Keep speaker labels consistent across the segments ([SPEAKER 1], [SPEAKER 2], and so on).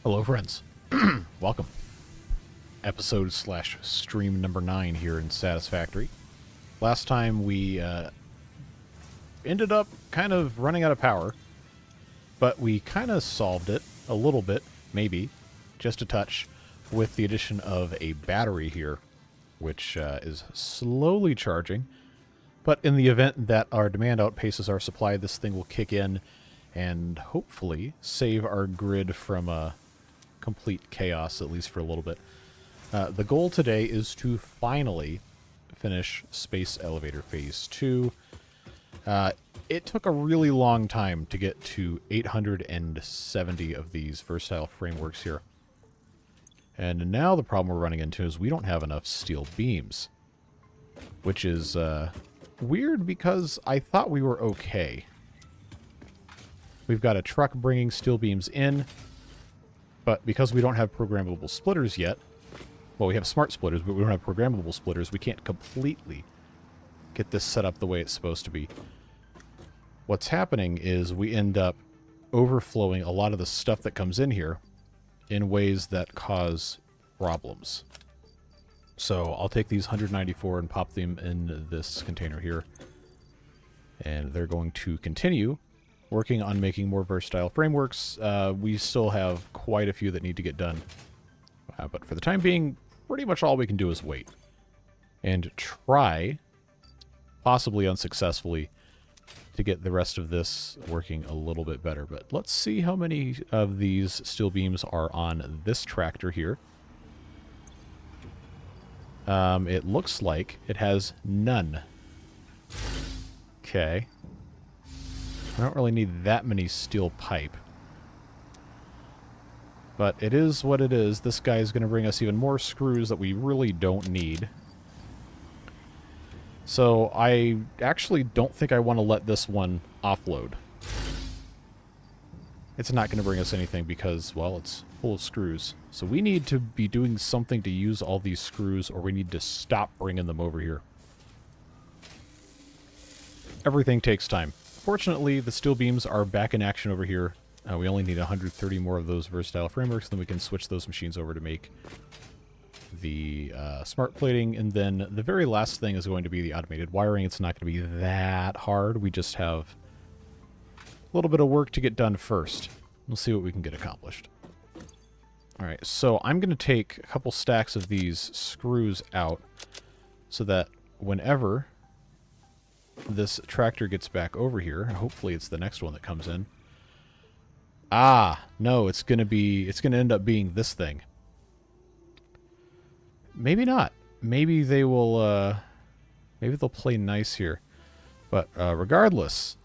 [SPEAKER 1] Hello, friends. Welcome. Episode / stream number 9 here in Satisfactory. Last time we ended up kind of running out of power, but we kind of solved it a little bit, maybe, just a touch, with the addition of a battery here, which is slowly charging. But in the event that our demand outpaces our supply, this thing will kick in and hopefully save our grid from complete chaos, at least for a little bit. The goal today is to finally finish Space Elevator Phase 2. It took a really long time to get to 870 of these versatile frameworks here. And now the problem we're running into is we don't have enough steel beams. Which is weird because I thought we were okay. We've got a truck bringing steel beams in, but because we don't have programmable splitters yet, well, we have smart splitters, but we don't have programmable splitters, we can't completely get this set up the way it's supposed to be. What's happening is we end up overflowing a lot of the stuff that comes in here in ways that cause problems. So I'll take these 194 and pop them in this container here. And they're going to continue working on making more versatile frameworks. We still have quite a few that need to get done. But for the time being, pretty much all we can do is wait. And try, possibly unsuccessfully, to get the rest of this working a little bit better. But let's see how many of these steel beams are on this tractor here. It looks like it has none. Okay. I don't really need that many steel pipe. But it is what it is. This guy is going to bring us even more screws that we really don't need. So I actually don't think I want to let this one offload. It's not going to bring us anything because, well, it's full of screws. So we need to be doing something to use all these screws, or we need to stop bringing them over here. Everything takes time. Fortunately, the steel beams are back in action over here. We only need 130 more of those versatile frameworks, then we can switch those machines over to make the smart plating. And then the very last thing is going to be the automated wiring. It's not going to be that hard. We just have a little bit of work to get done first. We'll see what we can get accomplished. Alright, so I'm going to take a couple stacks of these screws out so that whenever this tractor gets back over here, hopefully it's the next one that comes in. Ah, no, it's going to end up being this thing. Maybe not. Maybe they will, maybe they'll play nice here. But regardless,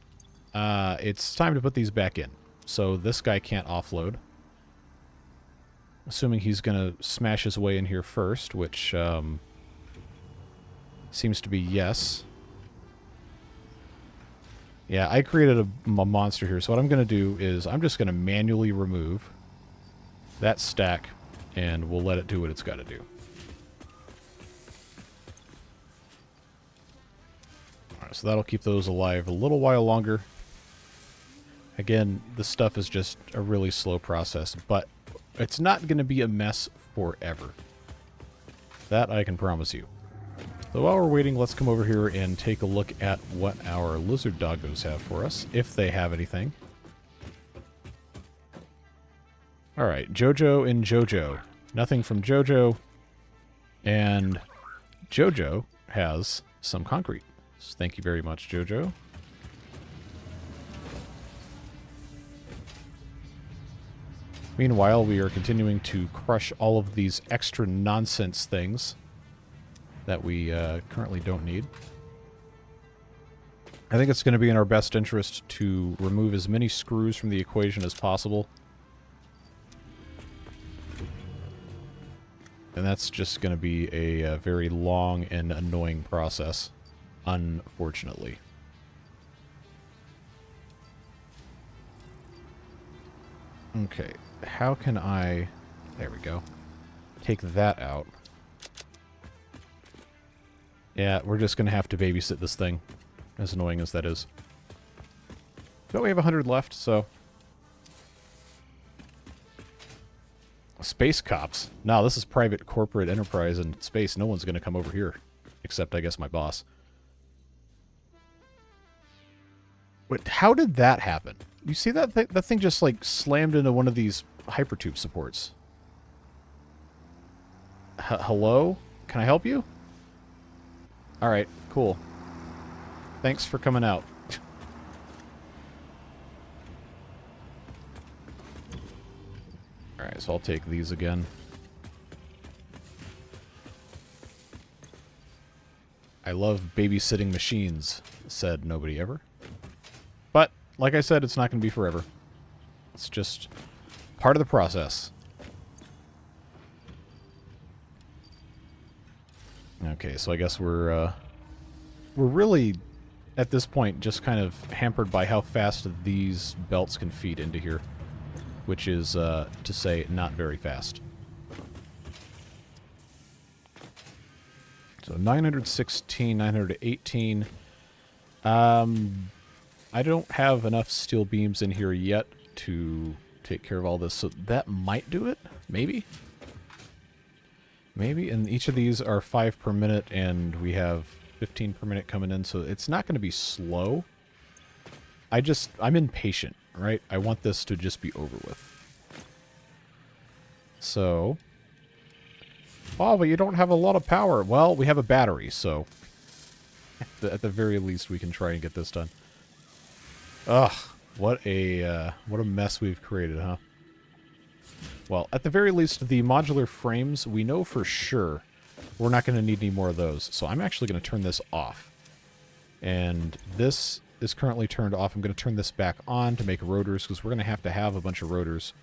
[SPEAKER 1] it's time to put these back in. So this guy can't offload. Assuming he's going to smash his way in here first, which seems to be yes. Yeah, I created a monster here, so what I'm going to do is I'm just going to manually remove that stack, and we'll let it do what it's got to do. Alright, so that'll keep those alive a little while longer. Again, this stuff is just a really slow process, but it's not going to be a mess forever. That I can promise you. So while we're waiting, let's come over here and take a look at what our lizard doggos have for us, if they have anything. Alright, Jojo and Jojo. Nothing from Jojo. And Jojo has some concrete. So thank you very much, Jojo. Meanwhile, we are continuing to crush all of these extra nonsense things that we currently don't need. I think it's going to be in our best interest to remove as many screws from the equation as possible. And that's just going to be a very long and annoying process, unfortunately. Okay, how can I... There we go. Take that out. Yeah, we're just going to have to babysit this thing, as annoying as that is. But we have 100 left, so Space cops. No, this is private corporate enterprise in space. No one's going to come over here. Except, I guess, my boss. Wait, how did that happen? You see that thing? That thing just, like, slammed into one of these hypertube supports. Hello? Can I help you? Alright, cool. Thanks for coming out. Alright, so I'll take these again. I love babysitting machines, said nobody ever. But, like I said, it's not going to be forever. It's just part of the process. Okay, so I guess we're really, at this point, just kind of hampered by how fast these belts can feed into here. Which is, to say, not very fast. So 916, 918. I don't have enough steel beams in here yet to take care of all this, so that might do it? Maybe? Maybe, and each of these are 5 per minute, and we have 15 per minute coming in, so it's not going to be slow. I'm impatient, right? I want this to just be over with. So... Oh, but you don't have a lot of power. Well, we have a battery, so... At the very least, we can try and get this done. Ugh, what a mess we've created, huh? Well, at the very least, the modular frames, we know for sure we're not going to need any more of those. So I'm actually going to turn this off. And this is currently turned off. I'm going to turn this back on to make rotors, because we're going to have a bunch of rotors.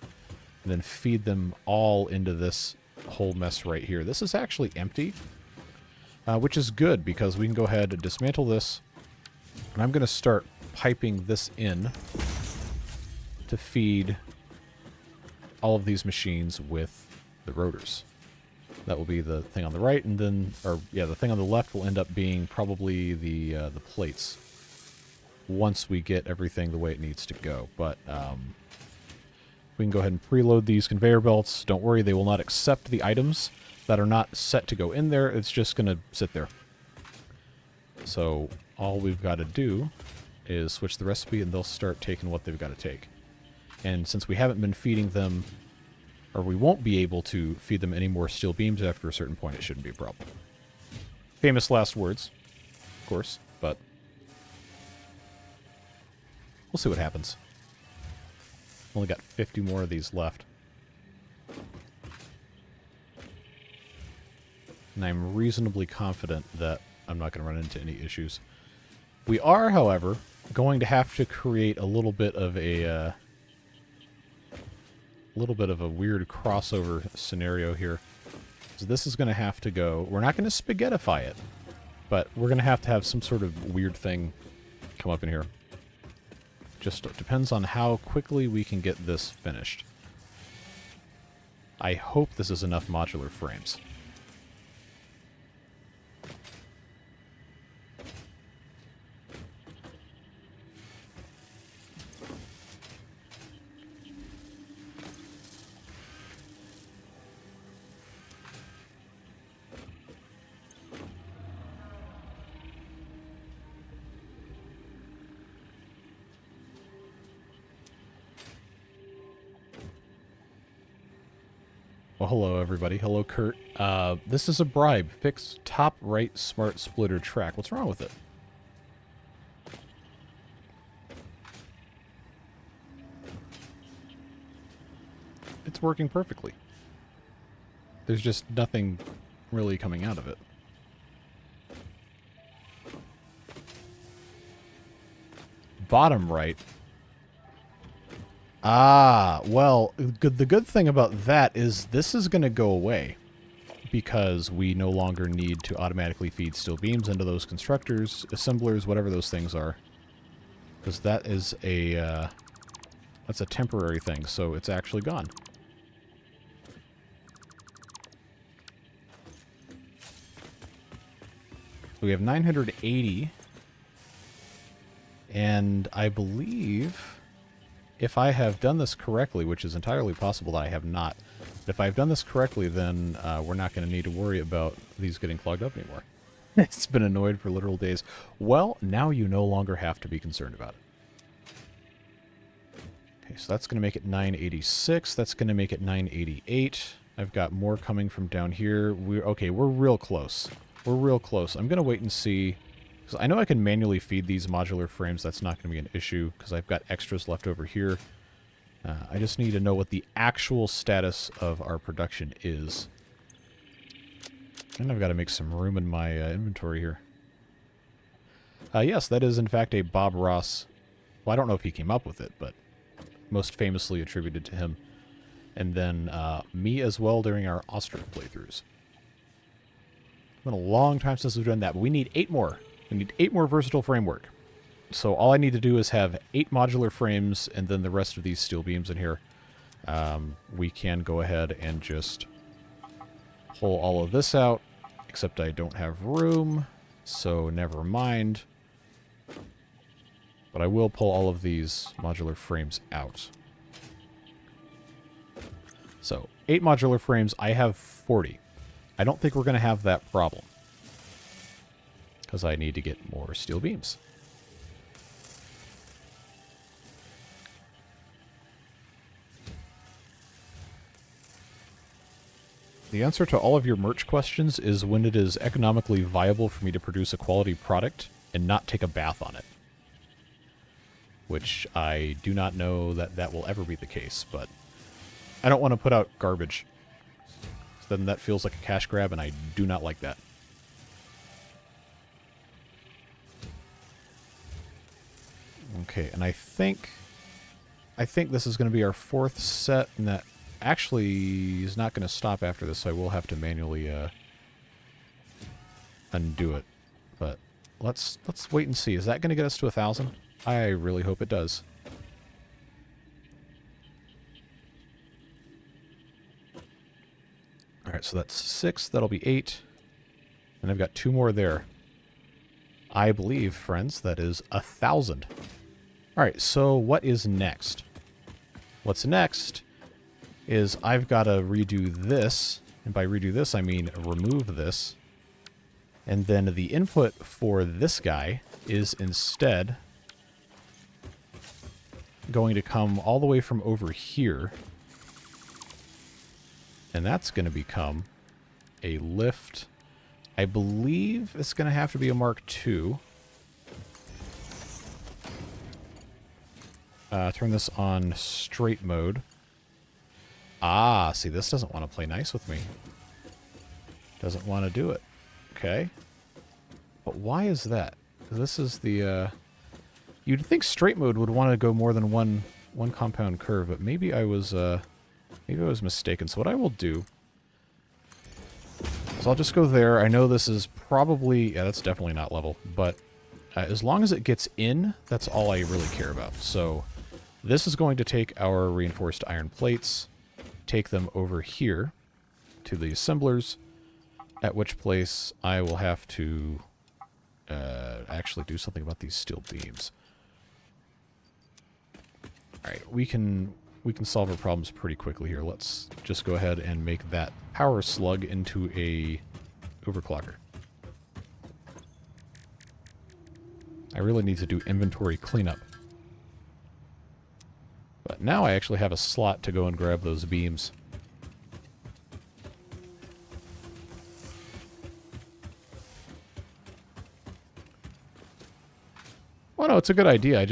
[SPEAKER 1] And then feed them all into this whole mess right here. This is actually empty, which is good, because we can go ahead and dismantle this. And I'm going to start piping this in to feed all of these machines with the rotors. That will be the thing on the right, and then, the thing on the left will end up being probably the plates once we get everything the way it needs to go. But we can go ahead and preload these conveyor belts. Don't worry, they will not accept the items that are not set to go in there. It's just going to sit there. So all we've got to do is switch the recipe, and they'll start taking what they've got to take. And since we haven't been feeding them, or we won't be able to feed them any more steel beams after a certain point, it shouldn't be a problem. Famous last words, of course, but we'll see what happens. Only got 50 more of these left. And I'm reasonably confident that I'm not going to run into any issues. We are, however, going to have to create a little bit of a weird crossover scenario here. So this is going to have to go... We're not going to spaghettify it, but we're going to have some sort of weird thing come up in here. Just depends on how quickly we can get this finished. I hope this is enough modular frames. Well, hello, everybody. Hello, Kurt. This is a bribe. Fix top right smart splitter track. What's wrong with it? It's working perfectly. There's just nothing really coming out of it. Bottom right. Ah, well, the good thing about that is this is going to go away because we no longer need to automatically feed steel beams into those constructors, assemblers, whatever those things are. Because that is that's a temporary thing, so it's actually gone. So we have 980, and I believe... if I have done this correctly, which is entirely possible that I have not, but if I've done this correctly, then we're not going to need to worry about these getting clogged up anymore. It's been annoyed for literal days. Well, now you no longer have to be concerned about it. Okay, so that's going to make it 986. That's going to make it 988. I've got more coming from down here. Okay, we're real close. We're real close. I'm going to wait and see. Because I know I can manually feed these modular frames. That's not going to be an issue because I've got extras left over here. I just need to know what the actual status of our production is. And I've got to make some room in my inventory here. Yes, that is in fact a Bob Ross. Well, I don't know if he came up with it, but most famously attributed to him. And then me as well during our Ostrich playthroughs. It's been a long time since we've done that, but we need 8 more. We need 8 more versatile framework. So all I need to do is have 8 modular frames and then the rest of these steel beams in here. We can go ahead and just pull all of this out, except I don't have room, so never mind. But I will pull all of these modular frames out. So, 8 modular frames, I have 40. I don't think we're going to have that problem. Because I need to get more steel beams. The answer to all of your merch questions is when it is economically viable for me to produce a quality product and not take a bath on it. Which I do not know that that will ever be the case, but I don't want to put out garbage. Then that feels like a cash grab, and I do not like that. Okay, and I think this is going to be our 4th set, and that actually is not going to stop after this, so I will have to manually undo it. But let's wait and see. Is that going to get us to 1,000? I really hope it does. Alright, so that's 6. That'll be 8. And I've got 2 more there. I believe, friends, that is 1,000. Alright, so what is next? What's next is I've got to redo this. And by redo this, I mean remove this. And then the input for this guy is instead going to come all the way from over here. And that's going to become a lift. I believe it's going to have to be a Mark II. Turn this on straight mode. Ah, see, this doesn't want to play nice with me. Doesn't want to do it. Okay. But why is that? This is the... You'd think straight mode would want to go more than one compound curve, but maybe I was mistaken. So what I will do is I'll just go there. I know this is probably... Yeah, that's definitely not level. But as long as it gets in, that's all I really care about. So this is going to take our reinforced iron plates, take them over here to the assemblers, at which place I will have to actually do something about these steel beams. Alright, we can solve our problems pretty quickly here. Let's just go ahead and make that power slug into a overclocker. I really need to do inventory cleanup. But now I actually have a slot to go and grab those beams. Well, no, it's a good idea.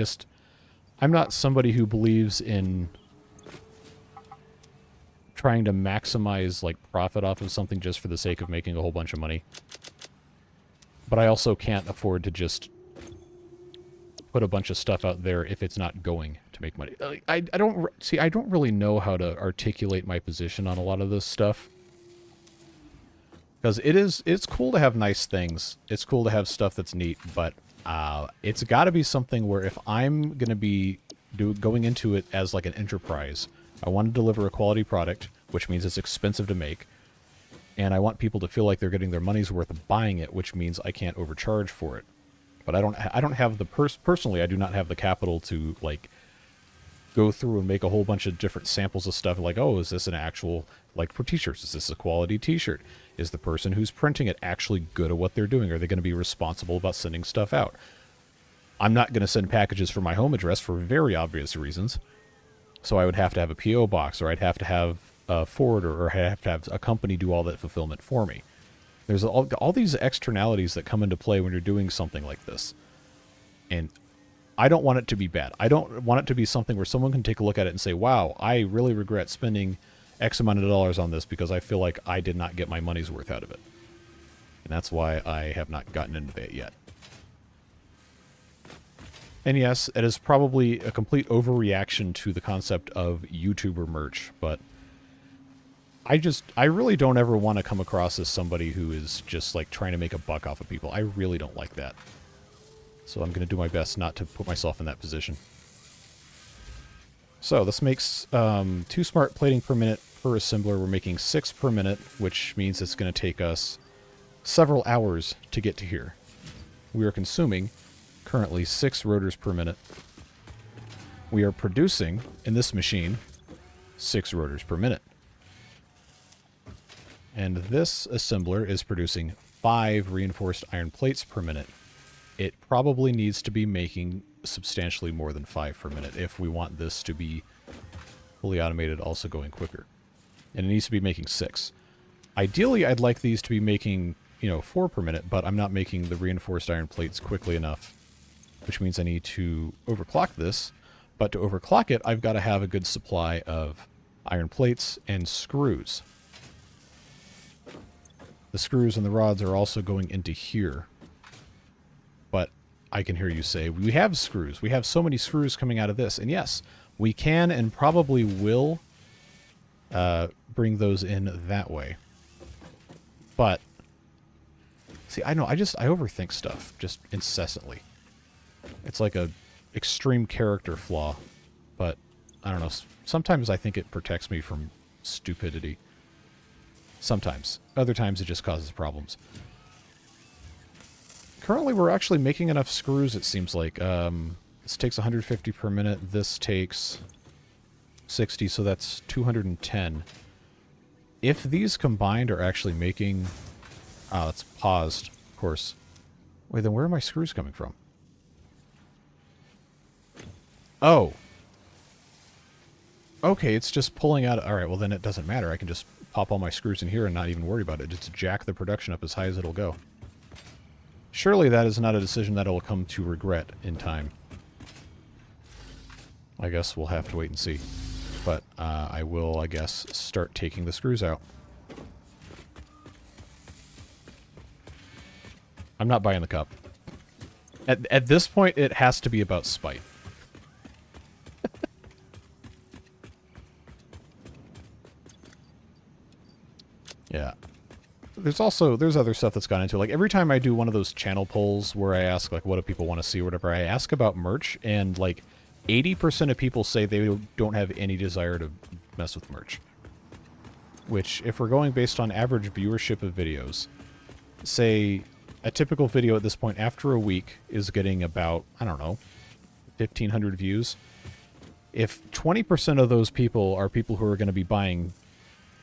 [SPEAKER 1] I'm not somebody who believes in trying to maximize, like, profit off of something just for the sake of making a whole bunch of money. But I also can't afford to just put a bunch of stuff out there if it's not going to make money. I don't really know how to articulate my position on a lot of this stuff. Because it's cool to have nice things. It's cool to have stuff that's neat, but it's got to be something where if I'm going to be going into it as like an enterprise, I want to deliver a quality product, which means it's expensive to make, and I want people to feel like they're getting their money's worth buying it, which means I can't overcharge for it. But I don't have the personally, I do not have the capital to, like, go through and make a whole bunch of different samples of stuff like, oh, is this an actual, like for t-shirts, is this a quality t-shirt? Is the person who's printing it actually good at what they're doing? Are they going to be responsible about sending stuff out? I'm not going to send packages from my home address for very obvious reasons. So I would have to have a P.O. box, or I'd have to have a forwarder, or I'd have to have a company do all that fulfillment for me. There's all these externalities that come into play when you're doing something like this. And I don't want it to be bad. I don't want it to be something where someone can take a look at it and say, wow, I really regret spending X amount of dollars on this because I feel like I did not get my money's worth out of it. And that's why I have not gotten into that yet. And yes, it is probably a complete overreaction to the concept of YouTuber merch, but I really don't ever want to come across as somebody who is just like trying to make a buck off of people. I really don't like that. So I'm going to do my best not to put myself in that position. So this makes 2 smart plating per minute per assembler. We're making 6 per minute, which means it's going to take us several hours to get to here. We are consuming currently 6 rotors per minute. We are producing, in this machine, 6 rotors per minute. And this assembler is producing 5 reinforced iron plates per minute. It probably needs to be making substantially more than 5 per minute if we want this to be fully automated, also going quicker. And it needs to be making 6. Ideally, I'd like these to be making, 4 per minute, but I'm not making the reinforced iron plates quickly enough, which means I need to overclock this. But to overclock it, I've got to have a good supply of iron plates and screws. The screws and the rods are also going into here. But I can hear you say, we have screws. We have so many screws coming out of this. And yes, we can and probably will bring those in that way. But, see, I know, I overthink stuff just incessantly. It's like a extreme character flaw. But, I don't know, sometimes I think it protects me from stupidity. Sometimes. Other times it just causes problems. Currently, we're actually making enough screws, it seems like. This takes 150 per minute. This takes 60, so that's 210. If these combined are actually making... Oh, it's paused, of course. Wait, then where are my screws coming from? Oh. Okay, it's just pulling out... Alright, well then it doesn't matter. I can just pop all my screws in here and not even worry about it. Just jack the production up as high as it'll go. Surely that is not a decision that I will come to regret in time. I guess we'll have to wait and see. But I will, I guess, start taking the screws out. I'm not buying the cup. At this point, it has to be about spite. Yeah. There's other stuff that's gone into it. Like, every time I do one of those channel polls where I ask, like, what do people want to see or whatever, I ask about merch, and, like, 80% of people say they don't have any desire to mess with merch. Which, if we're going based on average viewership of videos, say a typical video at this point after a week is getting about, I don't know, 1,500 views. If 20% of those people are people who are going to be buying...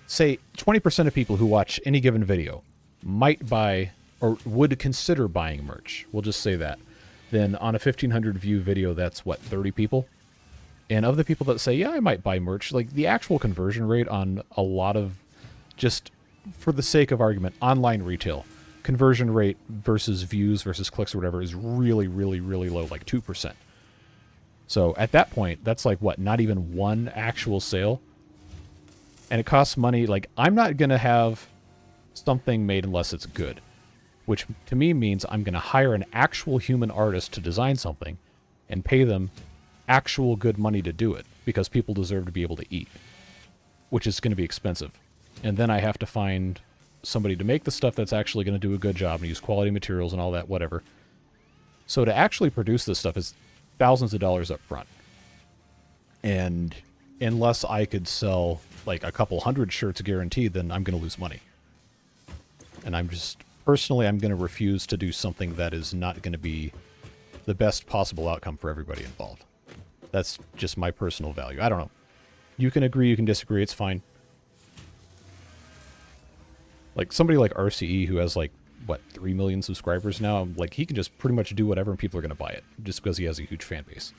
[SPEAKER 1] Say 20% of people who watch any given video might buy or would consider buying merch. We'll just say that. Then on a 1,500 view video, that's what, 30 people? And of the people that say, yeah, I might buy merch, like the actual conversion rate on a lot of, just for the sake of argument, online retail, conversion rate versus views versus clicks or whatever is really, really, really low, like 2%. So at that point, that's like what, not even one actual sale? And it costs money. Like, I'm not going to have something made unless it's good. Which, to me, means I'm going to hire an actual human artist to design something and pay them actual good money to do it. Because people deserve to be able to eat. Which is going to be expensive. And then I have to find somebody to make the stuff that's actually going to do a good job and use quality materials and all that, whatever. So to actually produce this stuff is thousands of dollars up front. And unless I could sell... like a couple hundred shirts guaranteed, then I'm going to lose money. And I'm going to refuse to do something that is not going to be the best possible outcome for everybody involved. That's just my personal value. I don't know. You can agree, you can disagree, it's fine. Like, somebody like RCE who has, like, what, 3 million subscribers now? Like, he can just pretty much do whatever and people are going to buy it, just because he has a huge fan base.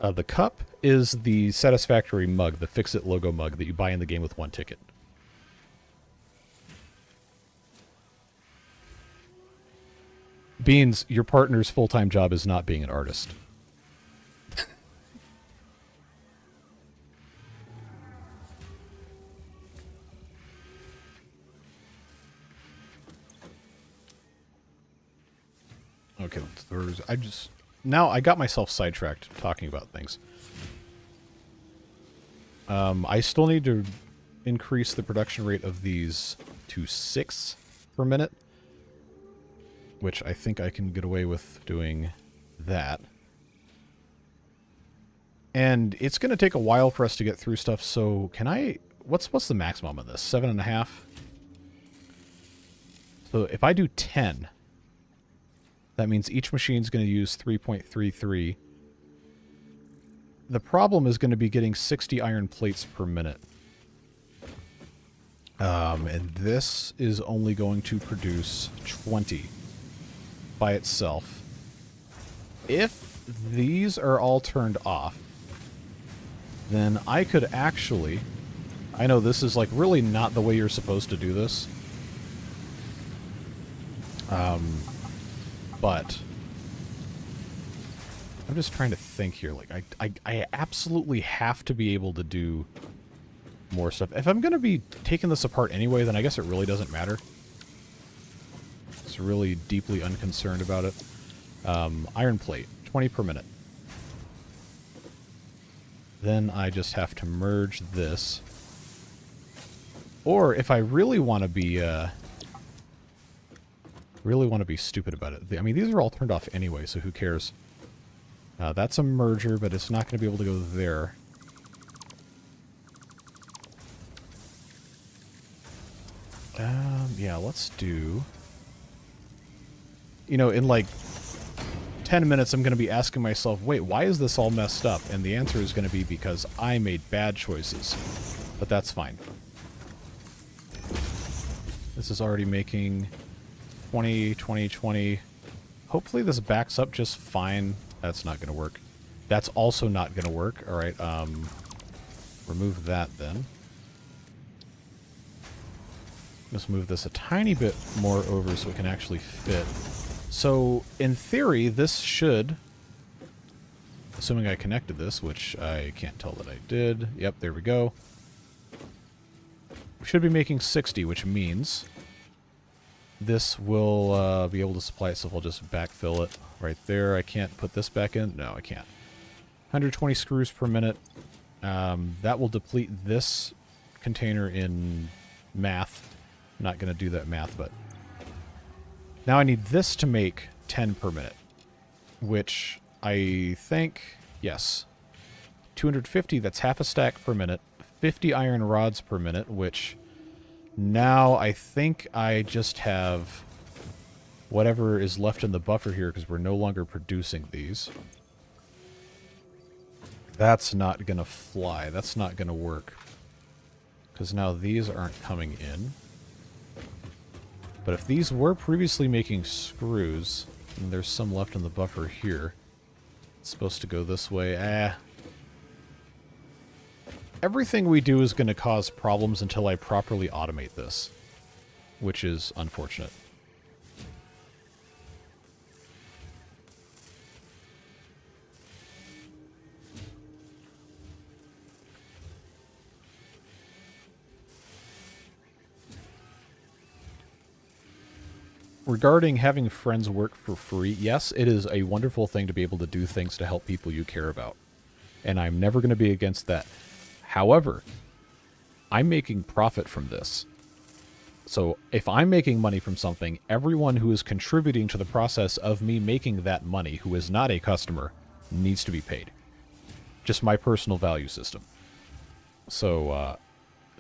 [SPEAKER 1] The cup is the Satisfactory mug, the Fix-It logo mug that you buy in the game with 1 ticket. Beans, your partner's full-time job is not being an artist. Okay, now I got myself sidetracked talking about things. I still need to increase the production rate of these to 6 per minute, which I think I can get away with doing that. And it's going to take a while for us to get through stuff, so can I... What's the maximum of this? 7.5? So if I do 10... That means each machine's going to use 3.33. The problem is going to be getting 60 iron plates per minute. And this is only going to produce 20 by itself. If these are all turned off, then I could actually... I know this is like really not the way you're supposed to do this. But I'm just trying to think here. Like, I absolutely have to be able to do more stuff. If I'm going to be taking this apart anyway, then I guess it really doesn't matter. It's really deeply unconcerned about it. Iron plate, 20 per minute. Then I just have to merge this. Or if I really want to be... stupid about it. I mean, these are all turned off anyway, so who cares? That's a merger, but it's not going to be able to go there. Yeah, let's do... You know, in like 10 minutes, I'm going to be asking myself, wait, why is this all messed up? And the answer is going to be because I made bad choices. But that's fine. This is already making... 20, 20, 20. Hopefully this backs up just fine. That's not going to work. That's also not going to work. All right, remove that then. Let's move this a tiny bit more over so it can actually fit. So, in theory, this should, assuming I connected this, which I can't tell that I did. Yep, there we go. We should be making 60, which means... This will be able to supply itself. I'll just backfill it right there. I can't put this back in. No, I can't. 120 screws per minute. That will deplete this container in math. I'm not going to do that math, but... Now I need this to make 10 per minute. Which I think... Yes. 250, that's half a stack per minute. 50 iron rods per minute, which... Now, I think I just have whatever is left in the buffer here because we're no longer producing these. That's not going to fly. That's not going to work. Because now these aren't coming in. But if these were previously making screws, and there's some left in the buffer here, it's supposed to go this way. Everything we do is going to cause problems until I properly automate this, which is unfortunate. Regarding having friends work for free, yes, it is a wonderful thing to be able to do things to help people you care about. And I'm never going to be against that. However, I'm making profit from this. So if I'm making money from something, everyone who is contributing to the process of me making that money, who is not a customer, needs to be paid. Just my personal value system. So,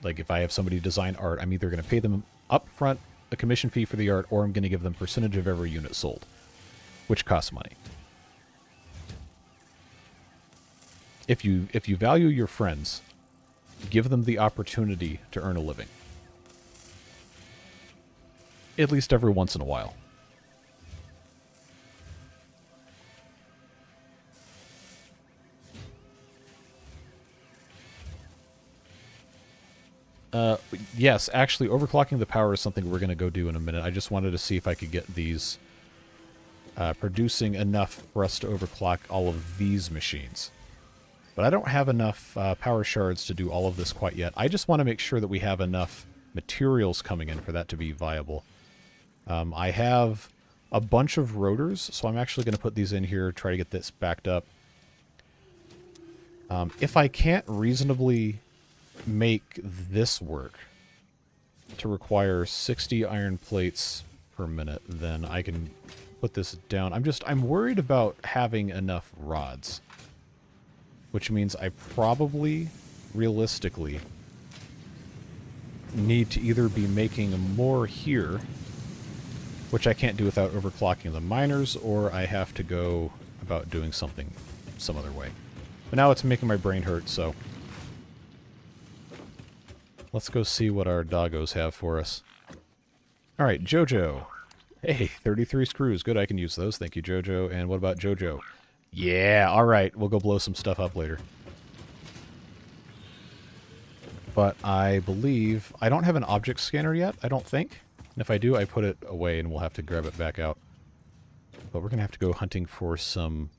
[SPEAKER 1] like if I have somebody design art, I'm either going to pay them up front a commission fee for the art, or I'm going to give them percentage of every unit sold, which costs money. If you value your friends, give them the opportunity to earn a living. At least every once in a while. Yes, actually, overclocking the power is something we're going to go do in a minute. I just wanted to see if I could get these producing enough for us to overclock all of these machines. But I don't have enough power shards to do all of this quite yet. I just want to make sure that we have enough materials coming in for that to be viable. I have a bunch of rotors, so I'm actually going to put these in here, try to get this backed up. If I can't reasonably make this work to require 60 iron plates per minute, then I can put this down. I'm worried about having enough rods, which means I probably, realistically, need to either be making more here, which I can't do without overclocking the miners, or I have to go about doing something some other way. But now it's making my brain hurt, so let's go see what our doggos have for us. Alright, Jojo. Hey, 33 screws. Good, I can use those. Thank you, Jojo. And what about Jojo? Yeah, alright. We'll go blow some stuff up later. But I believe... I don't have an object scanner yet, I don't think. And if I do, I put it away and we'll have to grab it back out. But we're going to have to go hunting for some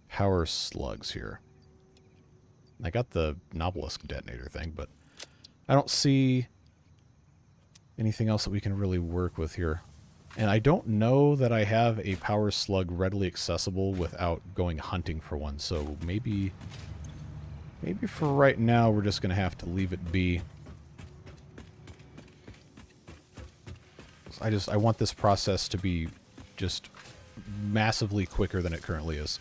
[SPEAKER 1] power slugs here. I got the Nobelisk detonator thing, but I don't see anything else that we can really work with here. And I don't know that I have a power slug readily accessible without going hunting for one, so maybe for right now we're just going to have to leave it be. I want this process to be just massively quicker than it currently is.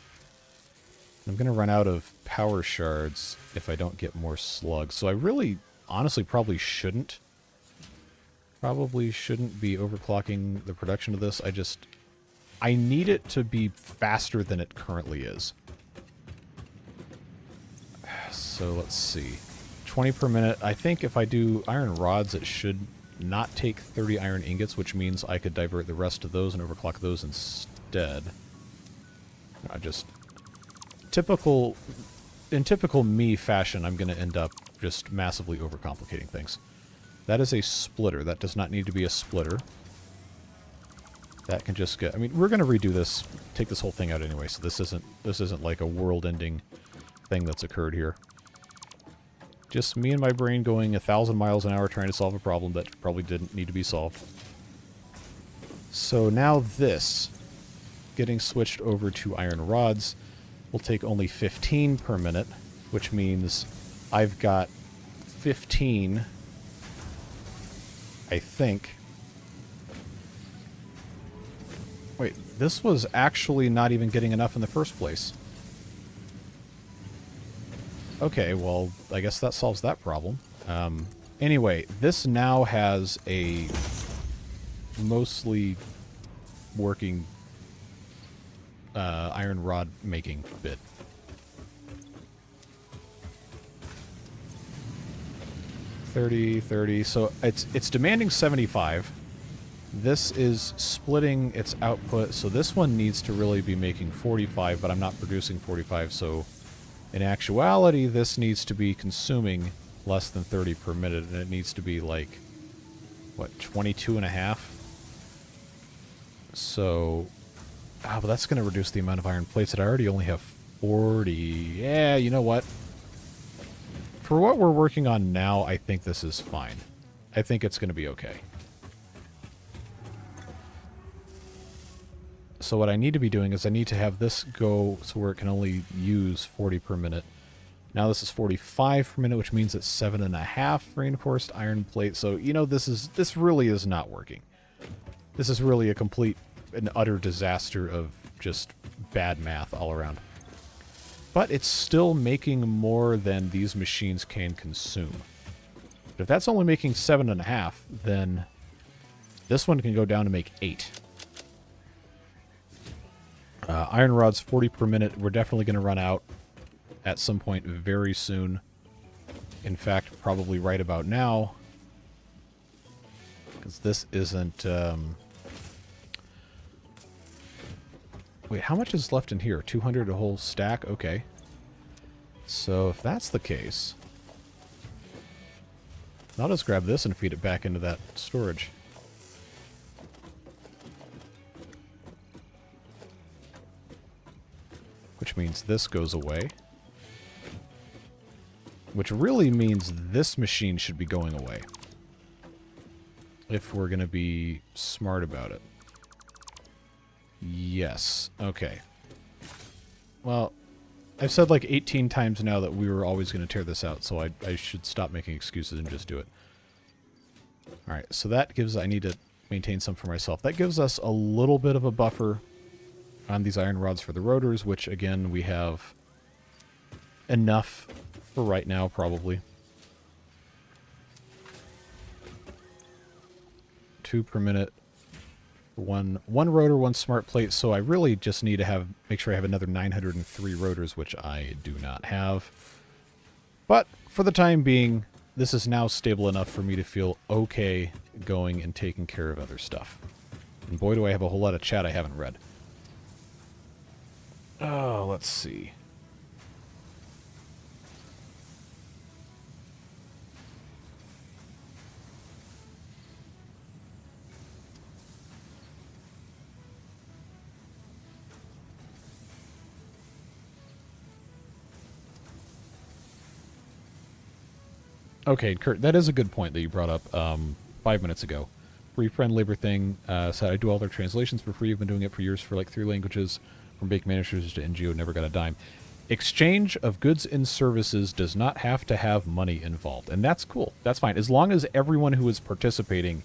[SPEAKER 1] I'm going to run out of power shards if I don't get more slugs. So I really, honestly, probably shouldn't be overclocking the production of this. I need it to be faster than it currently is. So let's see. 20 per minute. I think if I do iron rods, it should not take 30 iron ingots, which means I could divert the rest of those and overclock those instead. In typical me fashion, I'm going to end up just massively overcomplicating things. That is a splitter. That does not need to be a splitter. That can just get... I mean, we're going to redo this, take this whole thing out anyway, so this isn't like a world-ending thing that's occurred here. Just me and my brain going 1,000 miles an hour trying to solve a problem that probably didn't need to be solved. So now this, getting switched over to iron rods, will take only 15 per minute, which means I've got 15, I think. Wait, this was actually not even getting enough in the first place. Okay, well, I guess that solves that problem. Anyway, this now has a mostly working iron rod making bit. 30, so it's demanding 75. This is splitting its output, so this one needs to really be making 45, but I'm not producing 45, so in actuality, this needs to be consuming less than 30 per minute, and it needs to be like, what, 22 and a half? So, but that's going to reduce the amount of iron plates that I already only have 40. Yeah, you know what? For what we're working on now, I think this is fine. I think it's going to be okay. So what I need to be doing is I need to have this go so where it can only use 40 per minute. Now this is 45 per minute, which means it's 7.5 reinforced iron plate. So, you know, this really is not working. This is really a complete and utter disaster of just bad math all around. But it's still making more than these machines can consume. But if that's only making 7.5, then this one can go down to make 8. Iron rods, 40 per minute. We're definitely going to run out at some point very soon. In fact, probably right about now. Because this isn't... Wait, how much is left in here? 200 a whole stack? Okay. So if that's the case... I'll just grab this and feed it back into that storage. Which means this goes away. Which really means this machine should be going away. If we're going to be smart about it. Yes. Okay. Well, I've said like 18 times now that we were always going to tear this out, so I should stop making excuses and just do it. Alright, so that gives... I need to maintain some for myself. That gives us a little bit of a buffer on these iron rods for the rotors, which, again, we have enough for right now, probably. 2 per minute. One rotor, 1 smart plate, so I really just need to make sure I have another 903 rotors, which I do not have. But for the time being, this is now stable enough for me to feel okay going and taking care of other stuff. And boy, do I have a whole lot of chat I haven't read. Oh, let's see. Okay, Kurt, that is a good point that you brought up 5 minutes ago. Free friend labor thing. So I do all their translations for free. I've been doing it for years for like 3 languages. From bake managers to NGO, never got a dime. Exchange of goods and services does not have to have money involved. And that's cool. That's fine. As long as everyone who is participating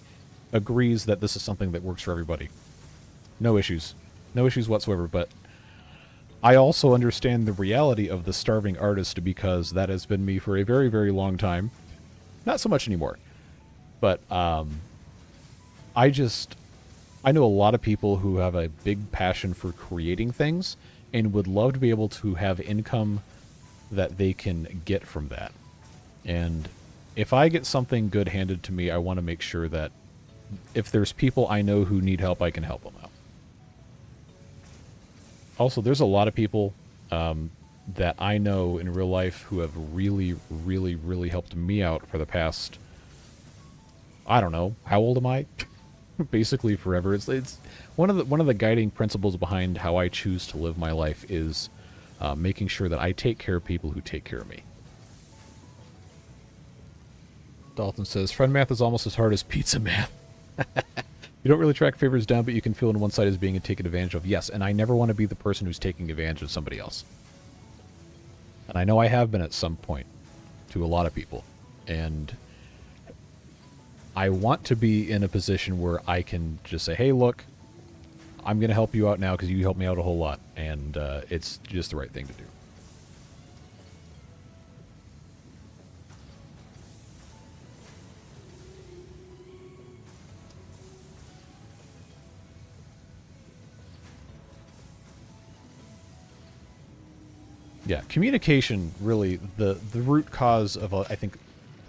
[SPEAKER 1] agrees that this is something that works for everybody. No issues. No issues whatsoever. But I also understand the reality of the starving artist because that has been me for a very, very long time. Not so much anymore. But I know a lot of people who have a big passion for creating things and would love to be able to have income that they can get from that. And if I get something good handed to me, I want to make sure that if there's people I know who need help, I can help them out. Also, there's a lot of people that I know in real life who have really, really, really helped me out for the past, I don't know, how old am I? Basically forever. It's one of the guiding principles behind how I choose to live my life is making sure that I take care of people who take care of me. Dalton says, friend math is almost as hard as pizza math. You don't really track favors down, but you can feel on one side as being taken advantage of. Yes, and I never want to be the person who's taking advantage of somebody else. And I know I have been at some point to a lot of people. And I want to be in a position where I can just say, hey, look, I'm going to help you out now because you helped me out a whole lot. And it's just the right thing to do. Yeah, communication, really, the root cause of, I think,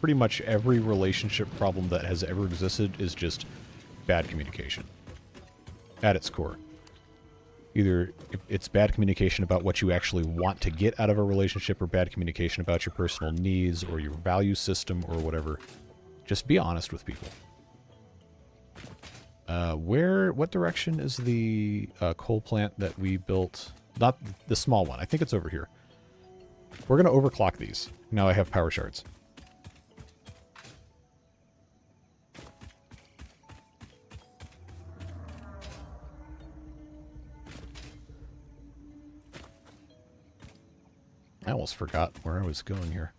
[SPEAKER 1] pretty much every relationship problem that has ever existed is just bad communication. At its core. Either it's bad communication about what you actually want to get out of a relationship or bad communication about your personal needs or your value system or whatever. Just be honest with people. What direction is the coal plant that we built? Not the small one. I think it's over here. We're going to overclock these. Now I have power shards. I almost forgot where I was going here.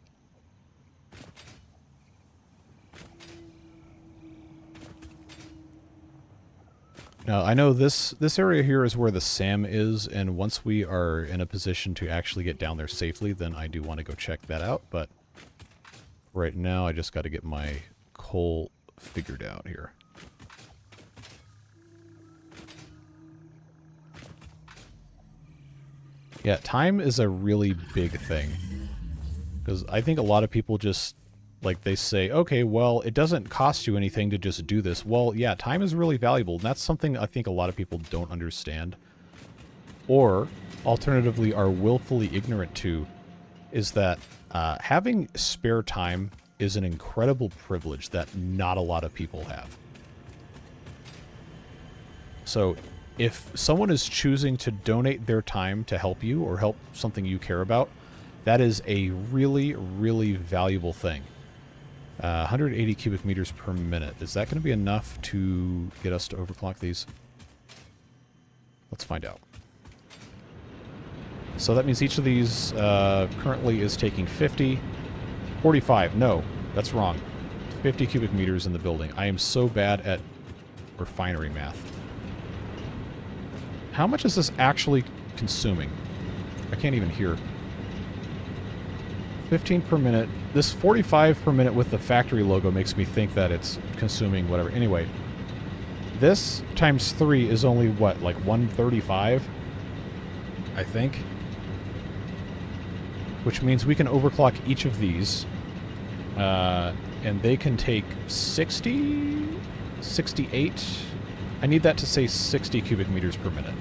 [SPEAKER 1] Now, I know this area here is where the SAM is, and once we are in a position to actually get down there safely, then I do want to go check that out, but right now I just got to get my coal figured out here. Yeah, time is a really big thing, because I think a lot of people just, like, they say, okay, well, it doesn't cost you anything to just do this. Well, yeah, time is really valuable, and that's something I think a lot of people don't understand. Or, alternatively, are willfully ignorant to, is that having spare time is an incredible privilege that not a lot of people have. So, if someone is choosing to donate their time to help you or help something you care about, that is a really, really valuable thing. 180 cubic meters per minute. Is that going to be enough to get us to overclock these? Let's find out. So that means each of these currently is taking 50. 45. No, that's wrong. 50 cubic meters in the building. I am so bad at refinery math. How much is this actually consuming? I can't even hear. 15 per minute. This 45 per minute with the factory logo makes me think that it's consuming whatever. Anyway, this times 3 is only what, like 135? I think. Which means we can overclock each of these. And they can take 60? 68? I need that to say 60 cubic meters per minute.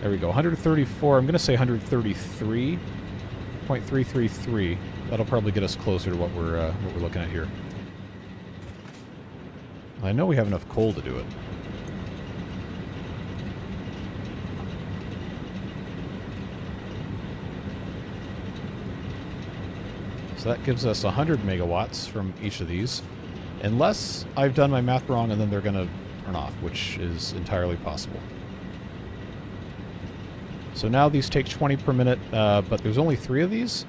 [SPEAKER 1] There we go. 134. I'm going to say 133.333. That'll probably get us closer to what we're looking at here. I know we have enough coal to do it. So that gives us 100 megawatts from each of these. Unless I've done my math wrong and then they're going to turn off, which is entirely possible. So now these take 20 per minute, but there's only 3 of these.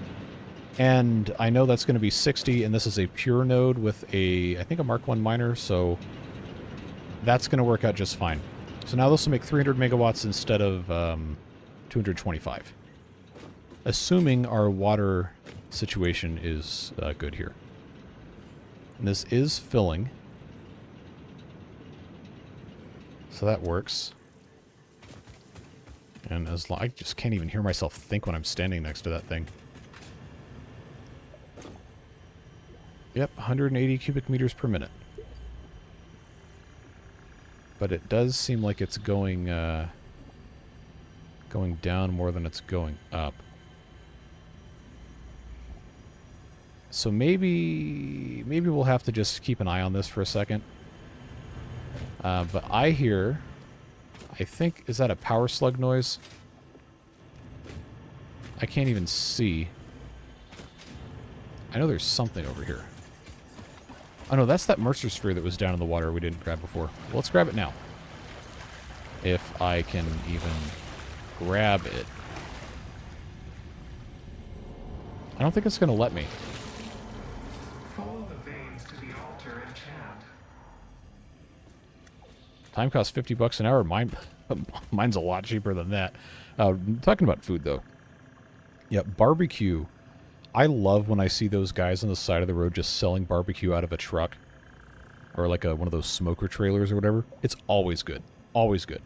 [SPEAKER 1] And I know that's going to be 60, and this is a pure node with a, I think, a Mark 1 miner, so that's going to work out just fine. So now this will make 300 megawatts instead of 225. Assuming our water situation is good here. And this is filling. So that works. And as long, I just can't even hear myself think when I'm standing next to that thing. Yep, 180 cubic meters per minute. But it does seem like it's going going down more than it's going up. So maybe we'll have to just keep an eye on this for a second. But I hear, I think, is that a power slug noise? I can't even see. I know there's something over here. Oh no, that's that Mercer sphere that was down in the water we didn't grab before. Well, let's grab it now. If I can even grab it. I don't think it's going to let me.
[SPEAKER 2] Follow the veins to the altar and chant.
[SPEAKER 1] Time costs $50 an hour. Mine's a lot cheaper than that. Talking about food, though. Yeah, barbecue. I love when I see those guys on the side of the road just selling barbecue out of a truck. Or like one of those smoker trailers or whatever. It's always good. Always good.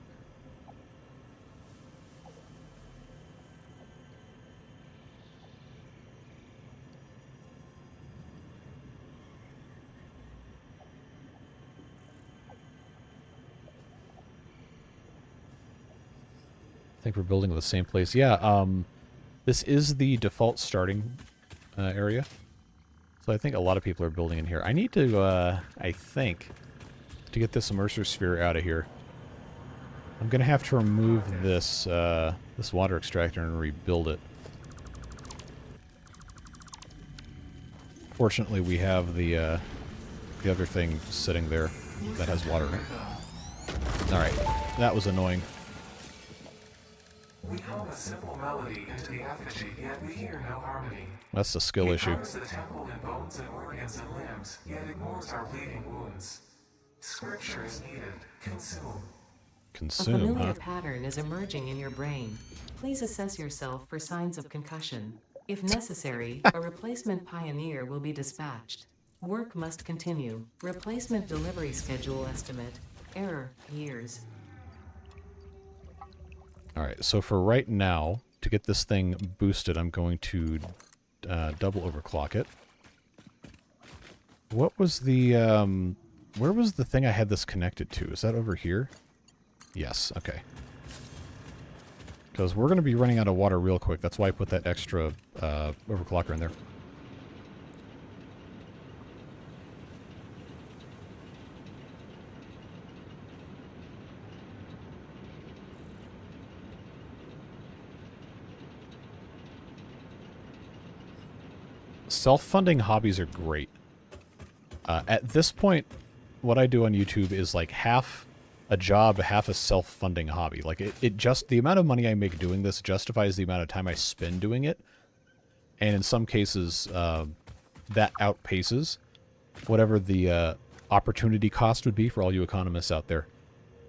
[SPEAKER 1] I think we're building in the same place. Yeah, this is the default starting area. So I think a lot of people are building in here. I need to, I think, to get this immerser sphere out of here, I'm going to have to remove this, this water extractor and rebuild it. Fortunately, we have the other thing sitting there that has water in it. Alright, that was annoying.
[SPEAKER 2] We hum a simple melody into the effigy, yet we hear no harmony.
[SPEAKER 1] That's the skill issue.
[SPEAKER 2] He the temple in bones and organs and limbs, yet ignores our bleeding wounds. Scripture is needed. Consume.
[SPEAKER 1] Consume,
[SPEAKER 3] A familiar
[SPEAKER 1] huh?
[SPEAKER 3] pattern is emerging in your brain. Please assess yourself for signs of concussion. If necessary, a replacement pioneer will be dispatched. Work must continue. Replacement delivery schedule estimate. Error, years.
[SPEAKER 1] Alright, so for right now, to get this thing boosted, I'm going to double overclock it. What was the, where was the thing I had this connected to? Is that over here? Yes, okay. Because we're going to be running out of water real quick. That's why I put that extra overclocker in there. Self-funding hobbies are great. At this point, what I do on YouTube is like half a job, half a self-funding hobby. Like it just, the amount of money I make doing this justifies the amount of time I spend doing it. And in some cases, that outpaces whatever the opportunity cost would be for all you economists out there.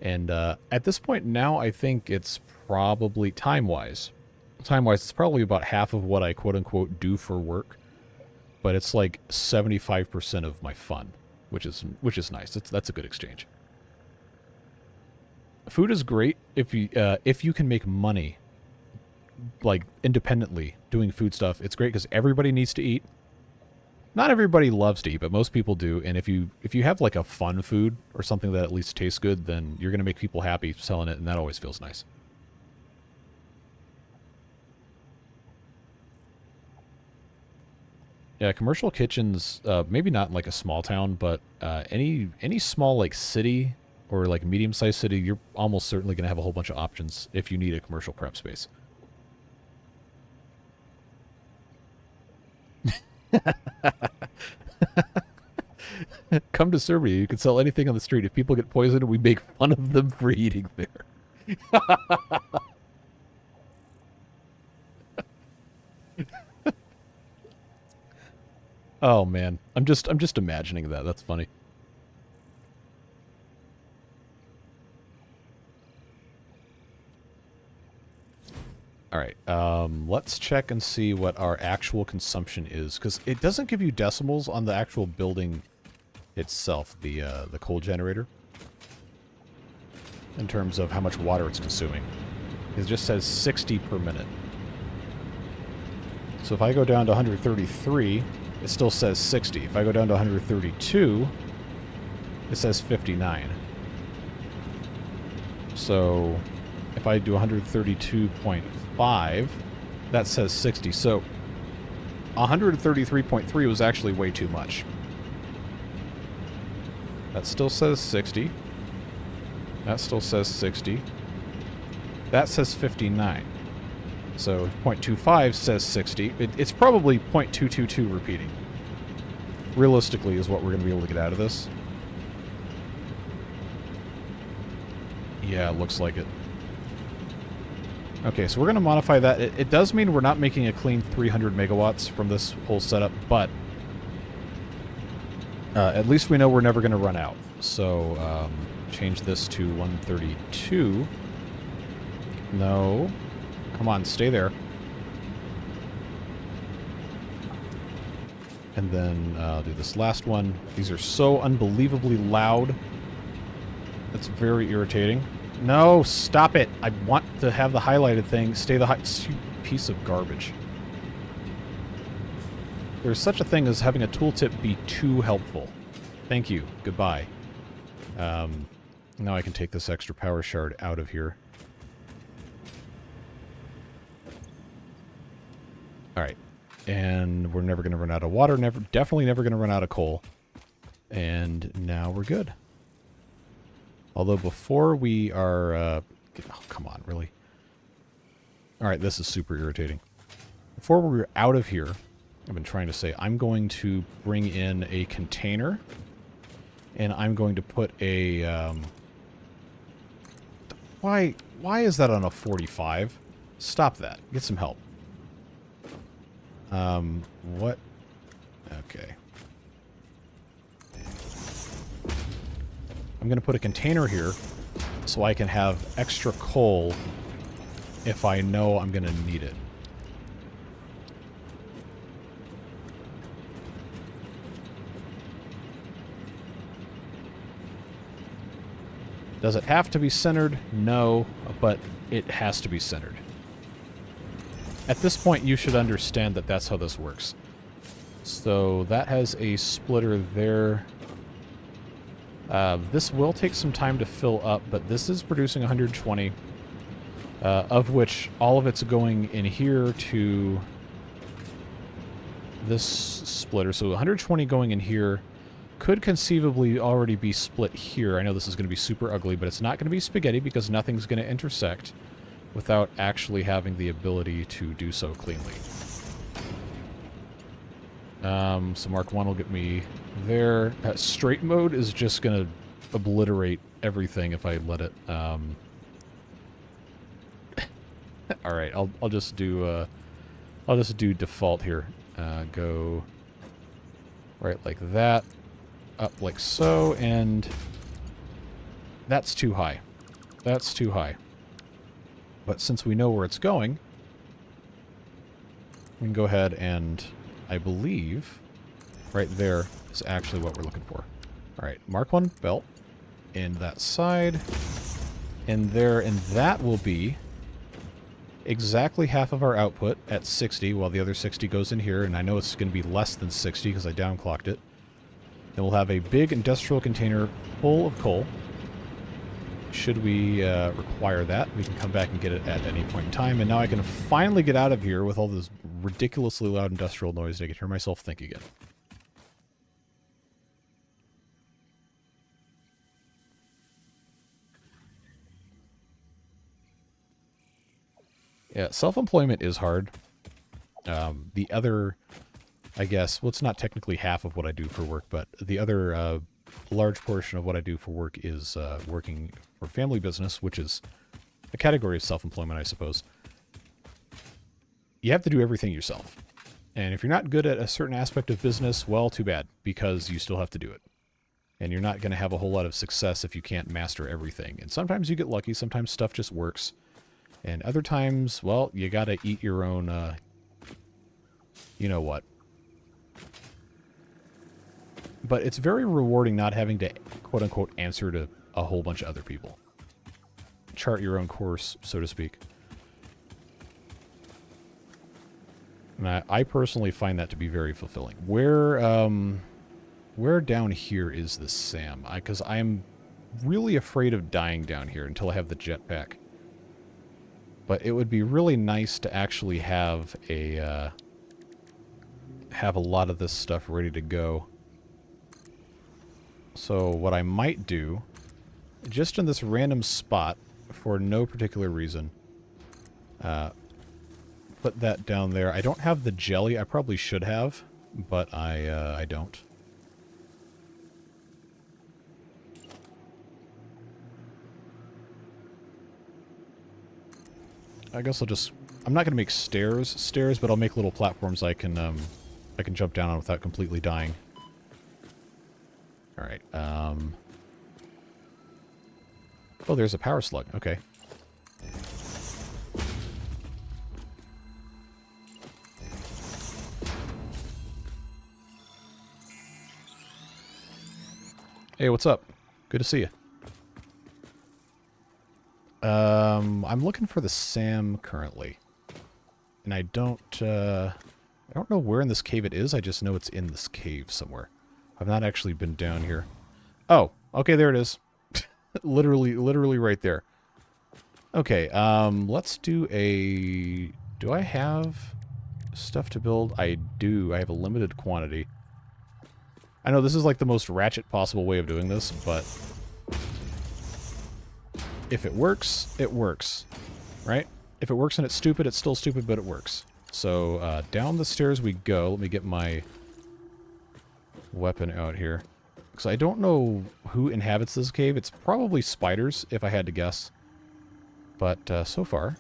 [SPEAKER 1] And at this point now, I think it's probably time-wise, it's probably about half of what I quote-unquote do for work. But it's like 75% of my fun, which is nice. That's a good exchange. Food is great if you can make money, like independently doing food stuff. It's great because everybody needs to eat. Not everybody loves to eat, but most people do. And if you have like a fun food or something that at least tastes good, then you're gonna make people happy selling it, and that always feels nice. Yeah, commercial kitchens, maybe not in like a small town, but any small like city or like medium-sized city, you're almost certainly going to have a whole bunch of options if you need a commercial prep space. Come to Serbia. You can sell anything on the street. If people get poisoned, we make fun of them for eating there. Oh man, I'm just imagining that. That's funny. All right, let's check and see what our actual consumption is, because it doesn't give you decimals on the actual building itself, the coal generator, in terms of how much water it's consuming. It just says 60 per minute. So if I go down to 133, it still says 60. If I go down to 132, it says 59. So if I do 132.5, that says 60. So 133.3 was actually way too much. That still says 60. That still says 60. That says 59. So 0.25 says 60. It's probably 0.222 repeating. Realistically is what we're going to be able to get out of this. Yeah, it looks like it. Okay, so we're going to modify that. It does mean we're not making a clean 300 megawatts from this whole setup, but at least we know we're never going to run out. So change this to 132. No. Come on, stay there. And then do this last one. These are so unbelievably loud. That's very irritating. No, stop it. I want to have the highlighted thing. Stay the piece of garbage. There's such a thing as having a tooltip be too helpful. Thank you. Goodbye. Now I can take this extra power shard out of here. Alright, and we're never going to run out of water, definitely never going to run out of coal. And now we're good. Although before we are... oh, come on, really? Alright, this is super irritating. Before we're out of here, I've been trying to say, I'm going to bring in a container, and I'm going to put a... Why is that on a 45? Stop that. Get some help. What? Okay. I'm going to put a container here so I can have extra coal if I know I'm going to need it. Does it have to be centered? No, but it has to be centered. At this point, you should understand that that's how this works. So that has a splitter there. This will take some time to fill up, but this is producing 120, of which all of it's going in here to this splitter. So 120 going in here could conceivably already be split here. I know this is going to be super ugly, but it's not going to be spaghetti because nothing's going to intersect without actually having the ability to do so cleanly. So Mark 1 will get me there. Straight mode is just going to obliterate everything if I let it. All right, I'll just do default here. Go right like that, up like so, and that's too high. That's too high. But since we know where it's going, we can go ahead and, I believe, right there is actually what we're looking for. All right, Mark 1 belt in that side, and there, and that will be exactly half of our output at 60, while the other 60 goes in here, and I know it's going to be less than 60 because I downclocked it. Then we'll have a big industrial container full of coal. Should we require that, we can come back and get it at any point in time. And now I can finally get out of here with all this ridiculously loud industrial noise. I can hear myself think again. Yeah, self-employment is hard. The other, I guess, well, it's not technically half of what I do for work, but the other large portion of what I do for work is working for family business, which is a category of self-employment, I suppose. You have to do everything yourself. And if you're not good at a certain aspect of business, well, too bad, because you still have to do it. And you're not going to have a whole lot of success if you can't master everything. And sometimes you get lucky, sometimes stuff just works. And other times, well, you got to eat your own, you know what. But it's very rewarding not having to, quote-unquote, answer to a whole bunch of other people. Chart your own course, so to speak. And I personally find that to be very fulfilling. Where down here is the SAM? Because I'm really afraid of dying down here until I have the jetpack. But it would be really nice to actually have a lot of this stuff ready to go. So what I might do, just in this random spot, for no particular reason, put that down there. I don't have the jelly. I probably should have, but I don't. I guess I'll just... I'm not going to make stairs, but I'll make little platforms I can jump down on without completely dying. All right. Oh, there's a power slug. Okay. Hey, what's up? Good to see you. I'm looking for the SAM currently, and I don't know where in this cave it is. I just know it's in this cave somewhere. I've not actually been down here. Oh, okay, there it is. literally right there. Okay, let's do a... Do I have stuff to build? I do. I have a limited quantity. I know this is like the most ratchet possible way of doing this, but if it works, it works, right? If it works and it's stupid, it's still stupid, but it works. So, down the stairs we go. Let me get my weapon out here. Because I don't know who inhabits this cave. It's probably spiders, if I had to guess. But, so far,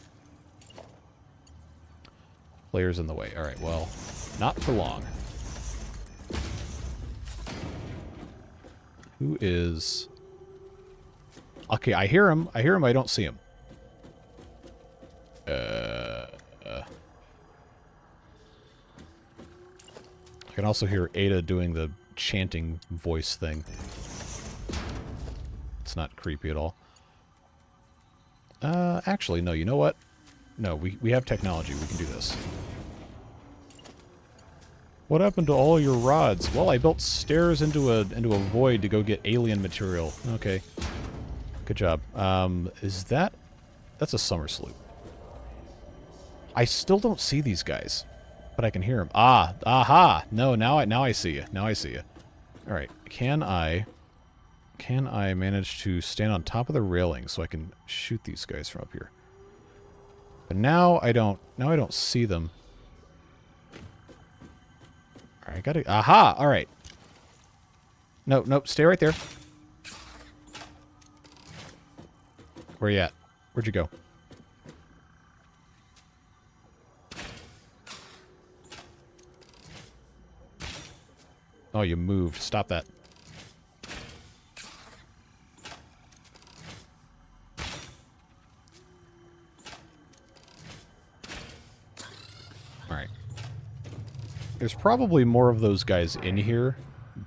[SPEAKER 1] players in the way. Alright, well, not for long. Who is Okay, I hear him. I hear him. I don't see him. I can also hear Ada doing the chanting voice thing. It's not creepy at all. Actually, no. You know what? No, we have technology. We can do this. What happened to all your rods? Well, I built stairs into a void to go get alien material. Okay. Good job. Is that... That's a summer sloop. I still don't see these guys, but I can hear them. Ah, aha! No, now I see you. Now I see you. All right. Can I manage to stand on top of the railing so I can shoot these guys from up here? But now I don't see them. All right, I gotta... Aha! All right. No, nope. Stay right there. Where you at? Where'd you go? Oh, you moved. Stop that. Alright. There's probably more of those guys in here,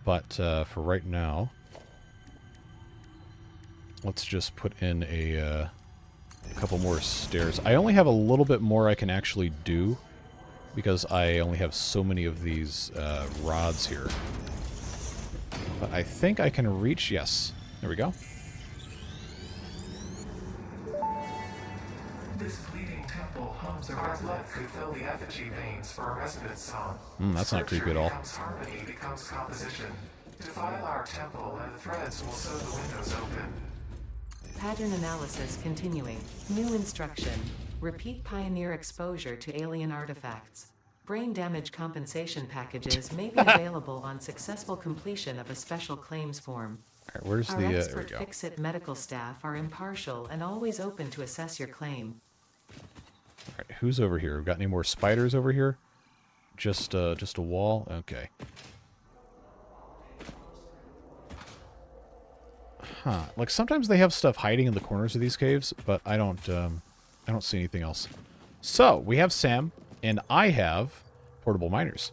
[SPEAKER 1] but for right now, let's just put in a couple more stairs. I only have a little bit more I can actually do, because I only have so many of these rods here. But I think I can reach... Yes. There we go.
[SPEAKER 2] This bleeding temple hums a red blood could fill the effigy veins for a resident song.
[SPEAKER 1] That's not creepy at all.
[SPEAKER 2] Becomes harmony, becomes composition. Defile our temple and the threads will sew the windows open.
[SPEAKER 3] Pattern analysis continuing. New instruction. Repeat pioneer exposure to alien artifacts. Brain damage compensation packages may be available on successful completion of a special claims form.
[SPEAKER 1] All right, where's
[SPEAKER 3] Our
[SPEAKER 1] the... there we
[SPEAKER 3] expert
[SPEAKER 1] go.
[SPEAKER 3] Fix-It medical staff are impartial and always open to assess your claim.
[SPEAKER 1] All right, who's over here? Got any more spiders over here? Just a wall? Okay. Huh. Like, sometimes they have stuff hiding in the corners of these caves, but I don't see anything else. So, we have Sam, and I have portable miners.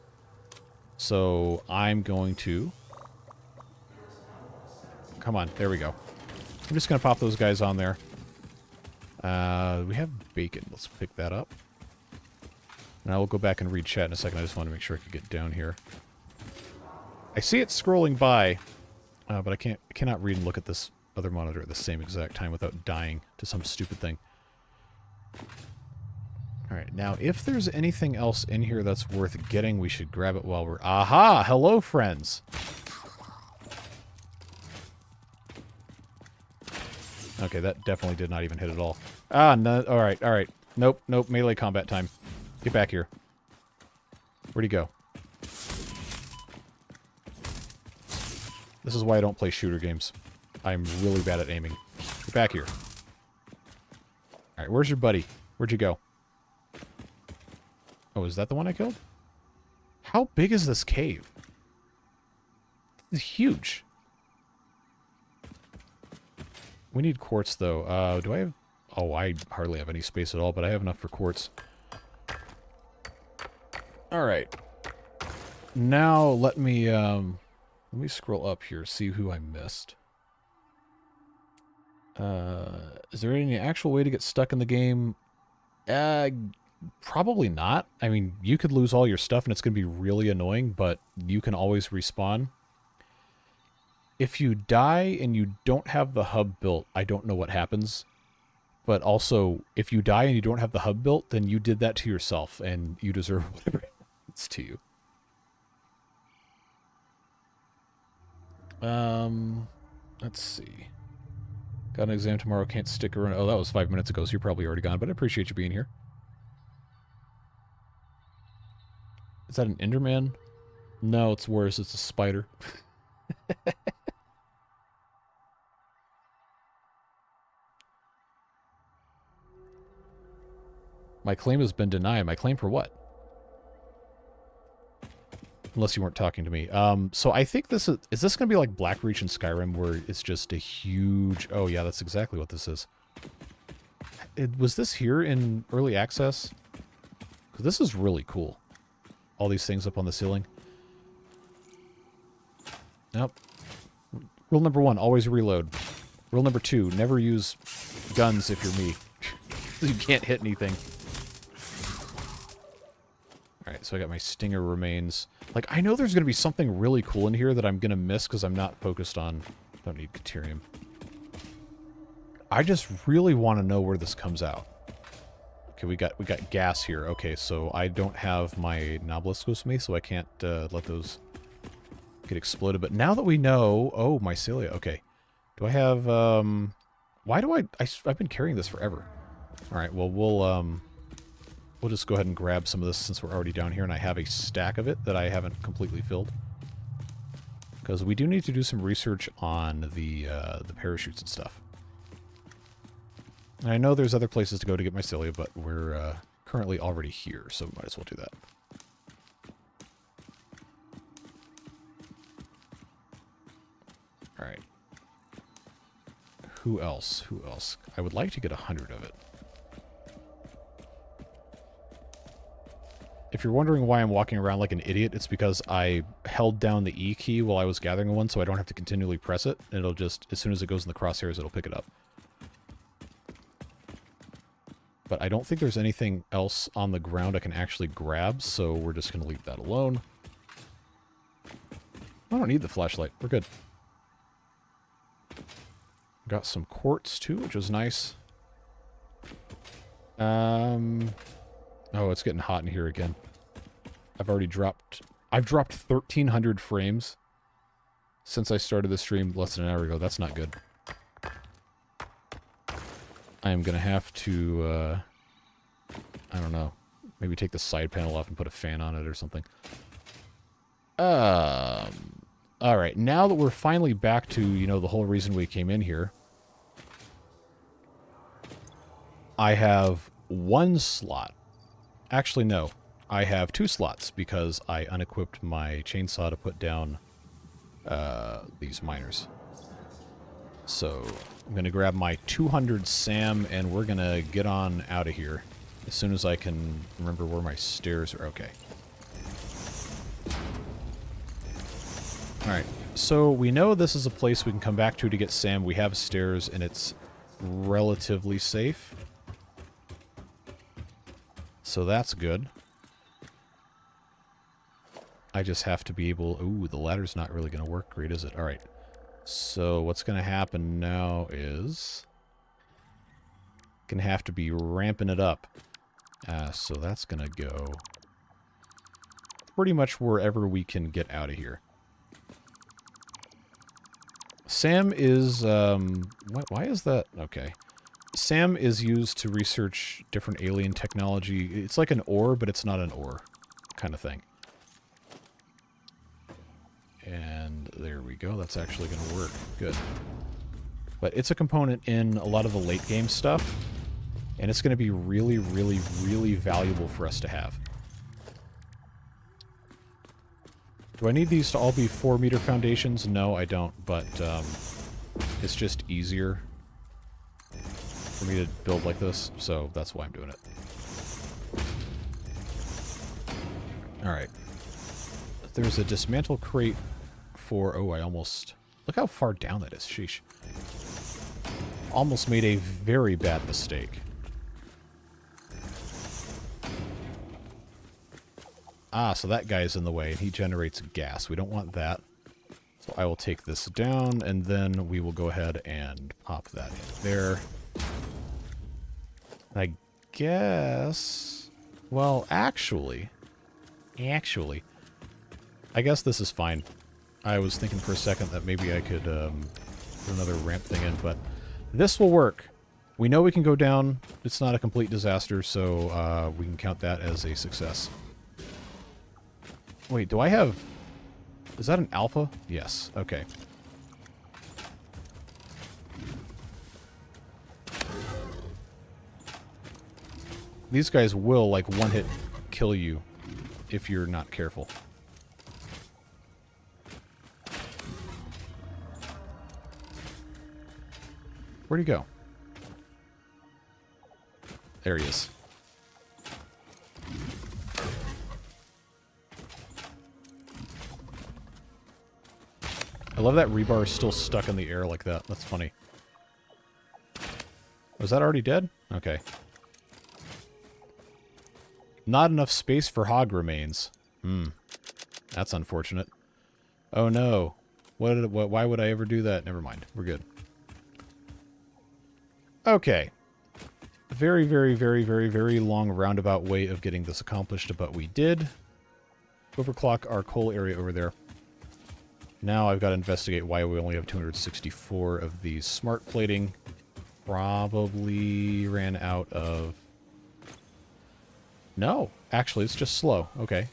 [SPEAKER 1] So, I'm going to... Come on, there we go. I'm just going to pop those guys on there. We have bacon. Let's pick that up. And I will go back and read chat in a second. I just want to make sure I can get down here. I see it scrolling by, but I cannot read and look at this other monitor at the same exact time without dying to some stupid thing. Alright, now if there's anything else in here that's worth getting, we should grab it while we're... Aha! Hello, friends! Okay, that definitely did not even hit at all. Ah, no. Alright, alright. Nope, nope. Melee combat time. Get back here. Where'd he go? This is why I don't play shooter games. I'm really bad at aiming. Get back here. Alright, where's your buddy? Where'd you go? Oh, is that the one I killed? How big is this cave? It's huge. We need quartz, though. Do I have... Oh, I hardly have any space at all, but I have enough for quartz. Alright. Now, let me scroll up here, see who I missed. Is there any actual way to get stuck in the game? Probably not. I mean, you could lose all your stuff and it's going to be really annoying, but you can always respawn. If you die and you don't have the hub built, I don't know what happens. But also, if you die and you don't have the hub built, then you did that to yourself, and you deserve whatever happens to you. Let's see. Got an exam tomorrow, can't stick around. Oh, that was 5 minutes ago, so you're probably already gone, but I appreciate you being here. Is that an Enderman? No, it's worse. It's a spider. My claim has been denied. My claim for what? Unless you weren't talking to me. So I think this is this going to be like Blackreach in Skyrim, where it's just a huge... Oh, yeah, that's exactly what this is. Was this here in Early Access? 'Cause this is really cool. All these things up on the ceiling. Nope. Rule number 1, always reload. Rule number 2, never use guns if you're me. You can't hit anything. Alright, so I got my stinger remains. Like, I know there's going to be something really cool in here that I'm going to miss because I'm not focused on... Don't need Caterium. I just really want to know where this comes out. Okay, we got gas here. Okay, so I don't have my Nobeliscos with me, so I can't let those get exploded. But now that we know... Oh, mycelia. Okay. Do I have... Why do I've been carrying this forever. Alright, well, we'll just go ahead and grab some of this since we're already down here, and I have a stack of it that I haven't completely filled. Because we do need to do some research on the parachutes and stuff. And I know there's other places to go to get mycelia, but we're currently already here, so we might as well do that. Alright. Who else? Who else? I would like to get 100 of it. If you're wondering why I'm walking around like an idiot, it's because I held down the E key while I was gathering one, so I don't have to continually press it. And it'll just, as soon as it goes in the crosshairs, it'll pick it up. But I don't think there's anything else on the ground I can actually grab, so we're just going to leave that alone. I don't need the flashlight. We're good. Got some quartz, too, which is nice. Oh, it's getting hot in here again. I've dropped 1,300 frames since I started the stream less than an hour ago. That's not good. I am going to have to, I don't know, maybe take the side panel off and put a fan on it or something. Alright, now that we're finally back to, you know, the whole reason we came in here, I have one slot. Actually, no. I have 2 slots because I unequipped my chainsaw to put down these miners. So I'm going to grab my 200 SAM and we're going to get on out of here as soon as I can remember where my stairs are. Okay. Alright, so we know this is a place we can come back to get SAM. We have stairs and it's relatively safe. So that's good. I just have to be able... Ooh, the ladder's not really going to work great, is it? Alright. So what's going to happen now is... Going to have to be ramping it up. So that's going to go... pretty much wherever we can get out of here. SAM is... why is that? Okay. SAM is used to research different alien technology. It's like an ore, but it's not an ore kind of thing. And there we go. That's actually going to work. Good. But it's a component in a lot of the late game stuff. And it's going to be really, really, really valuable for us to have. Do I need these to all be 4-meter foundations? No, I don't. But it's just easier for me to build like this. So that's why I'm doing it. Alright. There's a dismantle crate for... Oh, I almost... Look how far down that is. Sheesh. Almost made a very bad mistake. Ah, so that guy's in the way, and he generates gas. We don't want that. So I will take this down, and then we will go ahead and pop that in there. I guess... Well, actually... I guess this is fine. I was thinking for a second that maybe I could put another ramp thing in, but this will work. We know we can go down. It's not a complete disaster, so we can count that as a success. Wait, do I have... Is that an alpha? Yes. Okay. These guys will, like, one-hit kill you if you're not careful. Where'd he go? There he is. I love that rebar is still stuck in the air like that. That's funny. Was that already dead? Okay. Not enough space for hog remains. That's unfortunate. Oh no. Why would I ever do that? Never mind. We're good. Okay. Very, very, very, very, very long roundabout way of getting this accomplished, but we did. Overclock our coal area over there. Now I've got to investigate why we only have 264 of these smart plating. Probably ran out of... No, actually, it's just slow. Okay.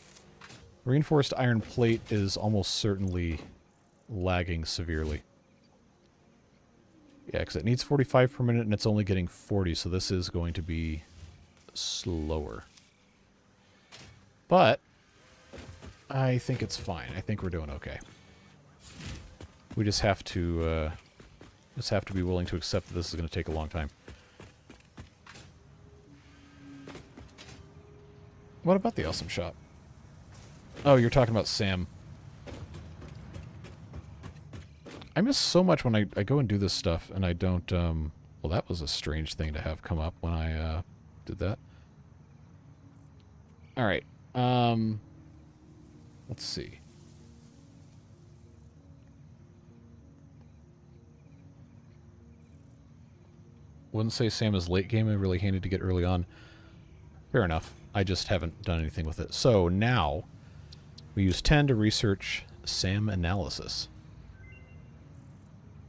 [SPEAKER 1] Reinforced iron plate is almost certainly lagging severely. Yeah, because it needs 45 per minute and it's only getting 40, so this is going to be slower. But I think it's fine. I think we're doing okay. We just have to be willing to accept that this is going to take a long time. What about the awesome shop? Oh, you're talking about Sam. I miss so much when I go and do this stuff and I don't, well, that was a strange thing to have come up when I, did that. Alright, let's see. Wouldn't say Sam is late game and really handy to get early on. Fair enough. I just haven't done anything with it. So now, we use 10 to research SAM analysis.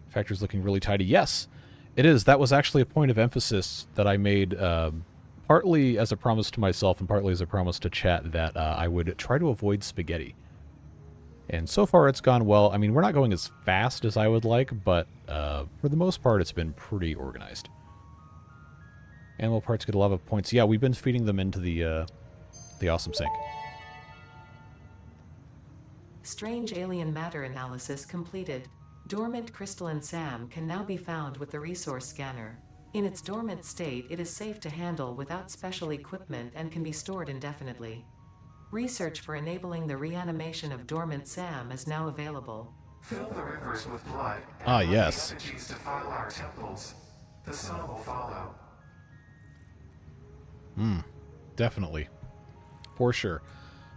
[SPEAKER 1] Factory's looking really tidy. Yes, it is. That was actually a point of emphasis that I made partly as a promise to myself and partly as a promise to chat that I would try to avoid spaghetti. And so far it's gone well. I mean, we're not going as fast as I would like, but for the most part it's been pretty organized. Animal parts get a lot of points. Yeah, we've been feeding them into the awesome sink.
[SPEAKER 3] Strange alien matter analysis completed. Dormant crystalline SAM can now be found with the resource scanner. In its dormant state, it is safe to handle without special equipment and can be stored indefinitely. Research for enabling the reanimation of dormant SAM is now available.
[SPEAKER 2] Fill the rivers with blood.
[SPEAKER 1] Yes.
[SPEAKER 2] And effigies defile our temples. The sun will follow.
[SPEAKER 1] Definitely. For sure.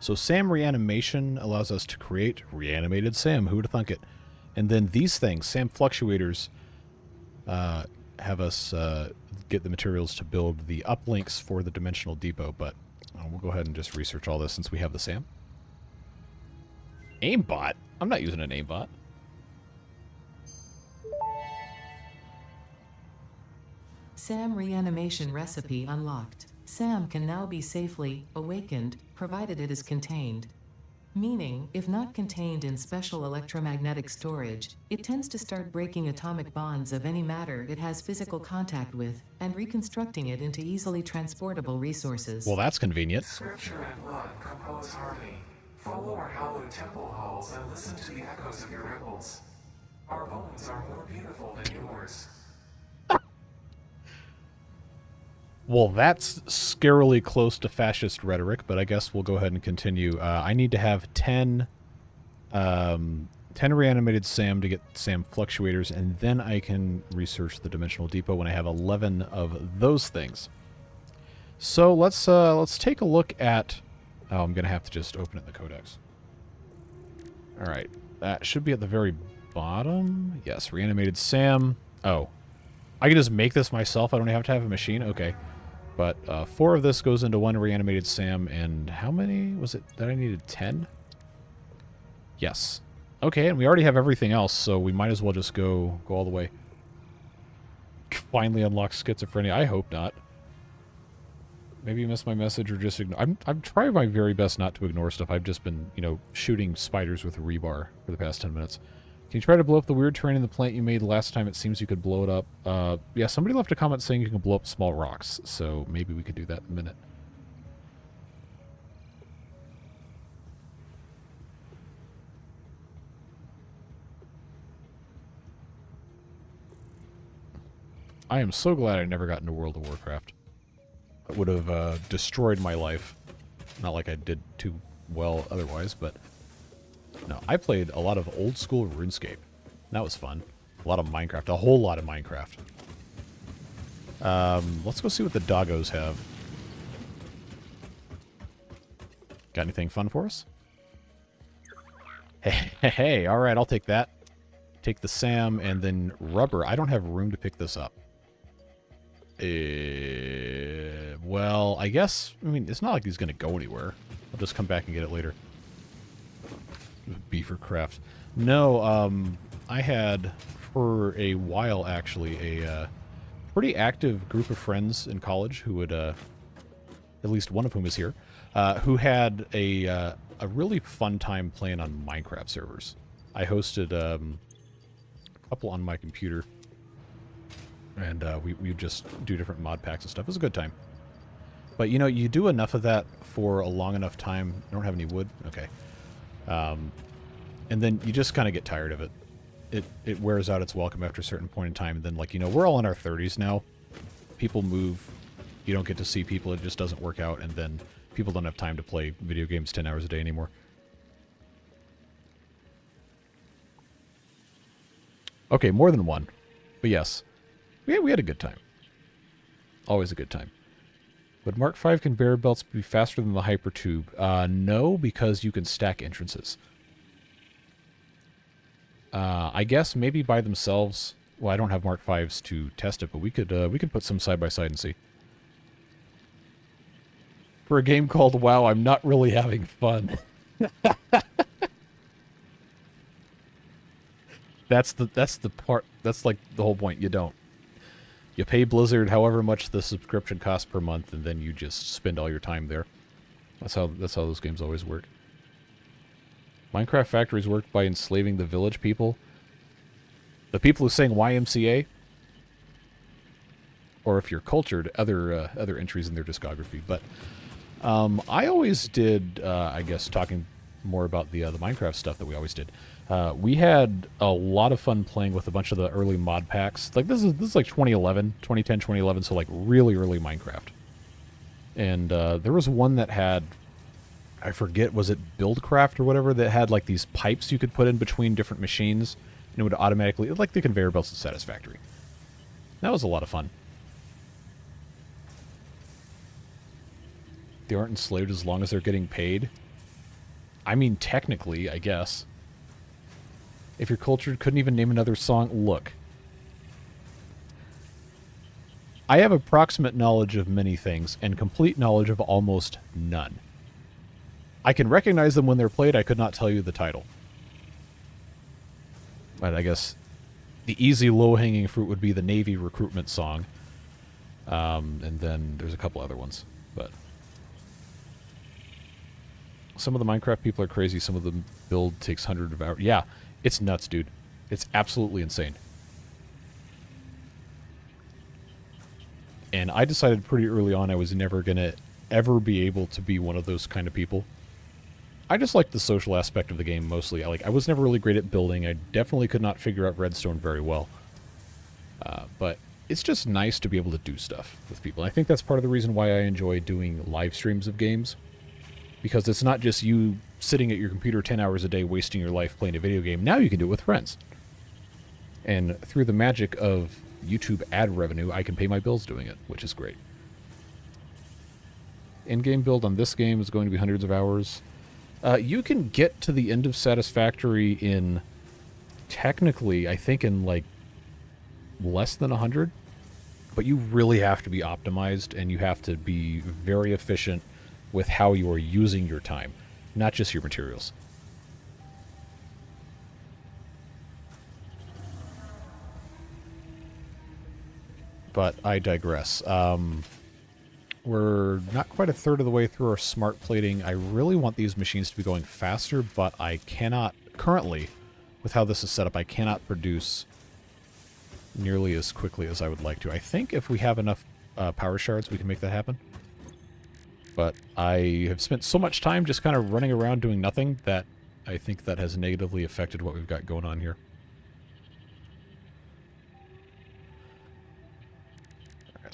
[SPEAKER 1] So SAM reanimation allows us to create reanimated SAM. Who would have thunk it? And then these things, SAM fluctuators, have us get the materials to build the uplinks for the dimensional depot. But we'll go ahead and just research all this since we have the SAM. Aimbot? I'm not using an aimbot.
[SPEAKER 3] SAM reanimation recipe unlocked. SAM can now be safely awakened, provided it is contained. Meaning, if not contained in special electromagnetic storage, it tends to start breaking atomic bonds of any matter it has physical contact with, and reconstructing it into easily transportable resources.
[SPEAKER 1] Well, that's convenient.
[SPEAKER 2] Scripture and blood compose harmony. Follow our hallowed temple halls and listen to the echoes of your ripples. Our bones are more beautiful than yours.
[SPEAKER 1] Well, that's scarily close to fascist rhetoric, but I guess we'll go ahead and continue. I need to have 10 reanimated SAM to get SAM fluctuators, and then I can research the dimensional depot when I have 11 of those things. So let's take a look at... Oh, I'm going to have to just open it in the codex. All right. That should be at the very bottom. Yes, reanimated SAM. Oh. I can just make this myself. I don't have to have a machine. Okay. But 4 of this goes into 1 reanimated SAM, and how many was it that I needed? 10? Yes. Okay, and we already have everything else, so we might as well just go all the way. Finally unlock schizophrenia. I hope not. Maybe you missed my message or just ignore. I'm trying my very best not to ignore stuff. I've just been, you know, shooting spiders with rebar for the past 10 minutes. Can you try to blow up the weird terrain in the plant you made last time? It seems you could blow it up. Yeah, somebody left a comment saying you can blow up small rocks, so maybe we could do that in a minute. I am so glad I never got into World of Warcraft. It would have destroyed my life. Not like I did too well otherwise, but... No, I played a lot of old school RuneScape. That was fun. A lot of Minecraft. A whole lot of Minecraft. Let's go see what the doggos have. Got anything fun for us? Hey, alright, I'll take that. Take the Sam and then rubber. I don't have room to pick this up. Well, I guess, I mean, it's not like he's going to go anywhere. I'll just come back and get it later. Beaver craft. No, I had, for a while, actually, a pretty active group of friends in college who would, at least one of whom is here, who had a really fun time playing on Minecraft servers. I hosted a couple on my computer, and we would just do different mod packs and stuff. It was a good time. But, you know, you do enough of that for a long enough time. I don't have any wood? Okay. And then you just kind of get tired of it. It wears out its welcome after a certain point in time. And then, like, you know, we're all in our 30s now. People move. You don't get to see people. It just doesn't work out. And then people don't have time to play video games 10 hours a day anymore. Okay, more than one. But yes, we had a good time. Always a good time. Would Mark V conveyor belts be faster than the Hypertube? No, because you can stack entrances. I guess maybe by themselves. Well, I don't have Mark V's to test it, but we could put some side by side and see. For a game called WoW, I'm not really having fun. That's the part. That's like the whole point. You don't. You pay Blizzard however much the subscription costs per month, and then you just spend all your time there. That's how those games always work. Minecraft factories worked by enslaving the village people. The people who sang YMCA, or if you're cultured, other entries in their discography. But I always did. I guess talking more about the Minecraft stuff that we always did. We had a lot of fun playing with a bunch of the early mod packs. Like this is like 2011, 2010, 2011, so like really early Minecraft. And there was one that had, I forget, was it Buildcraft or whatever, that had like these pipes you could put in between different machines, and it would automatically, like the conveyor belts at Satisfactory. That was a lot of fun. They aren't enslaved as long as they're getting paid. I mean, technically, I guess. If you're cultured, couldn't even name another song. Look. I have approximate knowledge of many things, and complete knowledge of almost none. I can recognize them when they're played. I could not tell you the title. But I guess the easy, low-hanging fruit would be the Navy recruitment song. And then there's a couple other ones. But some of the Minecraft people are crazy. Some of the build takes hundreds of hours. Yeah, it's nuts, dude. It's absolutely insane. And I decided pretty early on I was never going to ever be able to be one of those kind of people. I just liked the social aspect of the game mostly. I was never really great at building. I definitely could not figure out redstone very well. But it's just nice to be able to do stuff with people. And I think that's part of the reason why I enjoy doing live streams of games. Because it's not just you sitting at your computer 10 hours a day wasting your life playing a video game. Now you can do it with friends. And through the magic of YouTube ad revenue, I can pay my bills doing it, which is great. In-game build on this game is going to be hundreds of hours. You can get to the end of Satisfactory in, technically, I think in like less than 100. But you really have to be optimized, and you have to be very efficient with how you are using your time, not just your materials. But I digress. We're not quite a third of the way through our smart plating. I really want these machines to be going faster, but I cannot, currently, with how this is set up, I cannot produce nearly as quickly as I would like to. I think if we have enough power shards, we can make that happen. But I have spent so much time just kind of running around doing nothing that I think that has negatively affected what we've got going on here.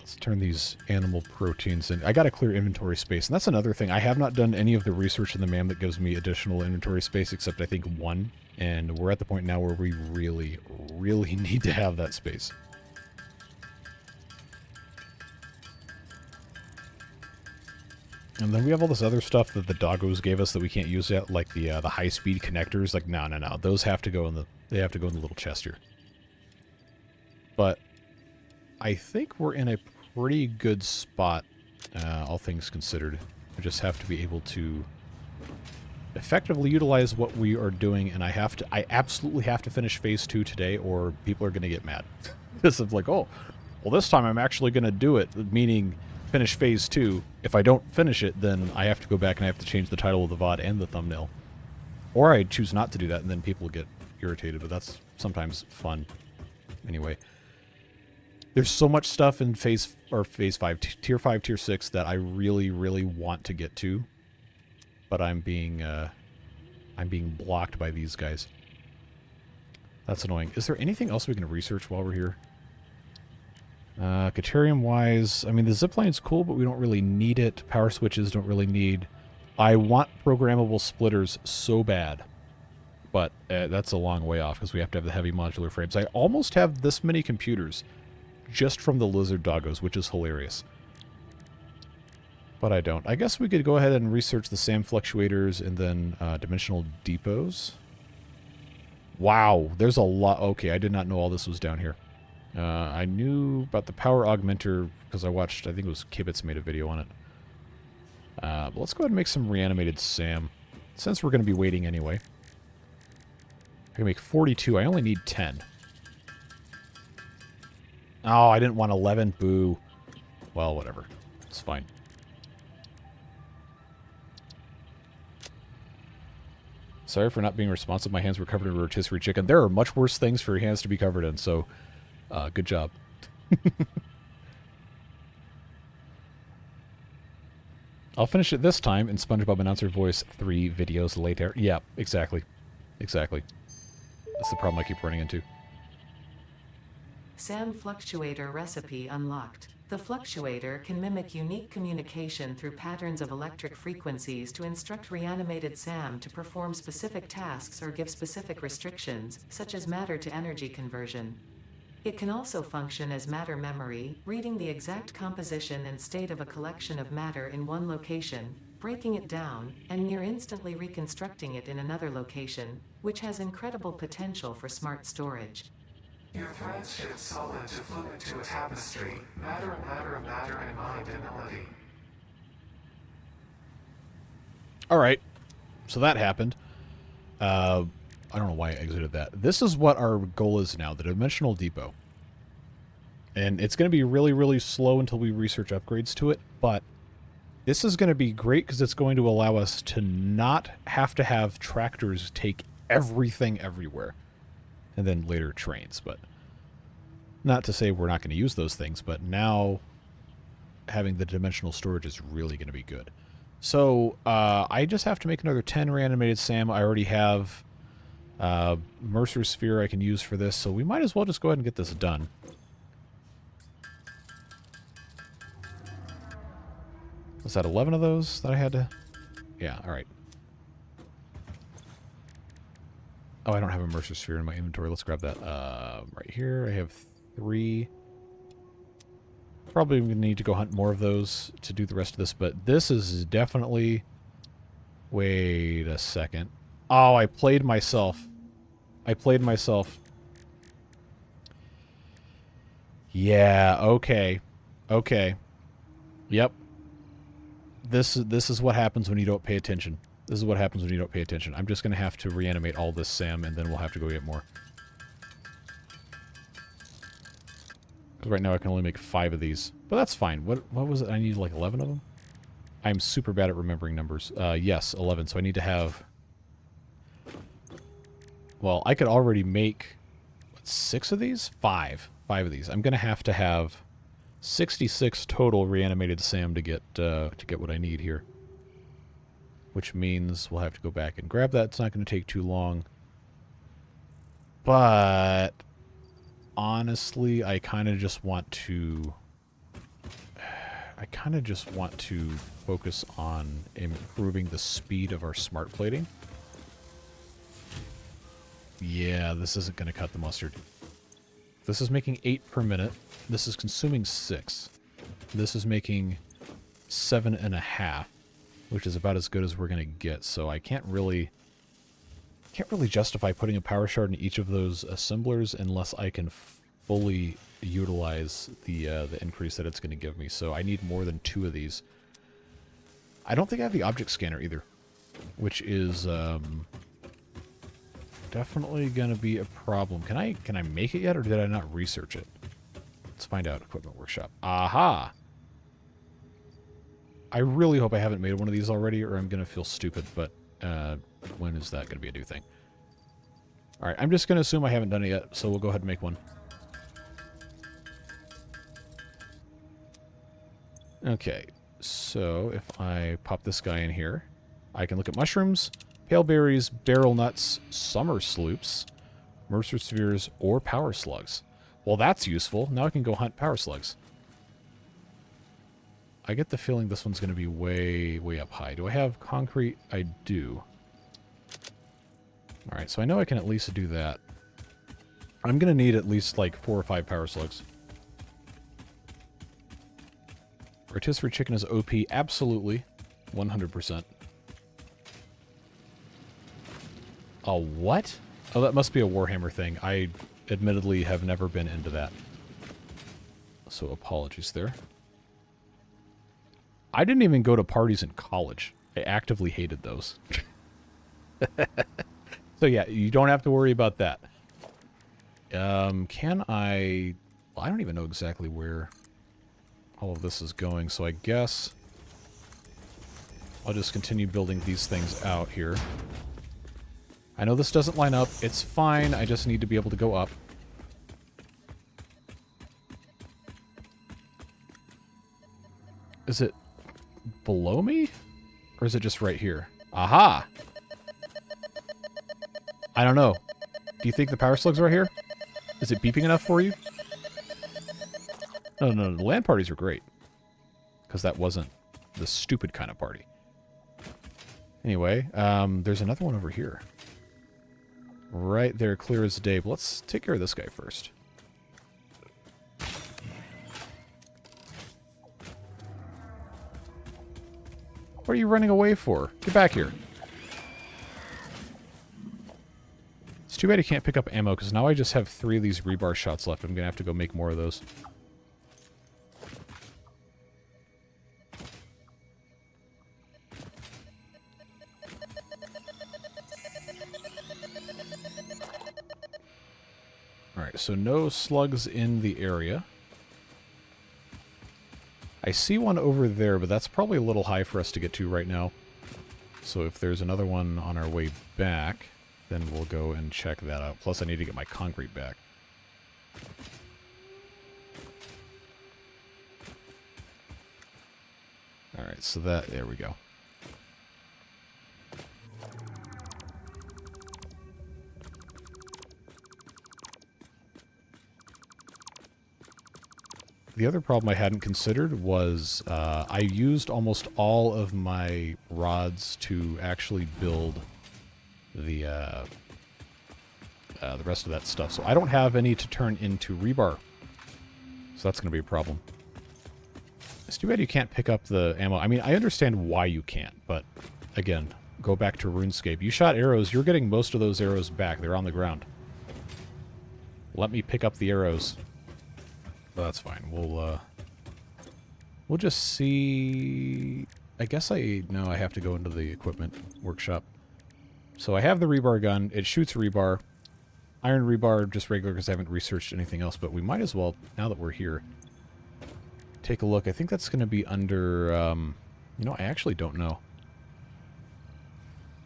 [SPEAKER 1] Let's turn these animal proteins in. I got to clear inventory space, and that's another thing. I have not done any of the research in the MAM that gives me additional inventory space, except I think one. And we're at the point now where we really, really need to have that space. And then we have all this other stuff that the doggos gave us that we can't use yet, like the high-speed connectors. Like, no. Those have to go in the little chest here. But I think we're in a pretty good spot, all things considered. We just have to be able to effectively utilize what we are doing, and I absolutely have to finish Phase 2 today, or people are going to get mad. This is like, oh, well, this time I'm actually going to do it, meaning finish Phase 2. If I don't finish it, then I have to go back and I have to change the title of the VOD and the thumbnail. Or I choose not to do that, and then people get irritated, but that's sometimes fun. Anyway. There's so much stuff in Phase 5, Tier 5, Tier 6 that I really, really want to get to. But I'm being blocked by these guys. That's annoying. Is there anything else we can research while we're here? Caterium-wise, I mean, the zipline's cool, but we don't really need it. Power switches don't really need. I want programmable splitters so bad. But that's a long way off, because we have to have the heavy modular frames. I almost have this many computers just from the lizard doggos, which is hilarious. But I don't. I guess we could go ahead and research the SAM fluctuators and then dimensional depots. Wow, there's a lot. Okay, I did not know all this was down here. I knew about the power augmenter because I watched, I think it was Kibitz made a video on it. But let's go ahead and make some reanimated SAM, since we're going to be waiting anyway. I can make 42. I only need 10. Oh, I didn't want 11. Boo. Well, whatever. It's fine. Sorry for not being responsive. My hands were covered in rotisserie chicken. There are much worse things for your hands to be covered in, so good job. I'll finish it this time in SpongeBob announcer voice 3 videos later. Yeah, exactly. Exactly. That's the problem I keep running into.
[SPEAKER 3] SAM fluctuator recipe unlocked. The fluctuator can mimic unique communication through patterns of electric frequencies to instruct reanimated SAM to perform specific tasks or give specific restrictions, such as matter to energy conversion. It can also function as matter memory, reading the exact composition and state of a collection of matter in one location, breaking it down, and near instantly reconstructing it in another location, which has incredible potential for smart storage.
[SPEAKER 2] Your threads shift solid to fluid to a tapestry, matter and mind and melody.
[SPEAKER 1] Alright, so that happened. I don't know why I exited that. This is what our goal is now, the Dimensional Depot. And it's going to be really, really slow until we research upgrades to it, but this is going to be great because it's going to allow us to not have to have tractors take everything everywhere. And then later trains, but not to say we're not going to use those things, but now having the dimensional storage is really going to be good. So I just have to make another 10 reanimated SAM. I already have Mercer Sphere I can use for this, so we might as well just go ahead and get this done. Was that 11 of those that I had to? Yeah, alright. Oh, I don't have a Mercer Sphere in my inventory. Let's grab that. Right here, I have 3. Probably going to need to go hunt more of those to do the rest of this, but this is definitely... Wait a second. Oh, I played myself. Yeah, okay. Okay. Yep. This is what happens when you don't pay attention. This is what happens when you don't pay attention. I'm just going to have to reanimate all this SAM, and then we'll have to go get more. Because right now I can only make 5 of these. But that's fine. What was it? I need like 11 of them? I'm super bad at remembering numbers. Yes, 11. So I need to have... Well, I could already make... What, 6 of these? 5. 5 of these. I'm going to have 66 total reanimated SAM to get what I need here. Which means we'll have to go back and grab that. It's not going to take too long. But honestly, I kind of just want to I kind of just want to focus on improving the speed of our smart plating. Yeah, this isn't going to cut the mustard. This is making 8 per minute. This is consuming 6. This is making 7.5, which is about as good as we're going to get. So I can't really justify putting a power shard in each of those assemblers unless I can fully utilize the increase that it's going to give me. So I need more than 2 of these. I don't think I have the object scanner either, which is definitely going to be a problem. Can I make it yet, or did I not research it? Let's find out. Equipment workshop. Aha! I really hope I haven't made one of these already, or I'm going to feel stupid, but when is that going to be a new thing? Alright, I'm just going to assume I haven't done it yet, so we'll go ahead and make one. Okay, so if I pop this guy in here, I can look at mushrooms, pale berries, barrel nuts, summer sloops, Mercer spheres, or power slugs. Well, that's useful. Now I can go hunt power slugs. I get the feeling this one's going to be way, way up high. Do I have concrete? I do. Alright, so I know I can at least do that. I'm going to need at least like 4 or 5 power slugs. Rotisserie chicken is OP. Absolutely. 100%. A what? Oh, that must be a Warhammer thing. I admittedly have never been into that. So apologies there. I didn't even go to parties in college. I actively hated those. So yeah, you don't have to worry about that. Can I... Well, I don't even know exactly where all of this is going, so I guess I'll just continue building these things out here. I know this doesn't line up. It's fine. I just need to be able to go up. Is it below me? Or is it just right here? Aha! I don't know. Do you think the power slugs are right here? Is it beeping enough for you? No, the LAN parties were great. Because that wasn't the stupid kind of party. Anyway, there's another one over here. Right there, clear as day. But let's take care of this guy first. What are you running away for? Get back here. It's too bad you can't pick up ammo, because now I just have 3 of these rebar shots left. I'm going to have to go make more of those. Alright, so no slugs in the area. I see one over there, but that's probably a little high for us to get to right now. So if there's another one on our way back, then we'll go and check that out. Plus, I need to get my concrete back. Alright, so there we go. The other problem I hadn't considered was I used almost all of my rods to actually build the rest of that stuff. So I don't have any to turn into rebar. So that's going to be a problem. It's too bad you can't pick up the ammo. I mean, I understand why you can't, but again, go back to RuneScape. You shot arrows, you're getting most of those arrows back. They're on the ground. Let me pick up the arrows. Well, that's fine. We'll just see... I guess I have to go into the equipment workshop. So I have the rebar gun. It shoots rebar. Iron rebar, just regular, because I haven't researched anything else. But we might as well, now that we're here, take a look. I think that's going to be under... you know, I actually don't know.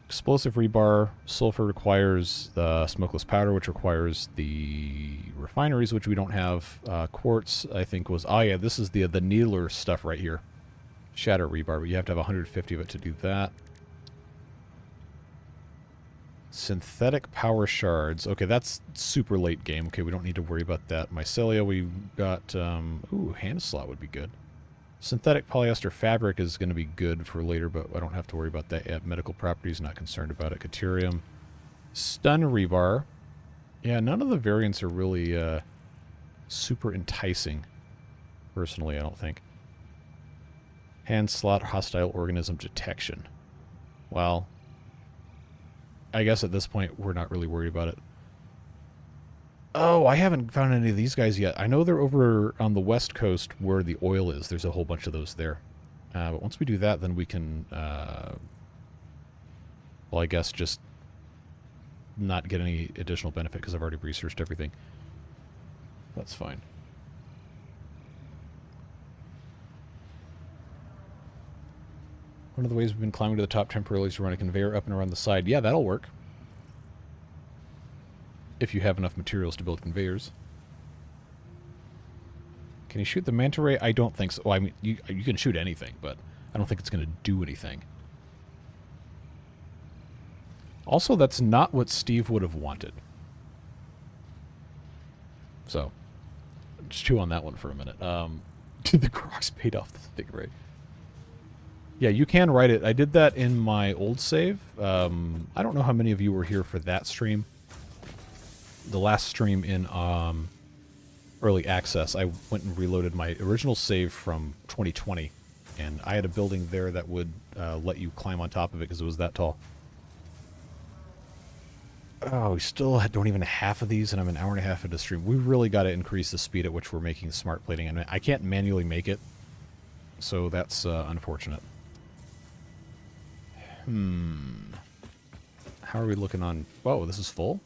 [SPEAKER 1] Explosive rebar. Sulfur requires the smokeless powder, which requires the refineries, which we don't have. Quartz, I think, was... Oh, yeah, this is the Needler stuff right here. Shatter rebar, but you have to have 150 of it to do that. Synthetic power shards. Okay, that's super late game. Okay, we don't need to worry about that. Mycelia, we got... ooh, hand slot would be good. Synthetic polyester fabric is going to be good for later, but I don't have to worry about that yet. Medical properties, not concerned about it. Caterium. Stun rebar. Yeah, none of the variants are really super enticing, personally, I don't think. Hand slot hostile organism detection. Well, I guess at this point we're not really worried about it. Oh, I haven't found any of these guys yet. I know they're over on the west coast where the oil is. There's a whole bunch of those there. But once we do that, then we can, well, I guess just not get any additional benefit because I've already researched everything. That's fine. One of the ways we've been climbing to the top temporarily is to run a conveyor up and around the side. Yeah, that'll work. If you have enough materials to build conveyors. Can you shoot the manta ray? I don't think so. Well, I mean, you can shoot anything, but I don't think it's going to do anything. Also, that's not what Steve would have wanted. So, just chew on that one for a minute. The Crocs paid off the thing, right? Yeah, you can write it. I did that in my old save. I don't know how many of you were here for that stream. The last stream in early access, I went and reloaded my original save from 2020, and I had a building there that would let you climb on top of it because it was that tall. Oh, we still don't even have half of these, and I'm an hour and a half into stream. We really got to increase the speed at which we're making smart plating. I mean, I can't manually make it, so that's unfortunate. How are we looking on... Whoa, this is full?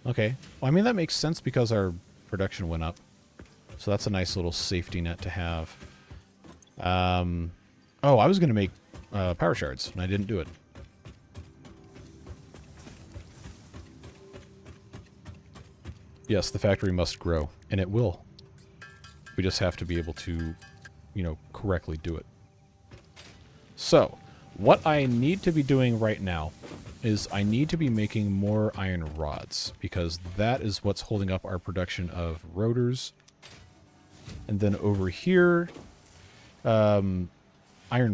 [SPEAKER 1] Okay. Well, I mean, that makes sense because our production went up. So that's a nice little safety net to have. Oh, I was going to make power shards, and I didn't do it. Yes, the factory must grow, and it will. We just have to be able to, you know, correctly do it. So, what I need to be doing right now is I need to be making more iron rods, because that is what's holding up our production of rotors. And then over here, iron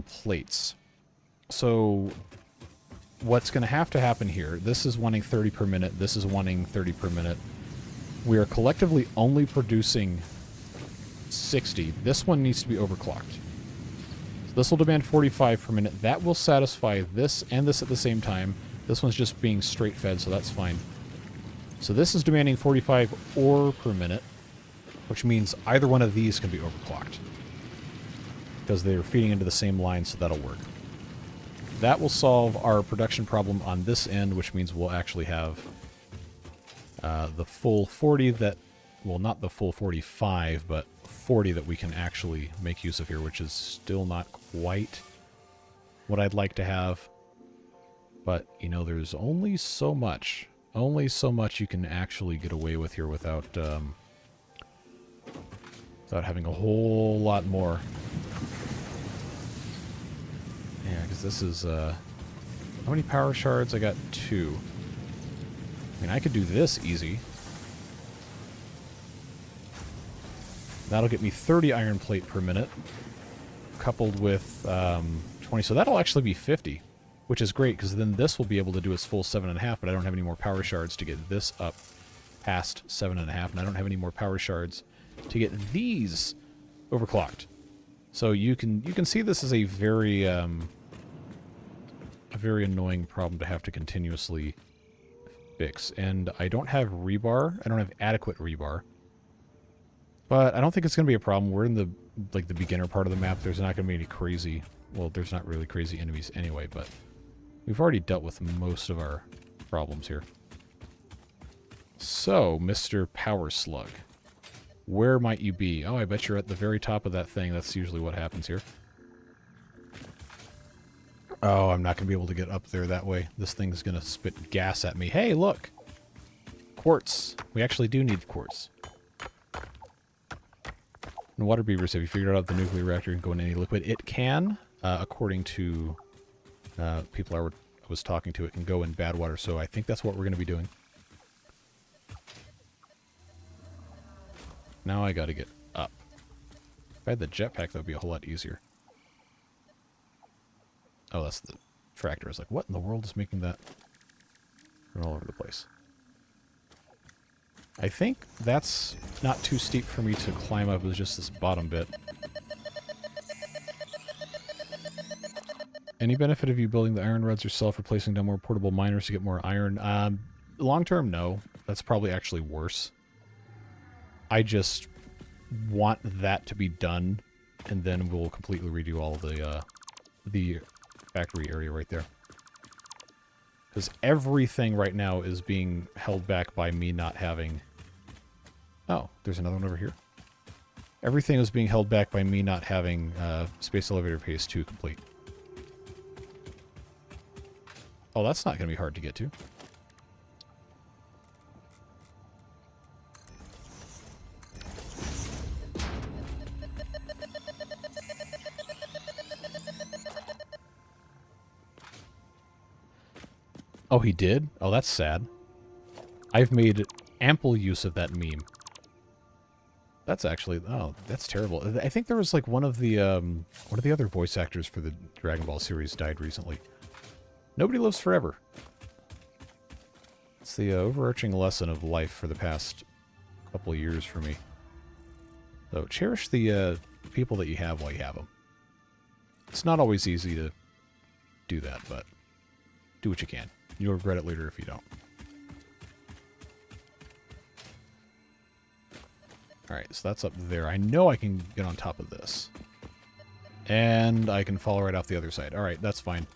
[SPEAKER 1] plates. So what's going to happen here, this is wanting 30 per minute, this is wanting 30 per minute. We are collectively only producing 60. This one needs to be overclocked. So this will demand 45 per minute. That will satisfy this and this at the same time. This one's just being straight fed, so that's fine. So this is demanding 45 ore per minute, which means either one of these can be overclocked, because they're feeding into the same line, so that'll work. That will solve our production problem on this end, which means we'll actually have the full 40 that, well, not the full 45, but 40 that we can actually make use of here, which is still not quite what I'd like to have. But, you know, there's only so much you can actually get away with here without having a whole lot more. Yeah, because this is, how many power shards? I got 2. I mean, I could do this easy. That'll get me 30 iron plate per minute, coupled with 20. So that'll actually be 50, which is great, because then this will be able to do its full 7.5, but I don't have any more power shards to get this up past 7.5, and I don't have any more power shards to get these overclocked. So you can see this is a very annoying problem to have to continuously fix. And I don't have rebar. I don't have adequate rebar. But I don't think it's going to be a problem. We're in the beginner part of the map. There's not going to be any crazy... Well, there's not really crazy enemies anyway, but we've already dealt with most of our problems here. So, Mr. Power Slug, where might you be? Oh, I bet you're at the very top of that thing. That's usually what happens here. Oh, I'm not going to be able to get up there that way. This thing's going to spit gas at me. Hey, look! Quartz. We actually do need quartz. And water beavers, have you figured out the nuclear reactor can go in any liquid? It can, according to people I was talking to. It can go in bad water, so I think that's what we're going to be doing. Now I got to get up. If I had the jetpack, that would be a whole lot easier. Oh, that's the tractor. I was like, what in the world is making that run all over the place? I think that's not too steep for me to climb up. It was just this bottom bit. Any benefit of you building the iron rods yourself, replacing down more portable miners to get more iron? Long term, no. That's probably actually worse. I just want that to be done, and then we'll completely redo all of the factory area right there. Because everything right now is being held back by me not having... Oh, there's another one over here. Everything is being held back by me not having Space Elevator Phase 2 complete. Oh, that's not going to be hard to get to. Oh, he did? Oh, that's sad. I've made ample use of that meme. That's actually... Oh, that's terrible. I think there was like one of the other voice actors for the Dragon Ball series died recently. Nobody lives forever. It's the overarching lesson of life for the past couple of years for me. So cherish the people that you have while you have them. It's not always easy to do that, but do what you can. You'll regret it later if you don't. Alright, so that's up there. I know I can get on top of this. And I can fall right off the other side. Alright, that's fine.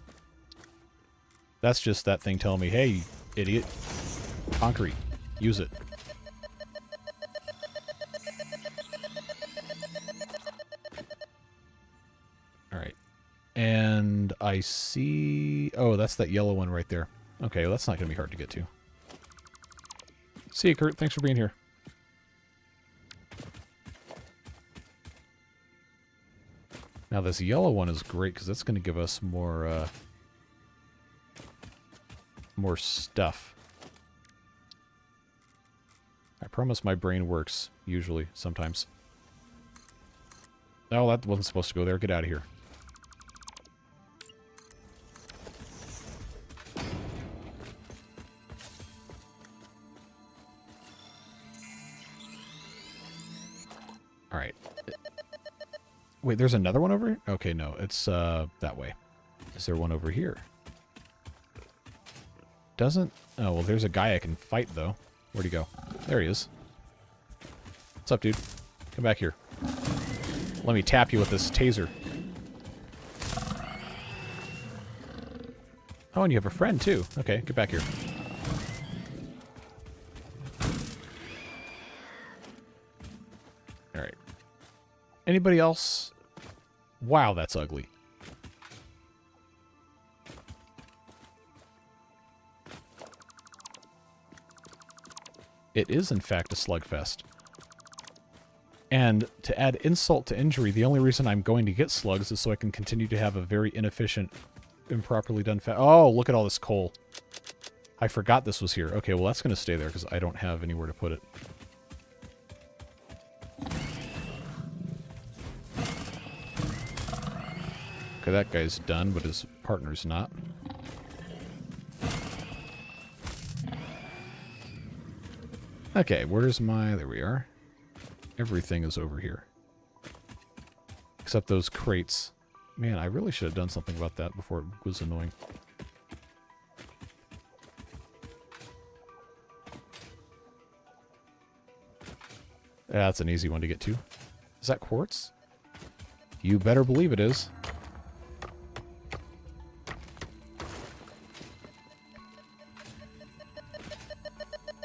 [SPEAKER 1] That's just that thing telling me, hey, idiot. Concrete. Use it. Alright. And I see... Oh, that's that yellow one right there. Okay, well, that's not going to be hard to get to. See you, Kurt. Thanks for being here. Now, this yellow one is great because that's going to give us more stuff. I promise my brain works, usually, sometimes. Oh, that wasn't supposed to go there. Get out of here. Alright. Wait, there's another one over here? Okay, no, it's that way. Is there one over here? Doesn't... Oh, well, there's a guy I can fight, though. Where'd he go? There he is. What's up, dude? Come back here. Let me tap you with this taser. Oh, and you have a friend, too. Okay, get back here. Alright. Anybody else? Wow, that's ugly. It is, in fact, a slugfest. And to add insult to injury, the only reason I'm going to get slugs is so I can continue to have a very inefficient, improperly done Oh, look at all this coal. I forgot this was here. Okay, well, that's going to stay there because I don't have anywhere to put it. Okay, that guy's done, but his partner's not. Okay, where's my... There we are. Everything is over here. Except those crates. Man, I really should have done something about that before it was annoying. Yeah, that's an easy one to get to. Is that quartz? You better believe it is.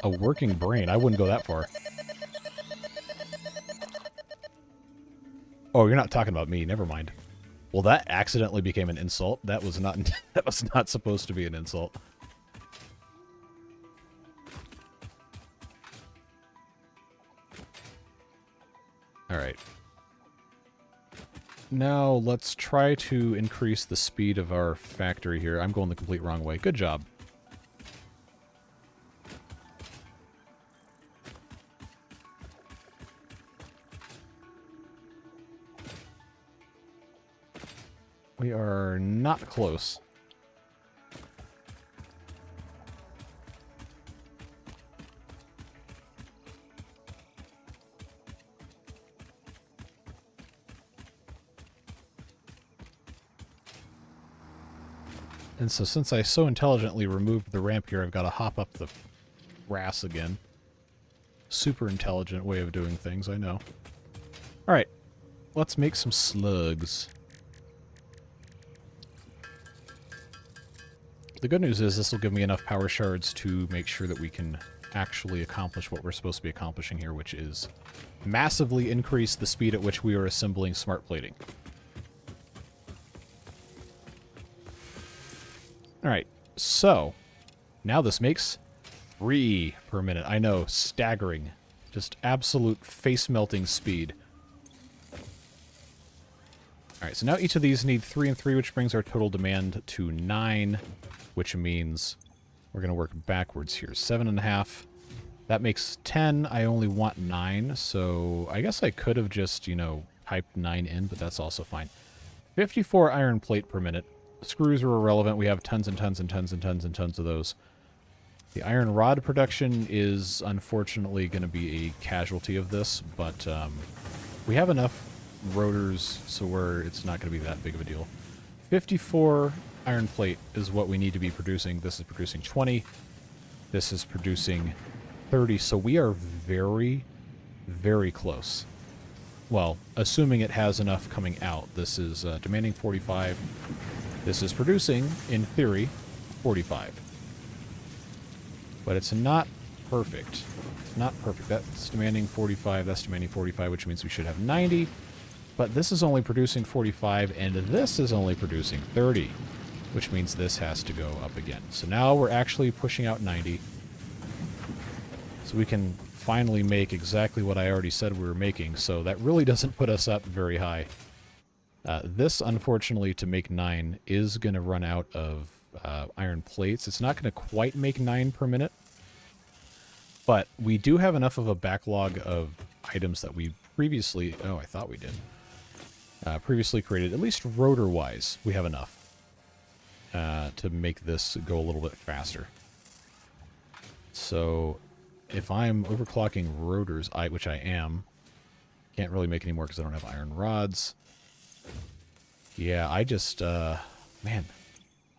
[SPEAKER 1] A working brain. I wouldn't go that far. Oh, you're not talking about me. Never mind. Well, that accidentally became an insult. That was not that was not supposed to be an insult. All right. Now let's try to increase the speed of our factory here. I'm going the complete wrong way. Good job. We are not close. And so since I so intelligently removed the ramp here, I've got to hop up the grass again. Super intelligent way of doing things, I know. Alright, let's make some slugs. The good news is this will give me enough power shards to make sure that we can actually accomplish what we're supposed to be accomplishing here, which is massively increase the speed at which we are assembling smart plating. Alright, so now this makes 3 per minute. I know, staggering. Just absolute face-melting speed. Alright, so now each of these need 3 and 3, which brings our total demand to 9, which means we're going to work backwards here. 7.5. That makes 10. I only want 9, so I guess I could have just, you know, typed 9 in, but that's also fine. 54 iron plate per minute. Screws are irrelevant. We have tons and tons and tons and tons and tons of those. The iron rod production is unfortunately going to be a casualty of this, but we have enough rotors so where it's not going to be that big of a deal. 54 iron plate is what we need to be producing. This is producing 20. This is producing 30. So we are very, very close. Well, assuming it has enough coming out. This is demanding 45. This is producing, in theory, 45. But it's not perfect. It's not perfect. That's demanding 45. That's demanding 45, which means we should have 90. But this is only producing 45, and this is only producing 30, which means this has to go up again. So now we're actually pushing out 90. So we can finally make exactly what I already said we were making, so that really doesn't put us up very high. This, unfortunately, to make 9, is going to run out of iron plates. It's not going to quite make 9 per minute, but we do have enough of a backlog of items that we previously... Oh, I thought we did. Previously created, at least rotor-wise, we have enough to make this go a little bit faster. So if I'm overclocking rotors, which I am, can't really make any more because I don't have iron rods. Yeah, I just, man,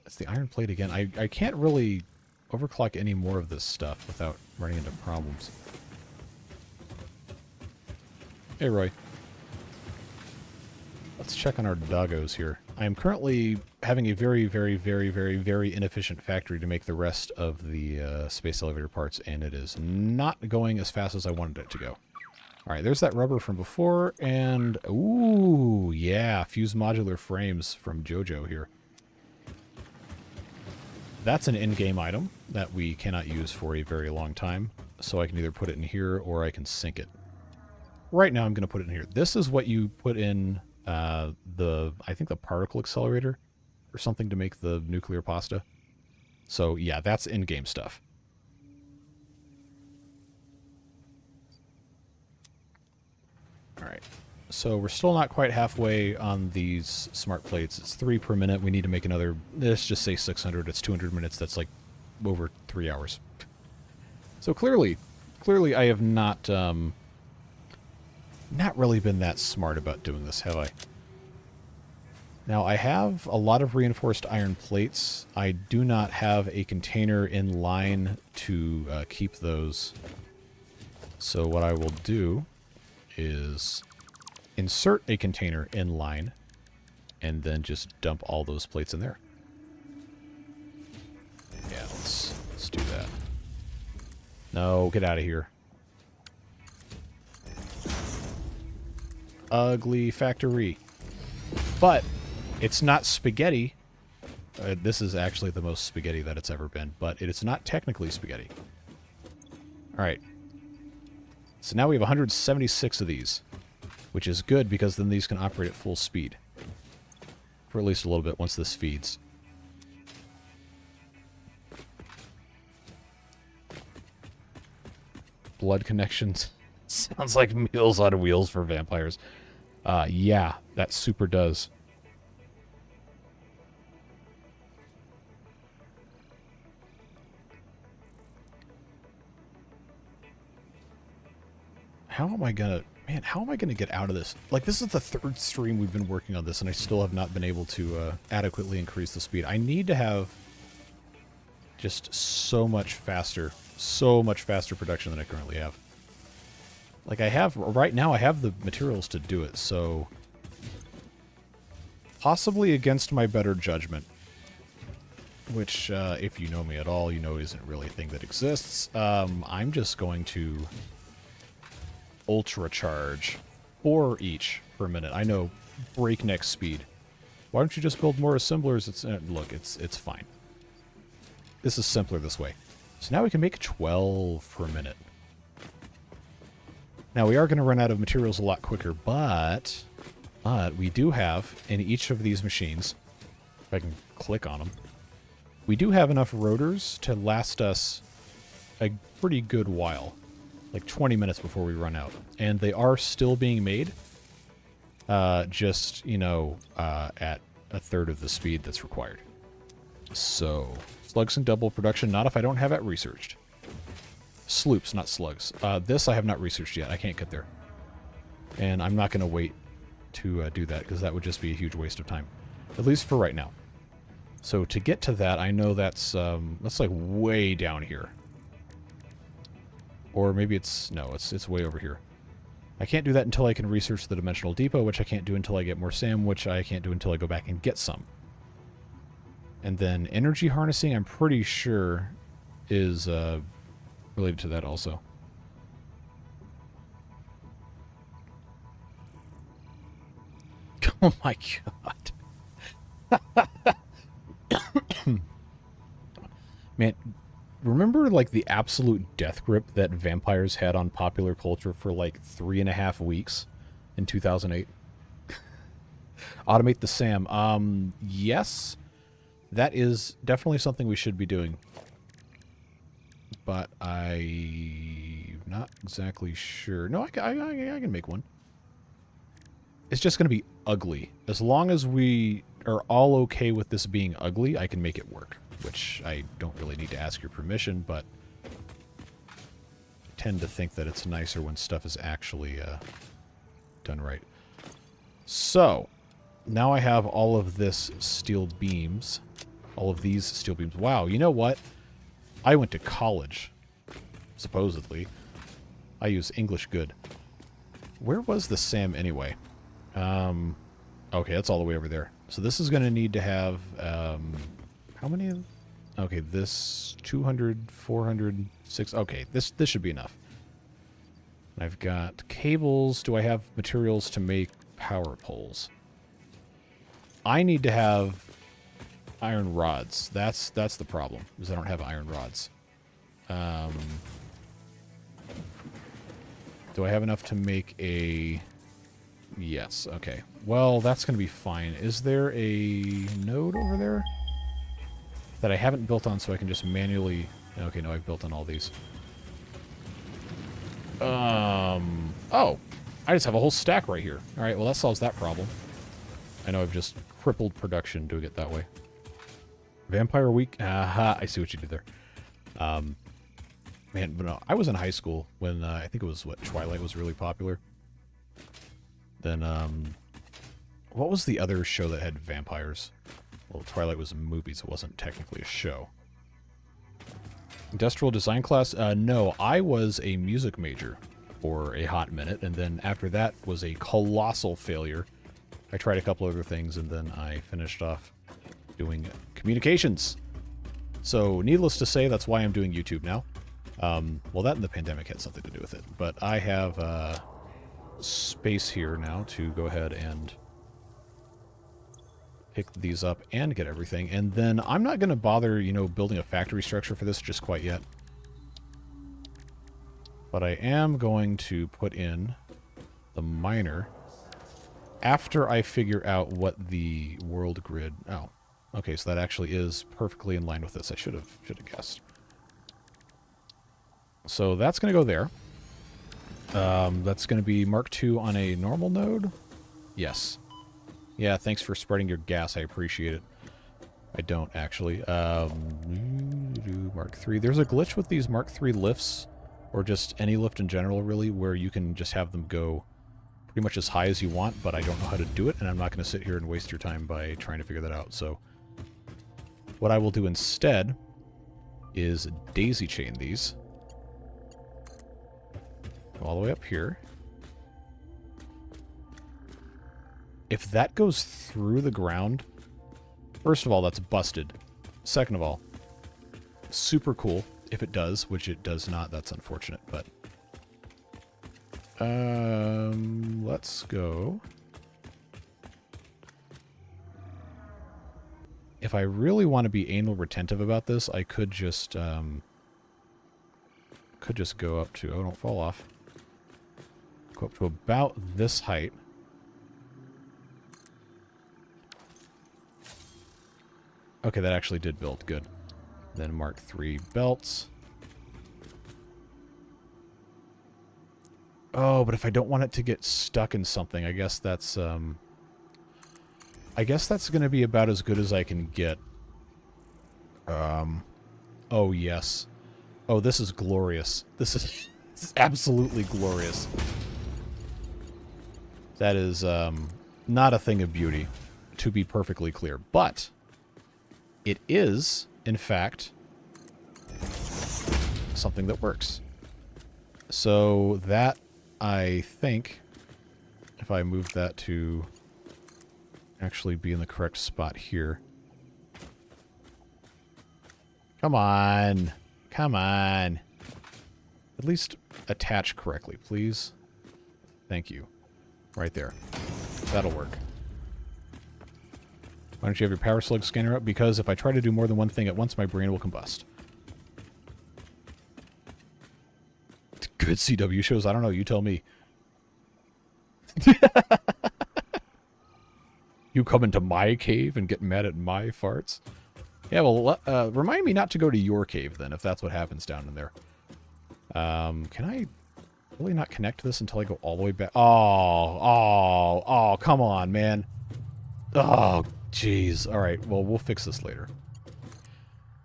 [SPEAKER 1] it's the iron plate again. I can't really overclock any more of this stuff without running into problems. Hey, Roy. Let's check on our doggos here. I am currently having a very, very, very, very, very inefficient factory to make the rest of the space elevator parts, and it is not going as fast as I wanted it to go. Alright, there's that rubber from before, and... Ooh, yeah, fused modular frames from JoJo here. That's an in-game item that we cannot use for a very long time, so I can either put it in here or I can sink it. Right now I'm going to put it in here. This is what you put in I think the particle accelerator or something to make the nuclear pasta. So yeah, that's in-game stuff. Alright, so we're still not quite halfway on these smart plates. It's 3 per minute. We need to make another, let's just say 600. It's 200 minutes. That's like over 3 hours. So clearly I have not really been that smart about doing this, have I? Now, I have a lot of reinforced iron plates. I do not have a container in line to keep those. So what I will do is insert a container in line and then just dump all those plates in there. Yeah, let's do that. No, get out of here. Ugly factory. But it's not spaghetti. This is actually the most spaghetti that it's ever been, but it's not technically spaghetti. Alright. So now we have 176 of these, which is good because then these can operate at full speed. For at least a little bit once this feeds. Blood connections. Sounds like Meals on Wheels for vampires. Yeah, that super does. How am I gonna... Man, how am I gonna get out of this? Like, this is the third stream we've been working on this, and I still have not been able to adequately increase the speed. I need to have just so much faster production than I currently have. Like, I have... Right now, I have the materials to do it, so... Possibly against my better judgment. Which, if you know me at all, you know isn't really a thing that exists. I'm just going to ultra charge 4 each per minute. I know, breakneck speed. Why don't you just build more assemblers? It's look, it's fine. This is simpler this way. So now we can make 12 per minute. Now we are going to run out of materials a lot quicker, but we do have in each of these machines, if I can click on them, we do have enough rotors to last us a pretty good while. Like 20 minutes before we run out. And they are still being made. Just, you know, at a third of the speed that's required. So, slugs and double production, not if I don't have it researched. Sloops, not slugs. This I have not researched yet. I can't get there. And I'm not going to wait to do that, because that would just be a huge waste of time. At least for right now. So to get to that, I know that's like way down here. Or maybe it's... No, it's way over here. I can't do that until I can research the Dimensional Depot, which I can't do until I get more SAM, which I can't do until I go back and get some. And then energy harnessing, I'm pretty sure, is related to that also. Oh my god. Man, remember like the absolute death grip that vampires had on popular culture for like 3.5 weeks in 2008? Automate the SAM. Yes, that is definitely something we should be doing. But I'm not exactly sure. No, I can make one. It's just going to be ugly. As long as we are all okay with this being ugly, I can make it work. Which I don't really need to ask your permission, but I tend to think that it's nicer when stuff is actually done right. So, now I have all of this steel beams. All of these steel beams. Wow, you know what? I went to college, supposedly. I use English good. Where was the SAM anyway? Okay, that's all the way over there. So this is going to need to have, how many? Okay, this 200, 400, 6. Okay, this should be enough. I've got cables. Do I have materials to make power poles? I need to have iron rods. That's the problem, is I don't have iron rods. Do I have enough to make a... Yes, okay. Well, that's going to be fine. Is there a node over there that I haven't built on so I can just manually... Okay, no, I've built on all these. Oh, I just have a whole stack right here. All right, well, that solves that problem. I know I've just crippled production doing it that way. Vampire Week? Aha, I see what you did there. Man, but no, I was in high school when I think it was, what, Twilight was really popular. Then, what was the other show that had vampires? Well, Twilight was movies. It wasn't technically a show. Industrial design class? No, I was a music major for a hot minute, and then after that was a colossal failure. I tried a couple other things, and then I finished off doing communications. So, needless to say, that's why I'm doing YouTube now. Well, that and the pandemic had something to do with it. But I have space here now to go ahead and pick these up and get everything. And then I'm not going to bother, you know, building a factory structure for this just quite yet. But I am going to put in the miner after I figure out what the world grid... Oh, okay, so that actually is perfectly in line with this. I should have guessed. So that's going to go there. That's going to be Mark II on a normal node? Yes. Yeah, thanks for spreading your gas. I appreciate it. I don't, actually. Mark III. There's a glitch with these Mark III lifts or just any lift in general, really, where you can just have them go pretty much as high as you want, but I don't know how to do it, and I'm not going to sit here and waste your time by trying to figure that out. So what I will do instead is daisy chain these. Go all the way up here. If that goes through the ground, first of all, that's busted. Second of all, super cool if it does, which it does not. That's unfortunate, but let's go. If I really want to be anal retentive about this, I could just go up to, oh, don't fall off. Go up to about this height. Okay, that actually did build. Good. Then Mark III belts. Oh, but if I don't want it to get stuck in something, I guess that's going to be about as good as I can get. Oh, yes. Oh, this is glorious. This is absolutely glorious. That is not a thing of beauty, to be perfectly clear. But it is, in fact, something that works. So that, I think, if I move that to actually be in the correct spot here. Come on. Come on. At least attach correctly, please. Thank you. Right there. That'll work. Why don't you have your power slug scanner up? Because if I try to do more than one thing at once, my brain will combust. Good CW shows. I don't know. You tell me. You come into my cave and get mad at my farts? Yeah, well, remind me not to go to your cave, then, if that's what happens down in there. Can I really not connect to this until I go all the way back? Oh, come on, man. Oh, jeez. All right, well, we'll fix this later.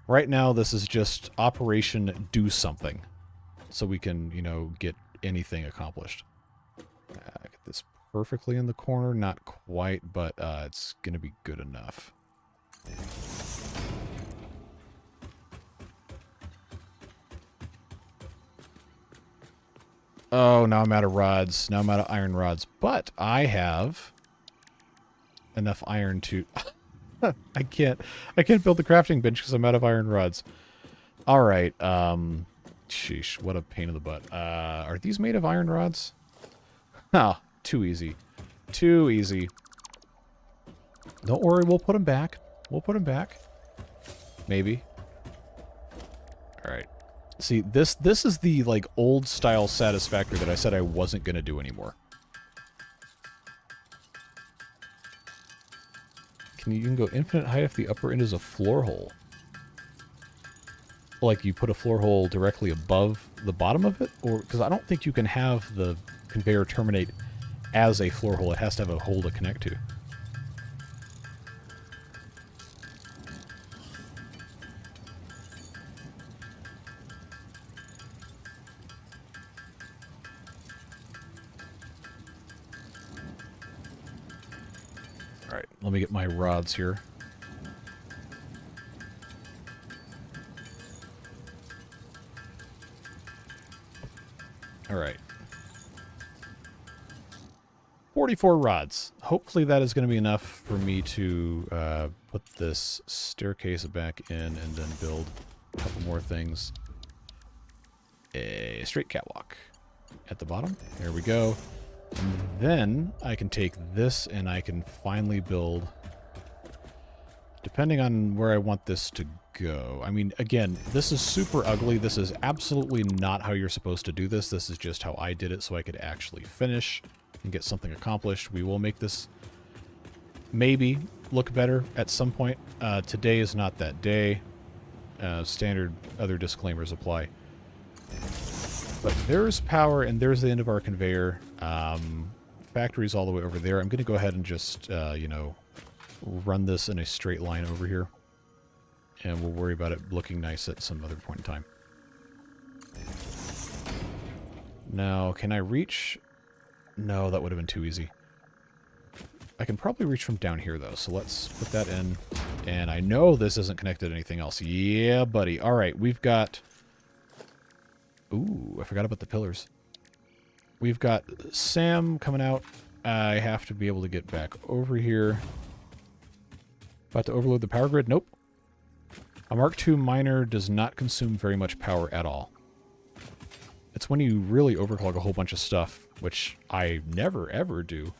[SPEAKER 1] Right now, this is just Operation Do Something, so we can, you know, get anything accomplished. Get this perfectly in the corner. Not quite, but it's going to be good enough. Oh, now I'm out of rods. Now I'm out of iron rods. But I have enough iron to... I can't build the crafting bench because I'm out of iron rods. All right. Sheesh, what a pain in the butt. Are these made of iron rods? Oh, too easy. Too easy. Don't worry, we'll put them back. We'll put them back. Maybe. All right. See, this is the, like, old-style Satisfactory that I said I wasn't going to do anymore. You can go infinite height if the upper end is a floor hole. Like, you put a floor hole directly above the bottom of it? Or, because I don't think you can have the conveyor terminate as a floor hole. It has to have a hole to connect to. Alright, let me get my rods here. Alright. 44 rods. Hopefully that is going to be enough for me to put this staircase back in and then build a couple more things. A straight catwalk at the bottom. There we go. And then I can take this and I can finally build, depending on where I want this to go. I mean, again, this is super ugly. This is absolutely not how you're supposed to do this. This is just how I did it so I could actually finish and get something accomplished. We will make this maybe look better at some point. Today is not that day. Standard other disclaimers apply. But there's power, and there's the end of our conveyor. Factory's all the way over there. I'm going to go ahead and just, you know, run this in a straight line over here. And we'll worry about it looking nice at some other point in time. Now, can I reach? No, that would have been too easy. I can probably reach from down here, though, so let's put that in. And I know this isn't connected to anything else. Yeah, buddy. All right, we've got... Ooh, I forgot about the pillars. We've got Sam coming out. I have to be able to get back over here. About to overload the power grid? Nope. A Mark II miner does not consume very much power at all. It's when you really overclock a whole bunch of stuff, which I never, ever do,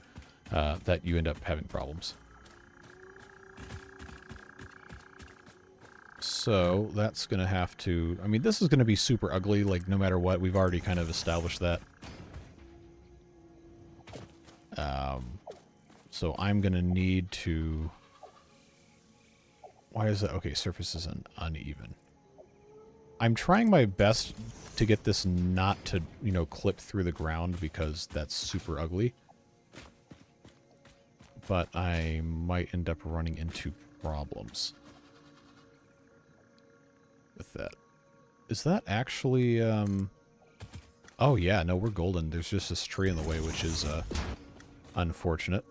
[SPEAKER 1] that you end up having problems. So that's going to have to... I mean, this is going to be super ugly, like, no matter what. We've already kind of established that. So I'm going to need to... Why is that? Okay, surface is uneven. I'm trying my best to get this not to, you know, clip through the ground because that's super ugly. But I might end up running into problems with that. Is that actually, Oh, yeah, no, we're golden. There's just this tree in the way, which is, unfortunate.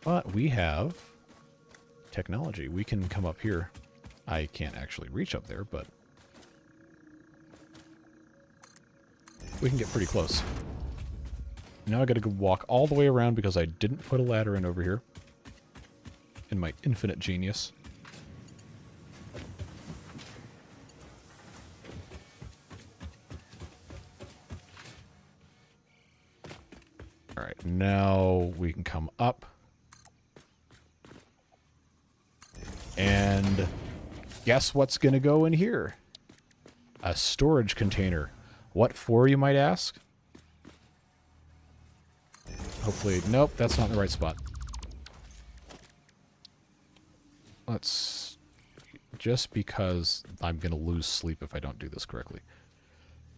[SPEAKER 1] But we have technology. We can come up here. I can't actually reach up there, but we can get pretty close. Now I gotta go walk all the way around because I didn't put a ladder in over here. In my infinite genius. Alright, now we can come up. And guess what's gonna go in here? A storage container. What for, you might ask? Hopefully, nope, that's not in the right spot. Let's... Just because I'm gonna lose sleep if I don't do this correctly.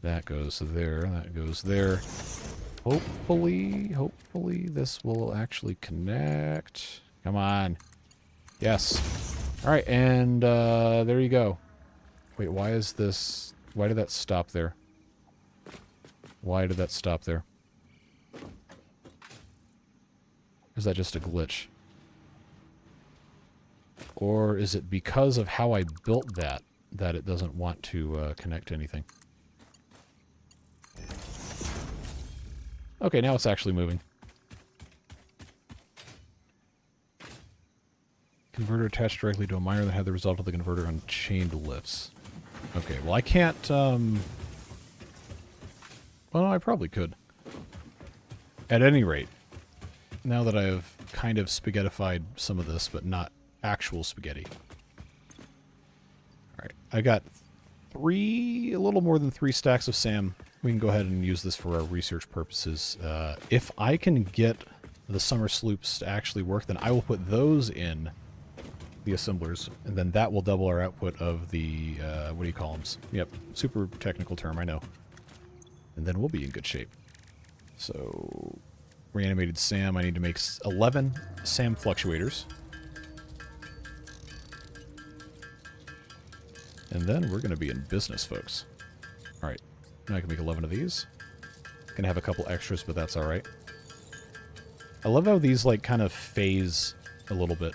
[SPEAKER 1] That goes there, that goes there. Hopefully this will actually connect. Come on. Yes. Alright, and there you go. Wait, why is this... Why did that stop there? Why did that stop there? Is that just a glitch? Or is it because of how I built that it doesn't want to connect to anything? Okay, now it's actually moving. Converter attached directly to a miner that had the result of the converter on chained lifts. Okay, well I can't, well, I probably could. At any rate, now that I have kind of spaghettified some of this, but not actual spaghetti. Alright, I got a little more than 3 stacks of SAM. We can go ahead and use this for our research purposes. If I can get the summer sloops to actually work, then I will put those in the assemblers, and then that will double our output of the, what do you call them? Yep, super technical term, I know. And then we'll be in good shape. So, reanimated SAM, I need to make 11 SAM fluctuators. And then we're going to be in business, folks. Alright, now I can make 11 of these. Gonna have a couple extras, but that's alright. I love how these, like, kind of phase a little bit.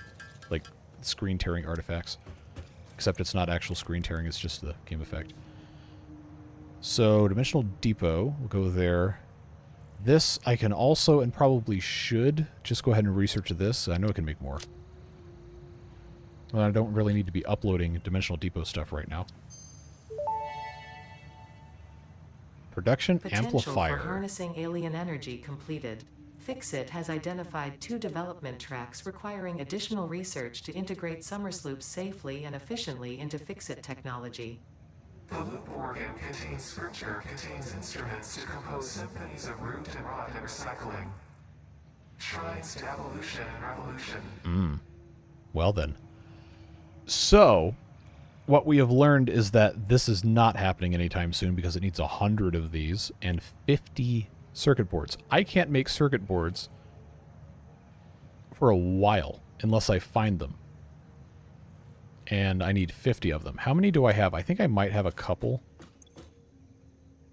[SPEAKER 1] Like, screen tearing artifacts. Except it's not actual screen tearing, it's just the game effect. So, Dimensional Depot, we'll go there. This, I can also, and probably should, just go ahead and research this. I know I can make more. Well, I don't really need to be uploading Dimensional Depot stuff right now. Production amplifier.
[SPEAKER 3] For harnessing alien energy completed. Fixit has identified 2 development tracks requiring additional research to integrate Summersloops safely and efficiently into Fixit technology.
[SPEAKER 2] The loop organ contains scripture, contains instruments to compose symphonies of root and rot and recycling. Shrines to evolution and revolution.
[SPEAKER 1] Well then. So, what we have learned is that this is not happening anytime soon because it needs 100 of these and 50 circuit boards. I can't make circuit boards for a while unless I find them. And I need 50 of them. How many do I have? I think I might have a couple.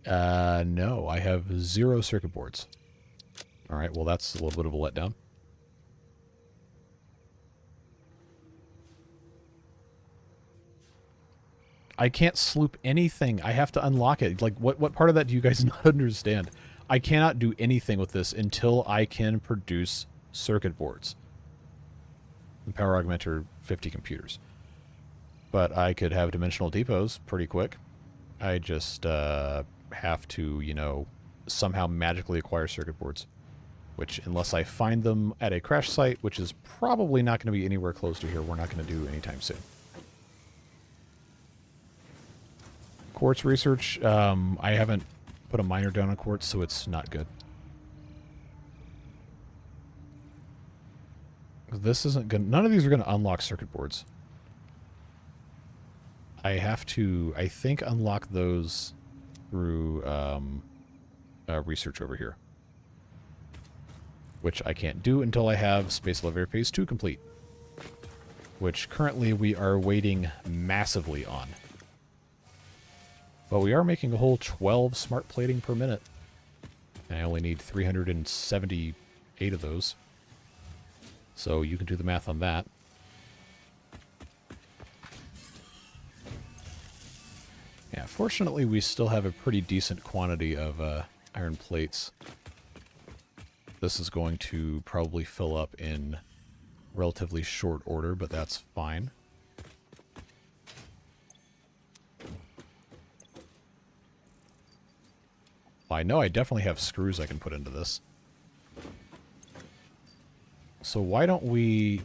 [SPEAKER 1] No, I have 0 circuit boards. Alright, well that's a little bit of a letdown. I can't sloop anything. I have to unlock it. Like, what part of that do you guys not understand? I cannot do anything with this until I can produce circuit boards. And power augmenter 50 computers. But I could have dimensional depots pretty quick. I just have to, you know, somehow magically acquire circuit boards. Which, unless I find them at a crash site, which is probably not going to be anywhere close to here, we're not going to do anytime soon. Quartz research, I haven't put a miner down on quartz, so it's not good. This isn't good. None of these are going to unlock circuit boards. I have to, I think, unlock those through research over here. Which I can't do until I have Space Elevator Phase 2 complete. Which currently we are waiting massively on. But we are making a whole 12 smart plating per minute. And I only need 378 of those. So you can do the math on that. Yeah, fortunately we still have a pretty decent quantity of iron plates. This is going to probably fill up in relatively short order, but that's fine. I know I definitely have screws I can put into this. So why don't we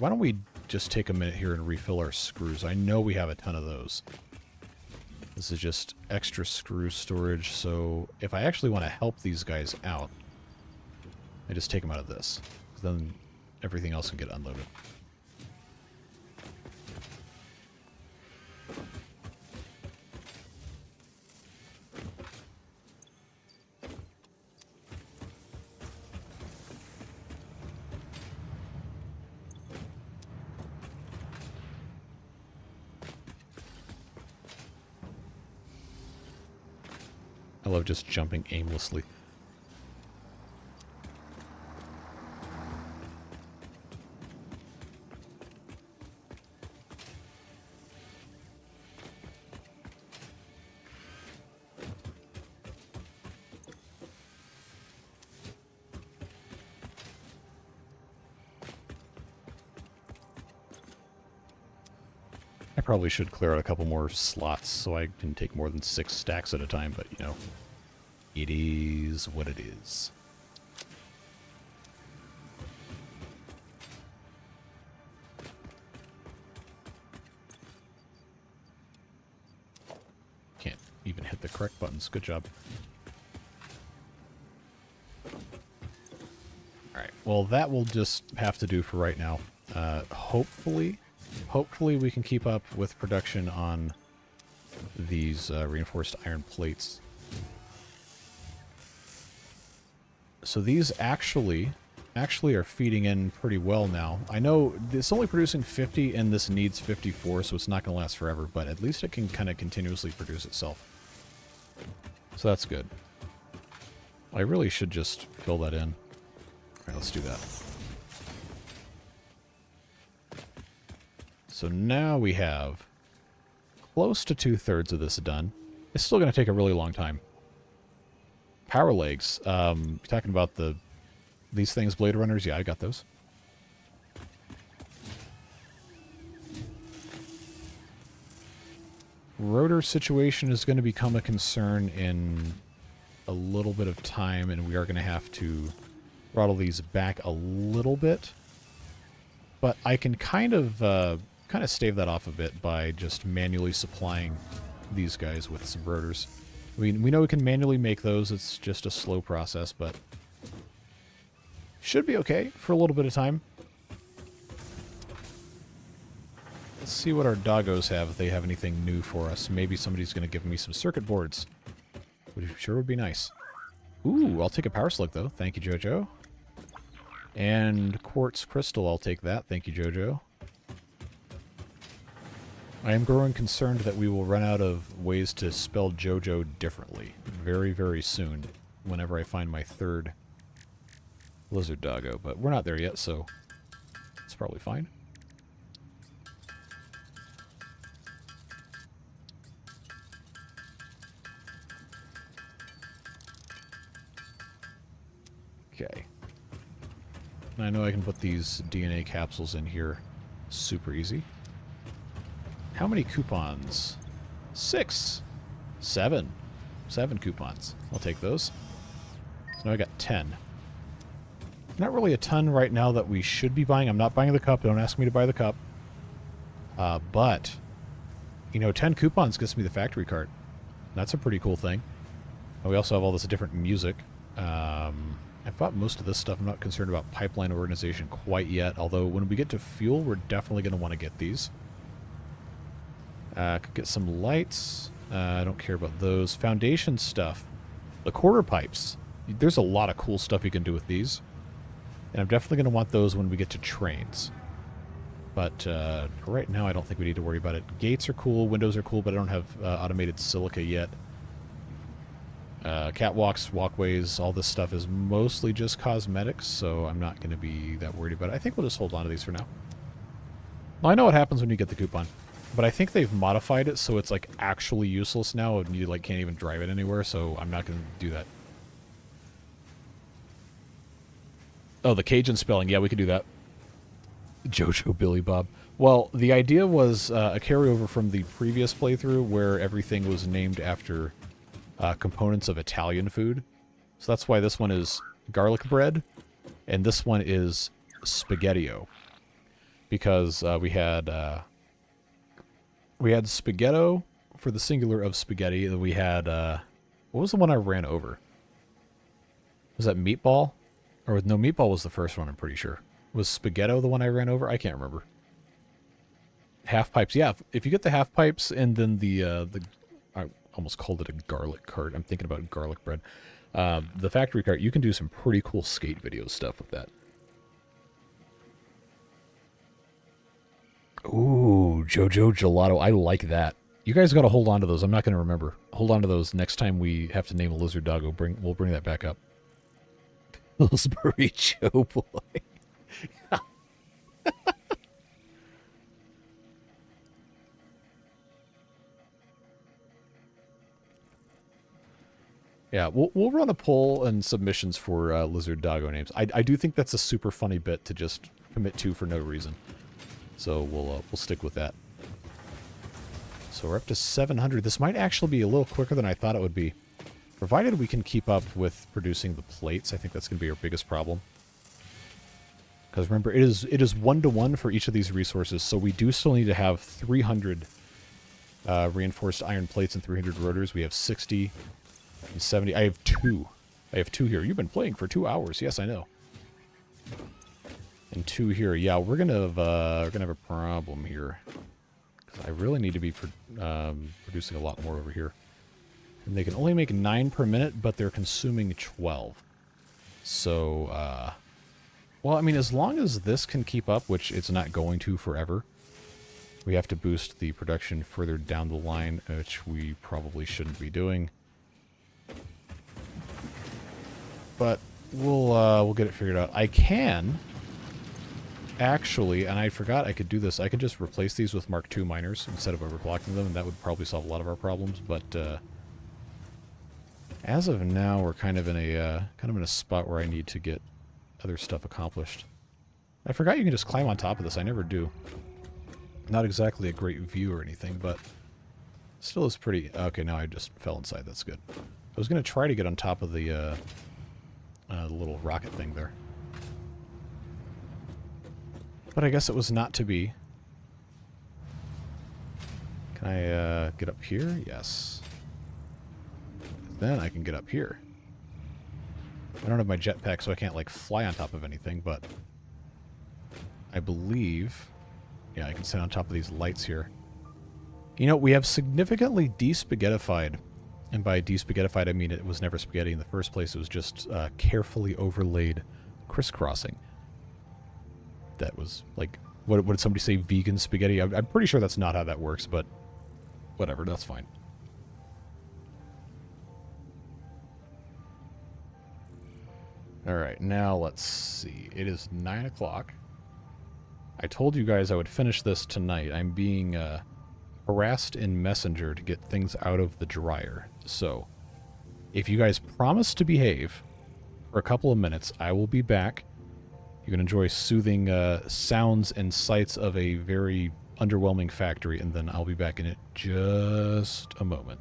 [SPEAKER 1] just take a minute here and refill our screws? I know we have a ton of those. This is just extra screw storage, so if I actually want to help these guys out, I just take them out of this. Then everything else can get unloaded. I love just jumping aimlessly. I probably should clear out a couple more slots so I can take more than 6 stacks at a time, but you know, it is what it is. Can't even hit the correct buttons. Good job. Alright, well that will just have to do for right now. Hopefully we can keep up with production on these reinforced iron plates. So these actually are feeding in pretty well now. I know it's only producing 50 and this needs 54, so it's not going to last forever, but at least it can kind of continuously produce itself. So that's good. I really should just fill that in. Alright, let's do that. So now we have close to 2/3 of this done. It's still going to take a really long time. Power legs. Talking about these things, Blade Runners. Yeah, I got those. Rotor situation is going to become a concern in a little bit of time, and we are going to have to throttle these back a little bit. But I can kind of stave that off a bit by just manually supplying these guys with some rotors. We know we can manually make those. It's just a slow process, but should be okay for a little bit of time. Let's see what our doggos have, if they have anything new for us. Maybe somebody's going to give me some circuit boards, which sure would be nice. Ooh, I'll take a power slug, though. Thank you, Jojo. And quartz crystal, I'll take that. Thank you, Jojo. I am growing concerned that we will run out of ways to spell JoJo differently very, very soon whenever I find my third lizard doggo. But we're not there yet, so it's probably fine. Okay. I know I can put these DNA capsules in here super easy. How many coupons? 6. 7. 7 coupons. I'll take those. So now I got 10. Not really a ton right now that we should be buying. I'm not buying the cup. Don't ask me to buy the cup. But, you know, 10 coupons gets me the factory cart. That's a pretty cool thing. And we also have all this different music. I've bought most of this stuff. I'm not concerned about pipeline organization quite yet. Although when we get to fuel, we're definitely going to want to get these. Could get some lights. I don't care about those. Foundation stuff. The quarter pipes. There's a lot of cool stuff you can do with these. And I'm definitely going to want those when we get to trains. But right now I don't think we need to worry about it. Gates are cool. Windows are cool, but I don't have automated silica yet. Catwalks, walkways, all this stuff is mostly just cosmetics, so I'm not going to be that worried about it. I think we'll just hold on to these for now. Well, I know what happens when you get the coupon. But I think they've modified it so it's like actually useless now and you like can't even drive it anywhere, so I'm not going to do that. Oh, the Cajun spelling. Yeah, we could do that. Jojo Billy Bob. Well, the idea was a carryover from the previous playthrough where everything was named after components of Italian food. So that's why this one is garlic bread and this one is spaghettio. Because we had spaghetto for the singular of spaghetti. We had, what was the one I ran over? Was that meatball? Or no, meatball was the first one, I'm pretty sure. Was spaghetto the one I ran over? I can't remember. Half pipes, yeah. If you get the half pipes and then the I almost called it a garlic cart. I'm thinking about garlic bread. The factory cart, you can do some pretty cool skate video stuff with that. Ooh, Jojo Gelato. I like that. You guys got to hold on to those. I'm not going to remember. Hold on to those next time we have to name a lizard doggo. We'll bring that back up. Pillsbury Joe Boy. Yeah, we'll run a poll and submissions for lizard doggo names. I do think that's a super funny bit to just commit to for no reason. So we'll stick with that. So we're up to 700. This might actually be a little quicker than I thought it would be. Provided we can keep up with producing the plates, I think that's going to be our biggest problem. Because remember, it is 1-to-1 for each of these resources, so we do still need to have 300 reinforced iron plates and 300 rotors. We have 60 and 70. I have 2. I have 2 here. You've been playing for 2 hours. Yes, I know. And 2 here. Yeah, we're gonna have a problem here. I really need to be producing a lot more over here. And they can only make 9 per minute, but they're consuming 12. So, well, I mean, as long as this can keep up, which it's not going to forever, we have to boost the production further down the line, which we probably shouldn't be doing. But we'll get it figured out. I can actually, and I forgot I could do this. I could just replace these with Mark II miners instead of overclocking them, and that would probably solve a lot of our problems. But as of now, we're kind of in a spot where I need to get other stuff accomplished. I forgot you can just climb on top of this. I never do. Not exactly a great view or anything, but still is pretty. Okay, now I just fell inside. That's good. I was going to try to get on top of the little rocket thing there. But I guess it was not to be. Can I get up here? Yes. Then I can get up here. I don't have my jetpack, so I can't, like, fly on top of anything, but I believe... Yeah, I can sit on top of these lights here. You know, we have significantly de-spaghettified. And by de-spaghettified, I mean it was never spaghetti in the first place. It was just carefully overlaid crisscrossing. That was, like, What did somebody say? Vegan spaghetti? I'm pretty sure that's not how that works, but whatever, that's fine. Alright, now let's see. It is 9 o'clock. I told you guys I would finish this tonight. I'm being harassed in Messenger to get things out of the dryer. So, if you guys promise to behave for a couple of minutes, I will be back. You can enjoy soothing sounds and sights of a very underwhelming factory, and then I'll be back in just a moment.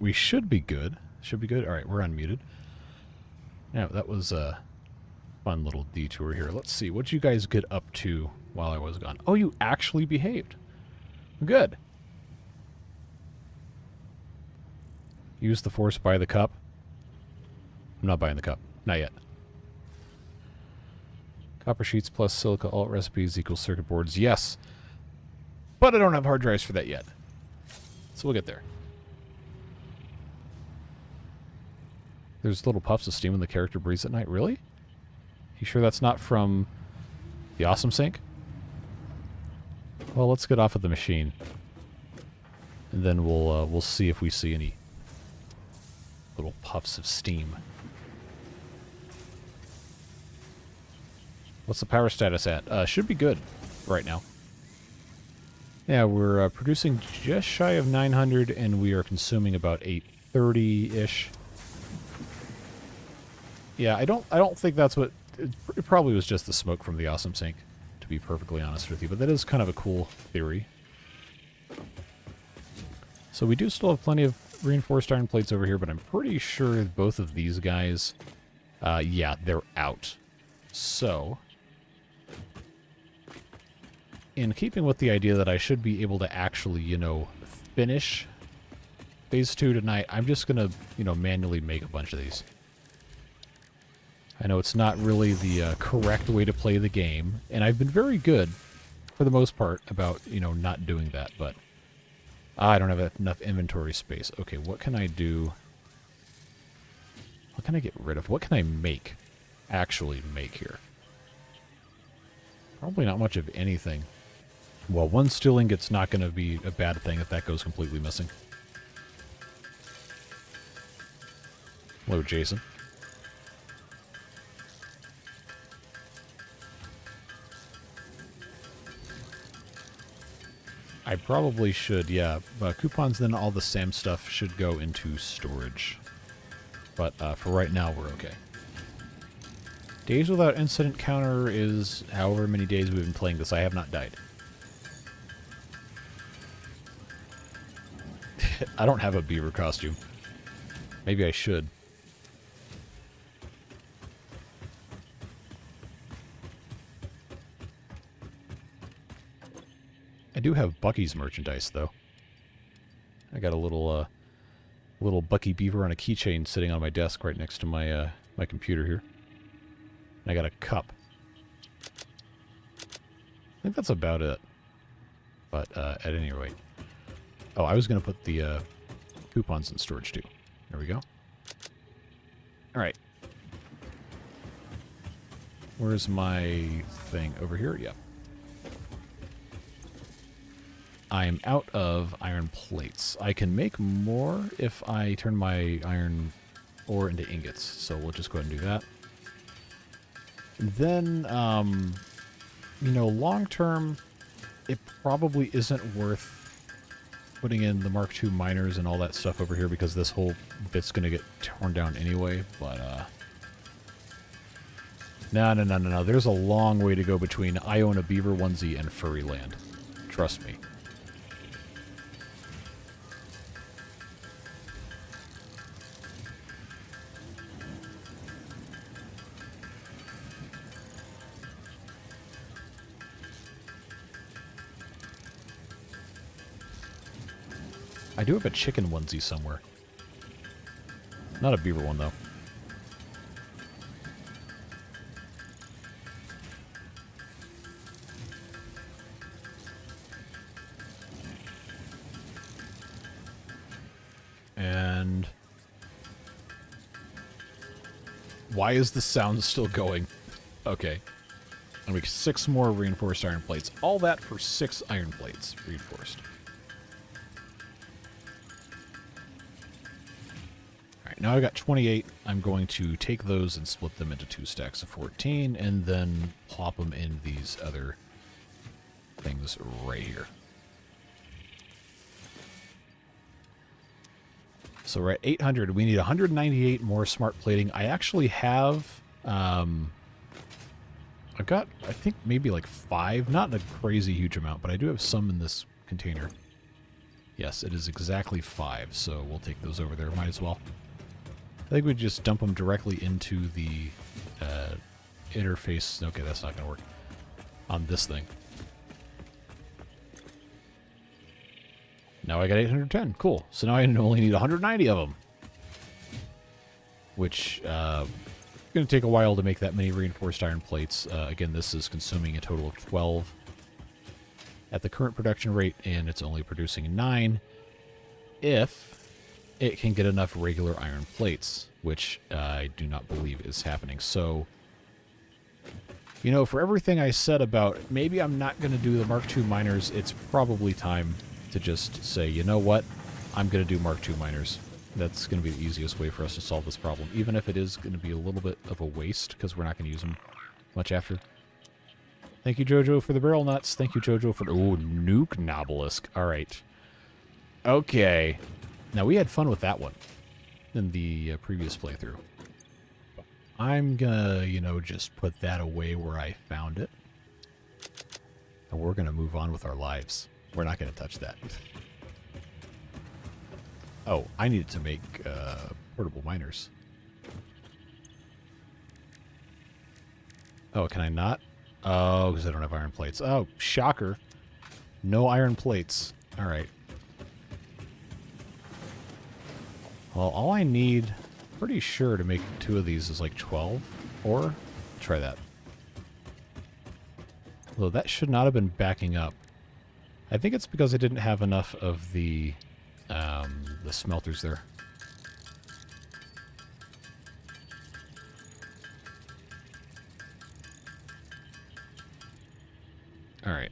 [SPEAKER 1] we should be good. Should be good. All right, we're unmuted. Yeah, that was a fun little detour here. Let's see. What'd you guys get up to while I was gone? Oh, you actually behaved. Good. Use the force, buy the cup. I'm not buying the cup. Not yet. Copper sheets plus silica alt recipes equals circuit boards. Yes. But I don't have hard drives for that yet. So we'll get there. There's little puffs of steam when the character breathes at night. Really? You sure that's not from the awesome sink? Well, let's get off of the machine. And then we'll see if we see any little puffs of steam. What's the power status at? Should be good right now. Yeah, we're producing just shy of 900, and we are consuming about 830-ish. Yeah, I don't think that's what... It probably was just the smoke from the awesome sink, to be perfectly honest with you, but that is kind of a cool theory. So we do still have plenty of reinforced iron plates over here, but I'm pretty sure both of these guys, yeah, they're out. So, in keeping with the idea that I should be able to actually, you know, finish Phase 2 tonight, I'm just going to, you know, manually make a bunch of these. I know it's not really the correct way to play the game, and I've been very good, for the most part, about, you know, not doing that, but I don't have enough inventory space. Okay, what can I do? What can I get rid of? What can I make? Actually make here? Probably not much of anything. Well, one steel ingot's not going to be a bad thing if that goes completely missing. Hello, Jason. I probably should, yeah. Coupons, then all the SAM stuff should go into storage. But for right now, we're okay. Days without incident counter is however many days we've been playing this. I have not died. I don't have a beaver costume. Maybe I should. I do have Bucky's merchandise, though. I got a little Bucky beaver on a keychain sitting on my desk right next to my my computer here. And I got a cup. I think that's about it. But at any rate. Oh, I was going to put the coupons in storage, too. There we go. All right. Where's my thing? Over here? Yep. I am out of iron plates. I can make more if I turn my iron ore into ingots. So we'll just go ahead and do that. And then, you know, long term, it probably isn't worth putting in the Mark II miners and all that stuff over here because this whole bit's going to get torn down anyway. But, no. There's a long way to go between I own a beaver onesie and furry land. Trust me. I do have a chicken onesie somewhere. Not a beaver one, though. And why is the sound still going? Okay. And we 6 more reinforced iron plates. All that for 6 iron plates reinforced. Alright, now I've got 28. I'm going to take those and split them into 2 stacks of 14 and then plop them in these other things right here. So we're at 800. We need 198 more smart plating. I actually have, I've got, I think, maybe like 5. Not a crazy huge amount, but I do have some in this container. Yes, it is exactly 5, so we'll take those over there. Might as well. I think we just dump them directly into the interface. Okay, that's not going to work on this thing. Now I got 810. Cool. So now I only need 190 of them. Which, going to take a while to make that many reinforced iron plates. Again, this is consuming a total of 12 at the current production rate, and it's only producing 9 if it can get enough regular iron plates, which I do not believe is happening. So, you know, for everything I said about maybe I'm not going to do the Mark II miners, it's probably time to just say, you know what, I'm going to do Mark II miners. That's going to be the easiest way for us to solve this problem, even if it is going to be a little bit of a waste, because we're not going to use them much after. Thank you, Jojo, for the barrel nuts. Thank you, Jojo, for the... Oh, Nuke Nobelisk. All right. Okay. Now, we had fun with that one in the previous playthrough. I'm going to, you know, just put that away where I found it. And we're going to move on with our lives. We're not going to touch that. Oh, I needed to make portable miners. Oh, can I not? Oh, because I don't have iron plates. Oh, shocker. No iron plates. All right. Well, all I need, pretty sure, to make 2 of these is like 12. Or, try that. Although that should not have been backing up. I think it's because I didn't have enough of the smelters there. Alright.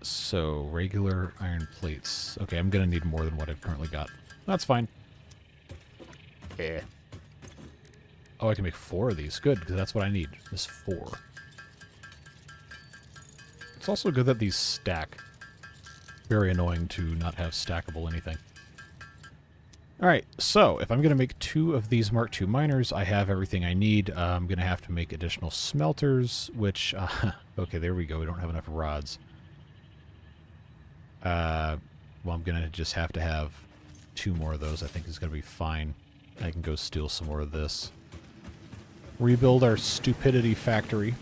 [SPEAKER 1] So, regular iron plates. Okay, I'm going to need more than what I've currently got. That's fine. Yeah. Oh, I can make 4 of these. Good, because that's what I need. Is 4. It's also good that these stack. Very annoying to not have stackable anything. Alright, so if I'm going to make 2 of these Mark II miners, I have everything I need. I'm going to have to make additional smelters, which... okay, there we go. We don't have enough rods. Well, I'm going to just have to have 2 more of those. I think is going to be fine. I can go steal some more of this. Rebuild our stupidity factory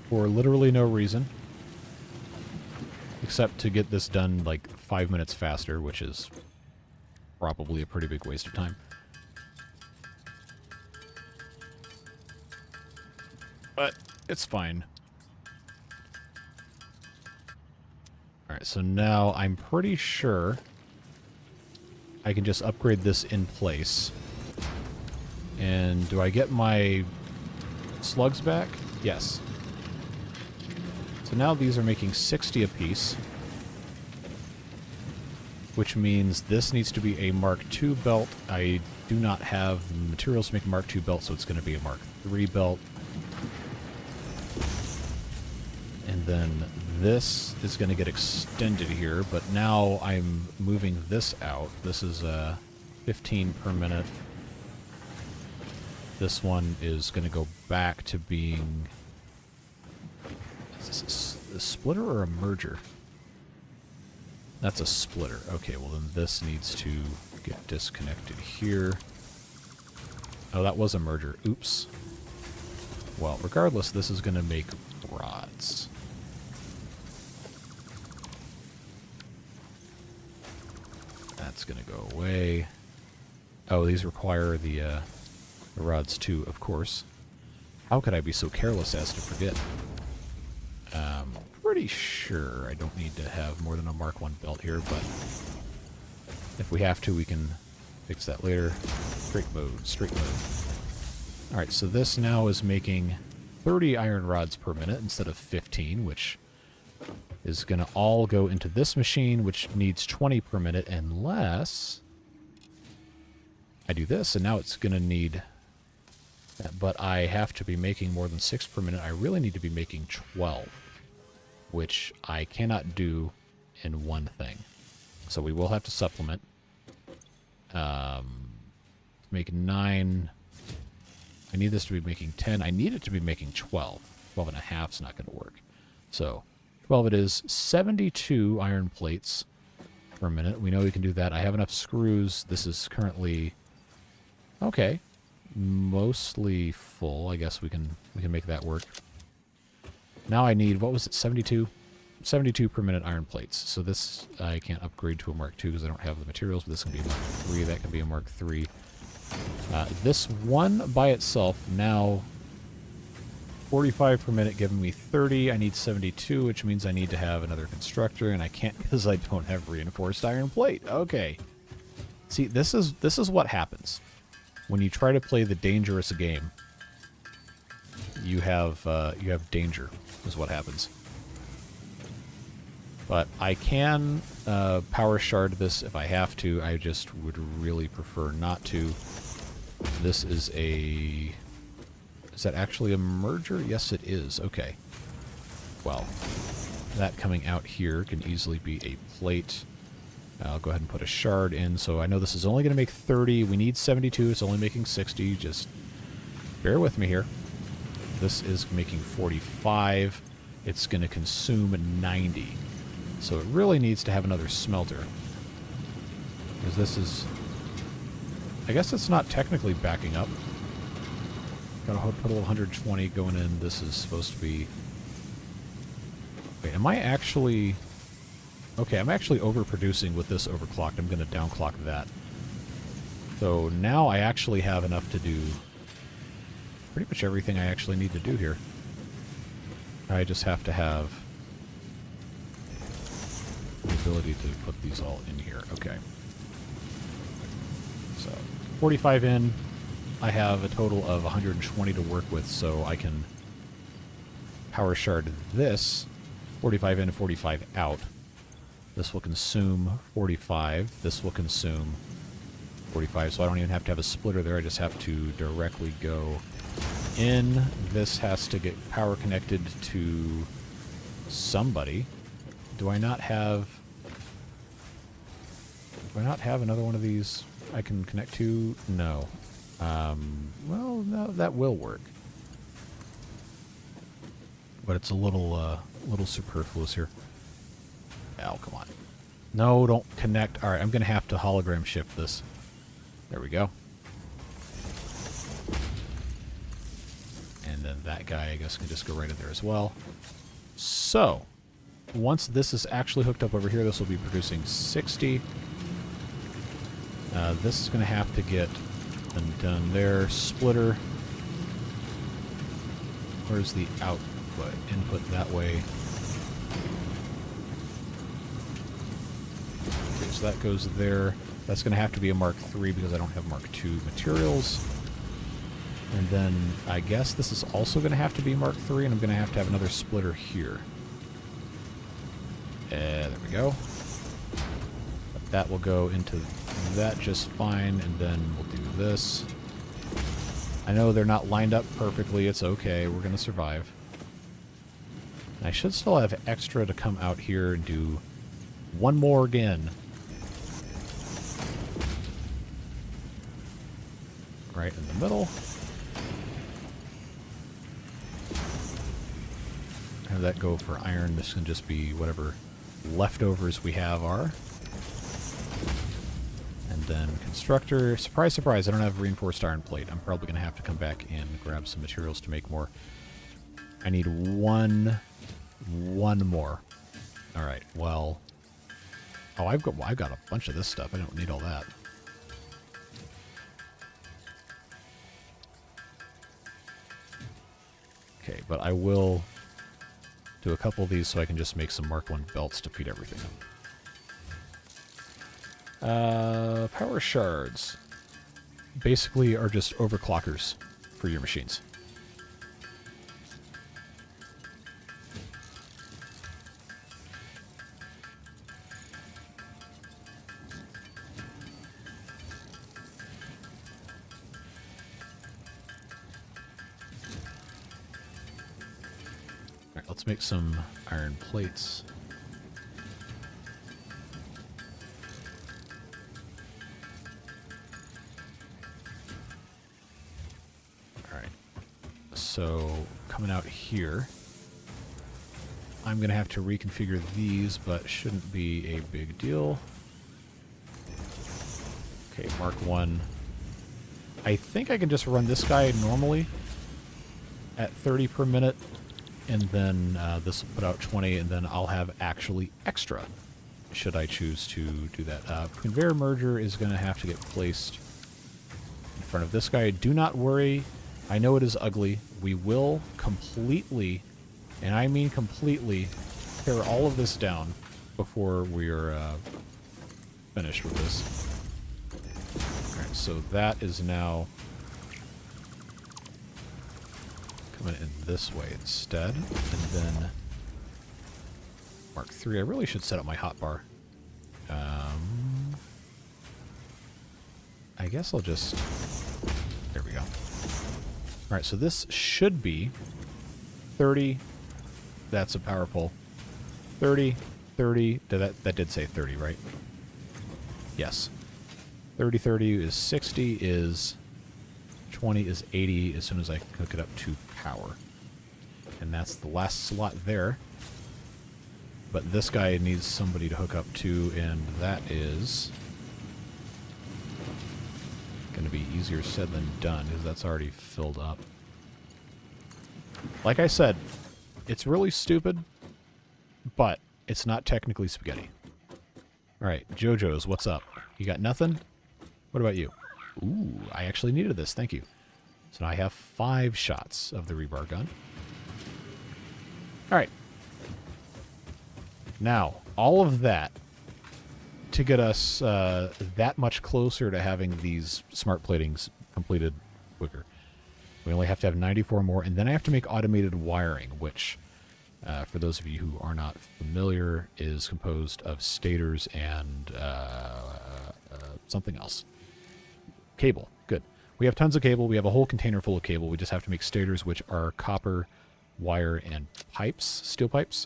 [SPEAKER 1] for literally no reason. Except to get this done like 5 minutes faster, which is probably a pretty big waste of time. But it's fine. Alright, so now I'm pretty sure I can just upgrade this in place. And do I get my slugs back? Yes. So now these are making 60 apiece. Which means this needs to be a Mark II belt. I do not have the materials to make a Mark II belt, so it's going to be a Mark III belt. And then this is going to get extended here, but now I'm moving this out. This is 15 per minute. This one is going to go back to being... Is this a splitter or a merger? That's a splitter. Okay, well then this needs to get disconnected here. Oh, that was a merger. Oops. Well, regardless, this is going to make rods. That's going to go away. Oh, these require the rods too, of course. How could I be so careless as to forget? Pretty sure I don't need to have more than a Mark I belt here, but if we have to, we can fix that later. Straight mode, straight mode. Alright, so this now is making 30 iron rods per minute instead of 15, which is going to all go into this machine, which needs 20 per minute, unless I do this, and now it's going to need... But I have to be making more than 6 per minute. I really need to be making 12, which I cannot do in one thing. So we will have to supplement. Make 9... I need this to be making 10. I need it to be making 12. 12 and a half is not going to work. So 12 it is. 72 iron plates. for a minute. We know we can do that. I have enough screws. This is currently okay, mostly full. I guess we can make that work. Now I need, what was it, 72? 72 per minute iron plates. So this I can't upgrade to a Mark II because I don't have the materials, but this can be a Mark III. That can be a Mark III. This one by itself now 45 per minute, giving me 30. I need 72, which means I need to have another constructor, and I can't because I don't have reinforced iron plate. Okay. See, this is what happens when you try to play the dangerous game. You have danger, is what happens. But I can power shard this if I have to. I just would really prefer not to. This is a... Is that actually a merger? Yes, it is. Okay. Well, that coming out here can easily be a plate. I'll go ahead and put a shard in. So I know this is only going to make 30. We need 72. It's only making 60. Just bear with me here. This is making 45. It's going to consume 90. So it really needs to have another smelter. Because this is... I guess it's not technically backing up. Gotta put a little 120 going in. This is supposed to be... Wait, am I actually... Okay, I'm actually overproducing with this overclocked. I'm going to downclock that. So now I actually have enough to do pretty much everything I actually need to do here. I just have to have the ability to put these all in here. Okay. So, 45 in. I have a total of 120 to work with, so I can power shard this. 45 in, 45 out. This will consume 45. This will consume 45, so I don't even have to have a splitter there. I just have to directly go in. This has to get power connected to somebody. Do I not have another one of these I can connect to? No. Well, no, that will work. But it's a little superfluous here. Oh, come on. No, don't connect. Alright, I'm going to have to hologram shift this. There we go. And then that guy, I guess, can just go right in there as well. So, once this is actually hooked up over here, this will be producing 60. This is going to have to get done there. Splitter. Where's the output? Input that way. Okay, so that goes there. That's going to have to be a Mark III because I don't have Mark II materials. And then I guess this is also going to have to be Mark III, and I'm going to have another splitter here. There we go. But that will go into that just fine, and then we'll do this. I know they're not lined up perfectly. It's okay. We're going to survive. And I should still have extra to come out here and do one more again. Right in the middle. Have that go for iron. This can just be whatever leftovers we have are. And then constructor. Surprise, surprise, I don't have reinforced iron plate. I'm probably going to have to come back and grab some materials to make more. I need one more. Alright, well... Oh, I've got a bunch of this stuff. I don't need all that. Okay, but I will do a couple of these so I can just make some Mark I belts to feed everything up. Power shards basically are just overclockers for your machines. Alright, let's make some iron plates. So, coming out here, I'm going to have to reconfigure these, but shouldn't be a big deal. Okay, Mark 1. I think I can just run this guy normally at 30 per minute, and then this will put out 20, and then I'll have actually extra, should I choose to do that. Conveyor merger is going to have to get placed in front of this guy. Do not worry. I know it is ugly. We will completely, and I mean completely, tear all of this down before we're finished with this. Alright, so that is now coming in this way instead. And then Mark 3. I really should set up my hotbar. I guess I'll just... There we go. Alright, so this should be 30. That's a power pole. 30, 30. That did say 30, right? Yes. 30, 30 is 60, is 20 is 80 as soon as I hook it up to power. And that's the last slot there. But this guy needs somebody to hook up to, and that is going to be easier said than done, because that's already filled up. Like I said, it's really stupid, but it's not technically spaghetti. Alright, JoJo's, what's up? You got nothing? What about you? Ooh, I actually needed this, thank you. So now I have 5 shots of the rebar gun. Alright. Now, all of that to get us that much closer to having these smart platings completed quicker. We only have to have 94 more, and then I have to make automated wiring, which, for those of you who are not familiar, is composed of stators and something else. Cable. Good. We have tons of cable. We have a whole container full of cable. We just have to make stators, which are copper, wire, and pipes, steel pipes.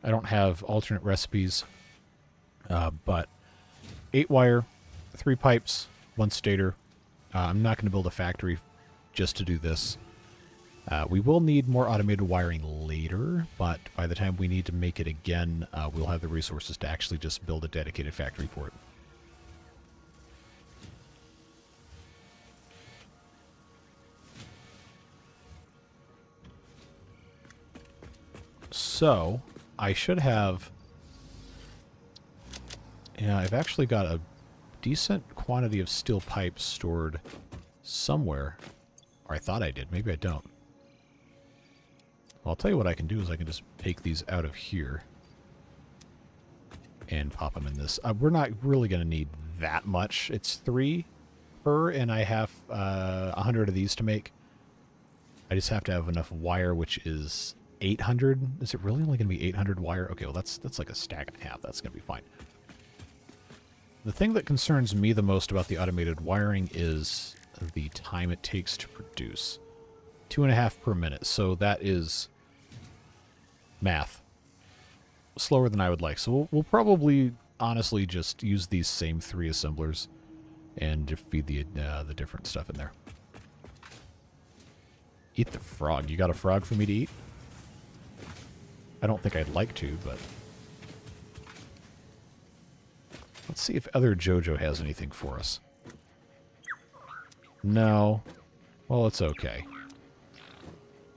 [SPEAKER 1] I don't have alternate recipes, but 8 wire, 3 pipes, 1 stator. I'm not going to build a factory just to do this. We will need more automated wiring later, but by the time we need to make it again, we'll have the resources to actually just build a dedicated factory for it. So, I should have... Yeah, I've actually got a decent quantity of steel pipes stored somewhere. Or I thought I did. Maybe I don't. Well, I'll tell you what I can do is I can just take these out of here and pop them in this. We're not really going to need that much. It's 3 per, and I have 100 of these to make. I just have to have enough wire, which is 800. Is it really only going to be 800 wire? Okay, well, that's like a stack and a half. That's going to be fine. The thing that concerns me the most about the automated wiring is the time it takes to produce. 2.5 per minute, so that is math. Slower than I would like. So we'll probably, honestly, just use these same 3 assemblers and feed the different stuff in there. Eat the frog. You got a frog for me to eat? I don't think I'd like to, but... Let's see if other JoJo has anything for us. No. Well, it's okay.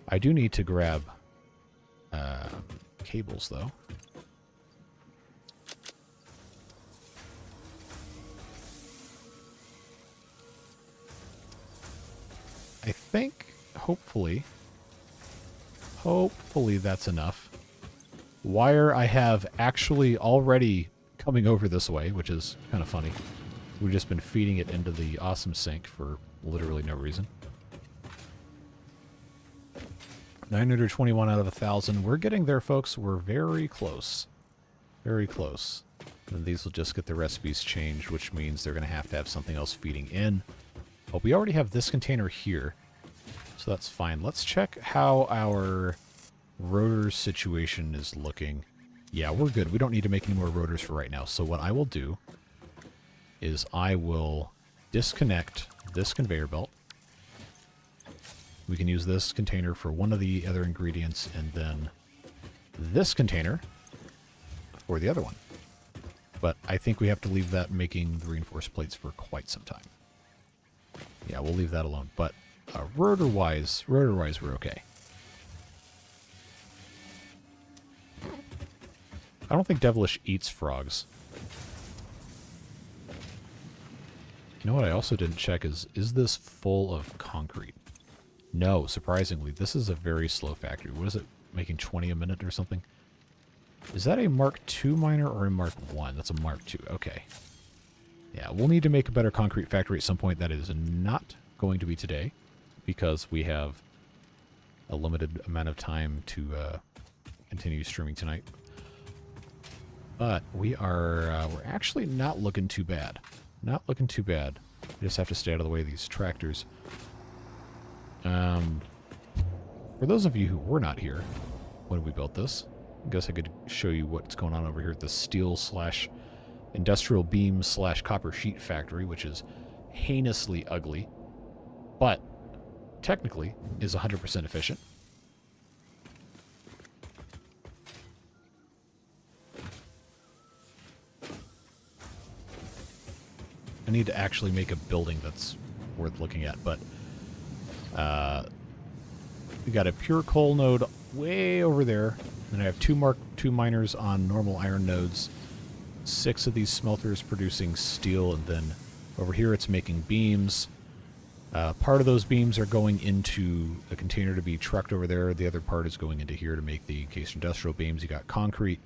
[SPEAKER 1] I do need to grab cables, though. I think, hopefully that's enough. Wire I have actually already coming over this way, which is kind of funny. We've just been feeding it into the awesome sink for literally no reason. 921 out of 1,000. We're getting there, folks. We're very close. Very close. And these will just get the recipes changed, which means they're going to have something else feeding in. But we already have this container here, so that's fine. Let's check how our rotor situation is looking. Yeah, we're good. We don't need to make any more rotors for right now. So what I will do is I will disconnect this conveyor belt. We can use this container for one of the other ingredients, and then this container for the other one. but I think we have to leave that making the reinforced plates for quite some time. Yeah, we'll leave that alone. But rotor-wise, we're okay. I don't think Devilish eats frogs. You know what I also didn't check is this full of concrete? No, surprisingly, this is a very slow factory. What is it, making 20 a minute or something? Is that a Mark II miner or a Mark I? That's a Mark II, okay. Yeah, we'll need to make a better concrete factory at some point. That is not going to be today, because we have a limited amount of time to continue streaming tonight. But we are, we're actually not looking too bad. Not looking too bad. We just have to stay out of the way of these tractors. For those of you who were not here when we built this, I guess I could show you what's going on over here at the steel / industrial beam / copper sheet factory, which is heinously ugly, but technically is 100% efficient. I need to actually make a building that's worth looking at, but we got a pure coal node way over there. Then I have 2 Mark II miners on normal iron nodes, 6 of these smelters producing steel, and then over here it's making beams. Part of those beams are going into a container to be trucked over there. The other part is going into here to make the case industrial beams. You got concrete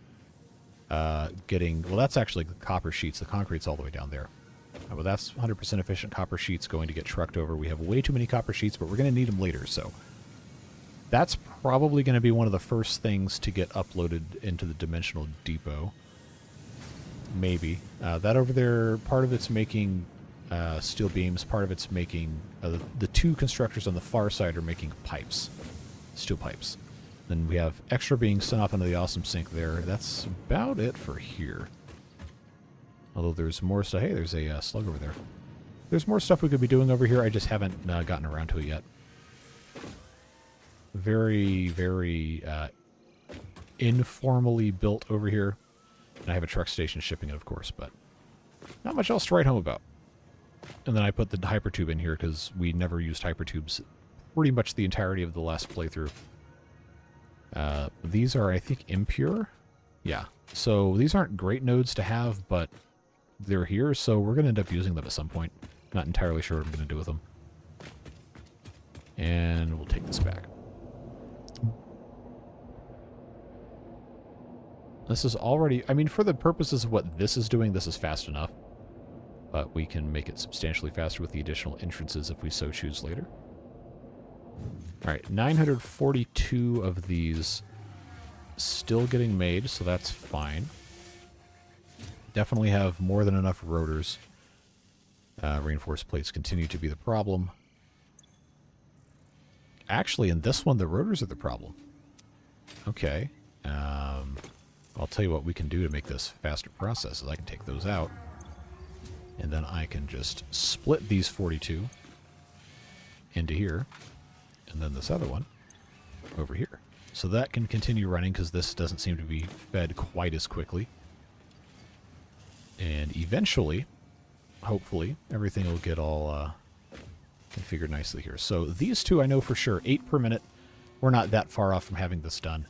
[SPEAKER 1] getting... Well, that's actually the copper sheets. The concrete's all the way down there. Well, that's 100% efficient copper sheets going to get trucked over. We have way too many copper sheets, but we're going to need them later, so... That's probably going to be one of the first things to get uploaded into the Dimensional Depot. Maybe. That over there, part of it's making steel beams, part of it's making... the 2 constructors on the far side are making pipes. Steel pipes. Then we have extra being sent off into the awesome sink there. That's about it for here. Although there's more stuff. Hey, there's a slug over there. There's more stuff we could be doing over here. I just haven't gotten around to it yet. Very, very informally built over here. And I have a truck station shipping it, of course, but not much else to write home about. And then I put the hypertube in here because we never used hypertubes pretty much the entirety of the last playthrough. These are, I think, impure. Yeah. So these aren't great nodes to have, but they're here, so we're going to end up using them at some point. Not entirely sure what I'm going to do with them. And we'll take this back. This is already... I mean, for the purposes of what this is doing, this is fast enough. But we can make it substantially faster with the additional entrances if we so choose later. Alright, 942 of these still getting made, so that's fine. Definitely have more than enough rotors. Reinforced plates continue to be the problem. Actually, in this one, the rotors are the problem. Okay. I'll tell you what we can do to make this faster process is I can take those out. And then I can just split these 42 into here. And then this other one over here. So that can continue running because this doesn't seem to be fed quite as quickly. And eventually, hopefully, everything will get all configured nicely here. So these 2 I know for sure, 8 per minute. We're not that far off from having this done.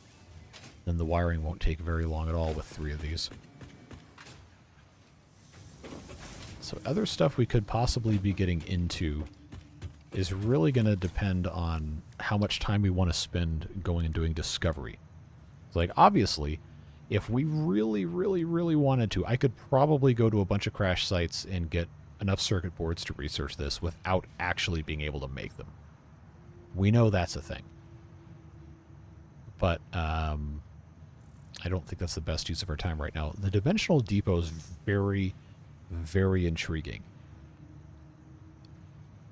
[SPEAKER 1] Then the wiring won't take very long at all with 3 of these. So other stuff we could possibly be getting into is really going to depend on how much time we want to spend going and doing discovery. It's like, obviously, if we really, really, really wanted to, I could probably go to a bunch of crash sites and get enough circuit boards to research this without actually being able to make them. We know that's a thing. But I don't think that's the best use of our time right now. The Dimensional Depot is very, very intriguing.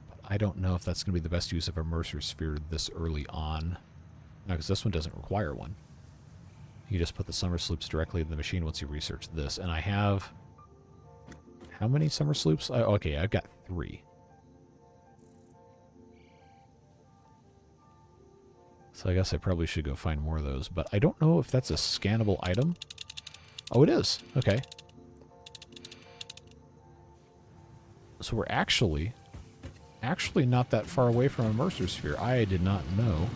[SPEAKER 1] But I don't know if that's going to be the best use of a Mercer Sphere this early on. No, because this one doesn't require one. You just put the summer sloops directly in the machine once you research this. And I have... How many summer sloops? Okay, I've got 3. So I guess I probably should go find more of those. But I don't know if that's a scannable item. Oh, it is. Okay. So we're actually not that far away from a Mercer Sphere. I did not know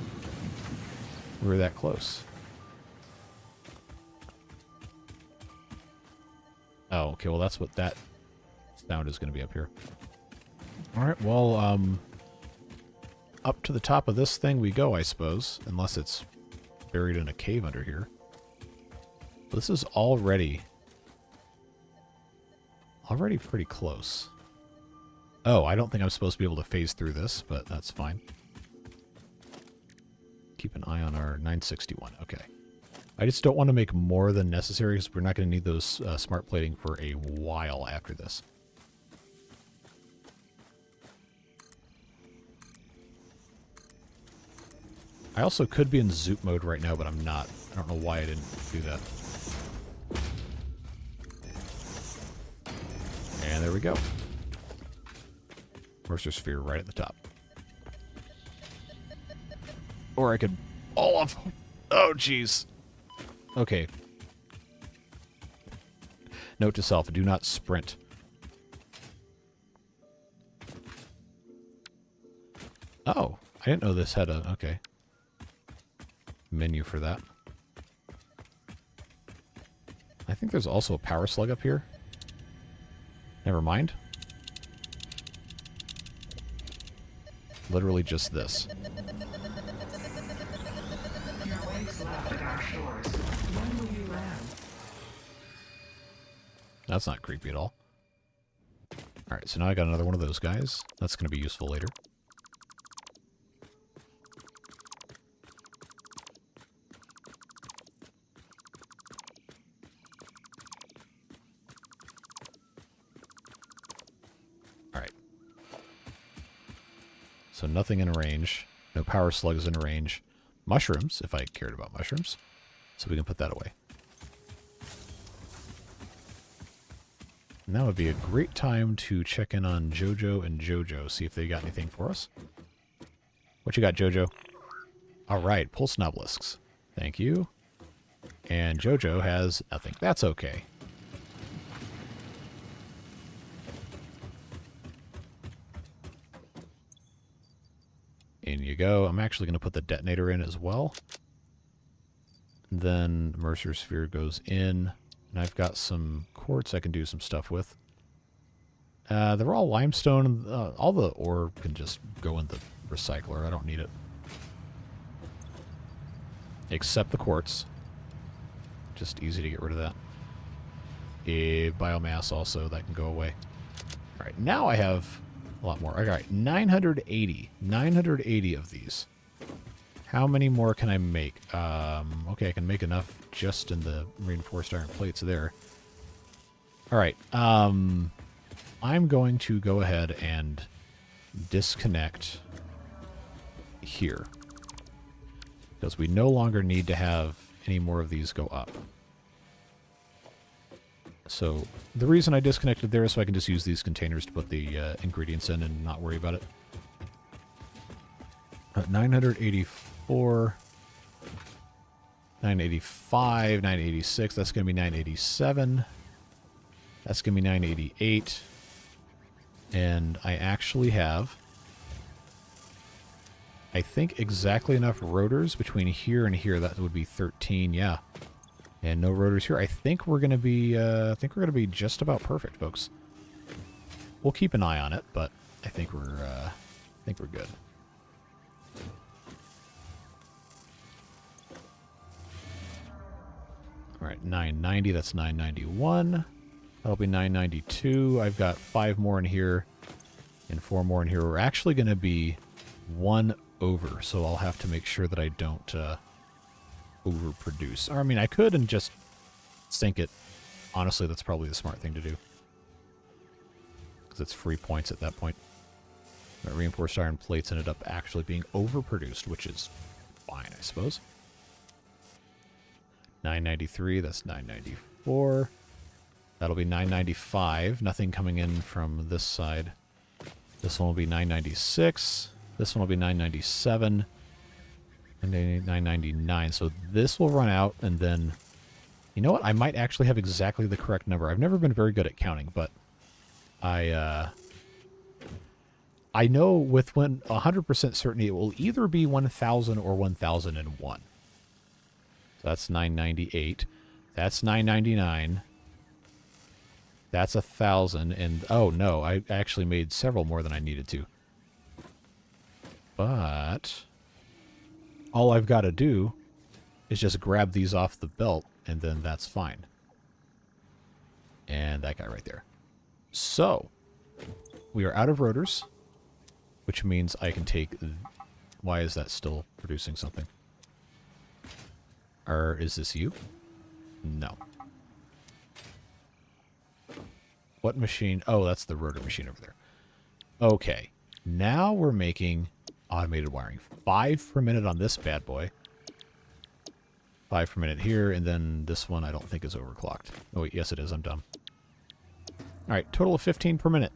[SPEAKER 1] we were that close. Oh, okay, well that's what that sound is going to be up here. Alright, well, up to the top of this thing we go, I suppose, unless it's buried in a cave under here. This is already pretty close. Oh, I don't think I'm supposed to be able to phase through this, but that's fine. Keep an eye on our 961. Okay. I just don't want to make more than necessary because we're not going to need those smart plating for a while after this. I also could be in zoop mode right now, but I'm not. I don't know why I didn't do that. And there we go. Mercer Sphere right at the top. Or I could... Oh, jeez. Okay. Note to self, do not sprint. Oh, I didn't know this had a... Okay. Menu for that. I think there's also a power slug up here. Never mind. Literally just this.
[SPEAKER 2] Your waves left at our shores. When will you land?
[SPEAKER 1] That's not creepy at all. Alright, so now I got another one of those guys. That's going to be useful later. Alright. So nothing in range. No power slugs in range. Mushrooms, if I cared about mushrooms. So we can put that away. Now would be a great time to check in on Jojo and Jojo, see if they got anything for us. What you got, Jojo? Alright, pulse nobelisks. Thank you. And Jojo has nothing. That's okay. In you go. I'm actually going to put the detonator in as well. Then Mercer Sphere goes in. And I've got some quartz I can do some stuff with. They're all limestone. All the ore can just go in the recycler. I don't need it. Except the quartz. Just easy to get rid of that. Biomass also, that can go away. Alright, now I have a lot more. Alright, 980. 980 of these. How many more can I make? Okay, I can make enough just in the reinforced iron plates there. Alright, I'm going to go ahead and disconnect here. Because we no longer need to have any more of these go up. So, the reason I disconnected there is so I can just use these containers to put the ingredients in and not worry about it. 984, 985, 986, that's going to be 987, that's going to be 988, and I actually have, I think, exactly enough rotors between here and here. That would be 13, yeah. And no rotors here. I think we're going to be, just about perfect, folks. We'll keep an eye on it, but I think we're good. All right, 990, that's 991. That'll be 992. I've got 5 more in here and 4 more in here. We're actually going to be 1 over, so I'll have to make sure that I don't overproduce. Or, I mean, I could and just sink it. Honestly, that's probably the smart thing to do. Because it's free points at that point. My reinforced iron plates ended up actually being overproduced, which is fine, I suppose. 993, that's 994. That'll be 995. Nothing coming in from this side. This one will be 996. This one will be 997. And 999. So this will run out, and then... You know what? I might actually have exactly the correct number. I've never been very good at counting, but I I know with 100% certainty it will either be 1000 or 1001. So that's 998. That's 999. That's 1,000. And, oh, no, I actually made several more than I needed to. But all I've got to do is just grab these off the belt, and then that's fine. And that guy right there. So, we are out of rotors, which means I can take... Why is that still producing something? Or is this you? No. What machine? Oh, that's the rotor machine over there. Okay. Now we're making automated wiring. 5 per minute on this bad boy. 5 per minute here, and then this one I don't think is overclocked. Oh, wait, yes it is. I'm dumb. Alright, total of 15 per minute.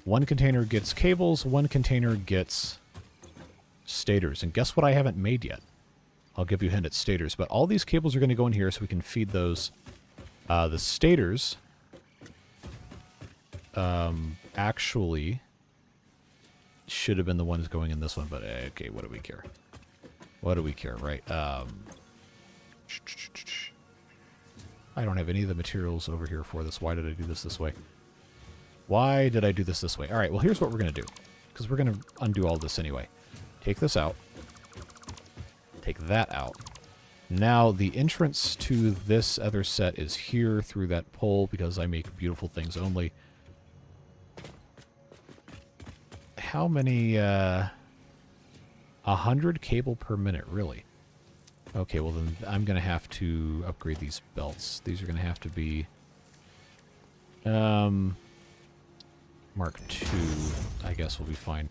[SPEAKER 1] One container gets cables, one container gets stators. And guess what I haven't made yet? I'll give you a hint at stators. But all these cables are going to go in here so we can feed those. The stators actually should have been the ones going in this one. But, okay, what do we care? What do we care, right? I don't have any of the materials over here for this. Why did I do this way? Why did I do this way? All right, well, here's what we're going to do. Because we're going to undo all this anyway. Take this out. Take that out. Now, the entrance to this other set is here through that pole because I make beautiful things only. How many... 100 cable per minute, really? Okay, well then I'm going to have to upgrade these belts. These are going to have to be Mark II, I guess will be fine.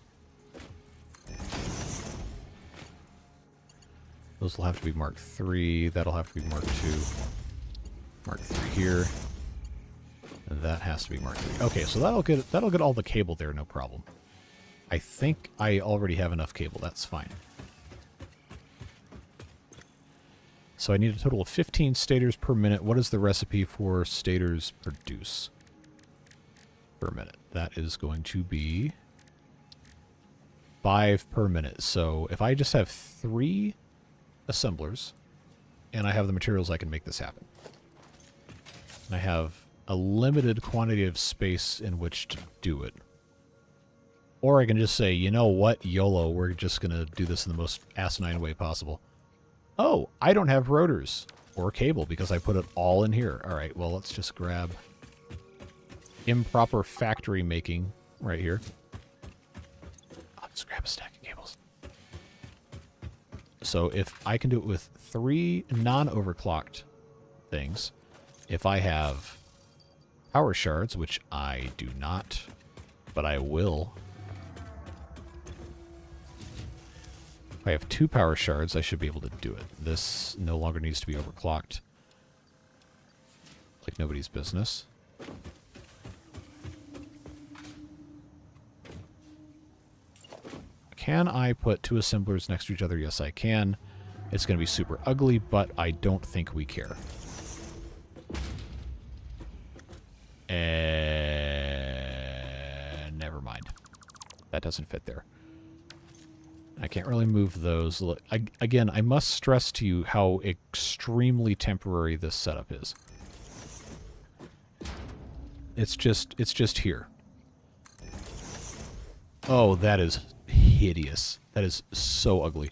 [SPEAKER 1] Those will have to be Mark III. That'll have to be Mark II. Mark III here. And that has to be Mark III. Okay, so that'll get all the cable there, no problem. I think I already have enough cable. That's fine. So I need a total of 15 stators per minute. What is the recipe for stators produce per minute? That is going to be 5 per minute. So if I just have 3 assemblers and I have the materials, I can make this happen. And I have a limited quantity of space in which to do it. Or I can just say, you know what, YOLO, we're just going to do this in the most asinine way possible. Oh, I don't have rotors or cable because I put it all in here. All right, well, let's just grab improper factory making right here. I'll just grab a stack of cables. So if I can do it with 3 non-overclocked things, if I have power shards, which I do not, but I will... If I have 2 power shards, I should be able to do it. This no longer needs to be overclocked. Like nobody's business. Can I put 2 assemblers next to each other? Yes, I can. It's going to be super ugly, but I don't think we care. Never mind. That doesn't fit there. I can't really move those. Again, I must stress to you how extremely temporary this setup is. It's just here. Oh, that is hideous. That is so ugly.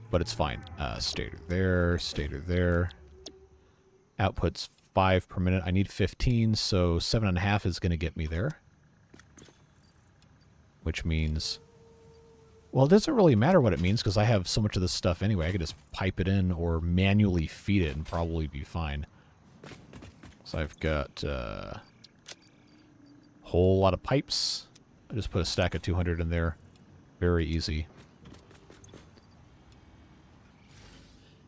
[SPEAKER 1] But it's fine. Stator there. Output's 5 per minute. I need 15, so 7.5 is going to get me there. Which means... Well, it doesn't really matter what it means because I have so much of this stuff anyway. I could just pipe it in or manually feed it and probably be fine. So I've got a whole lot of pipes. I just put a stack of 200 in there. Very easy.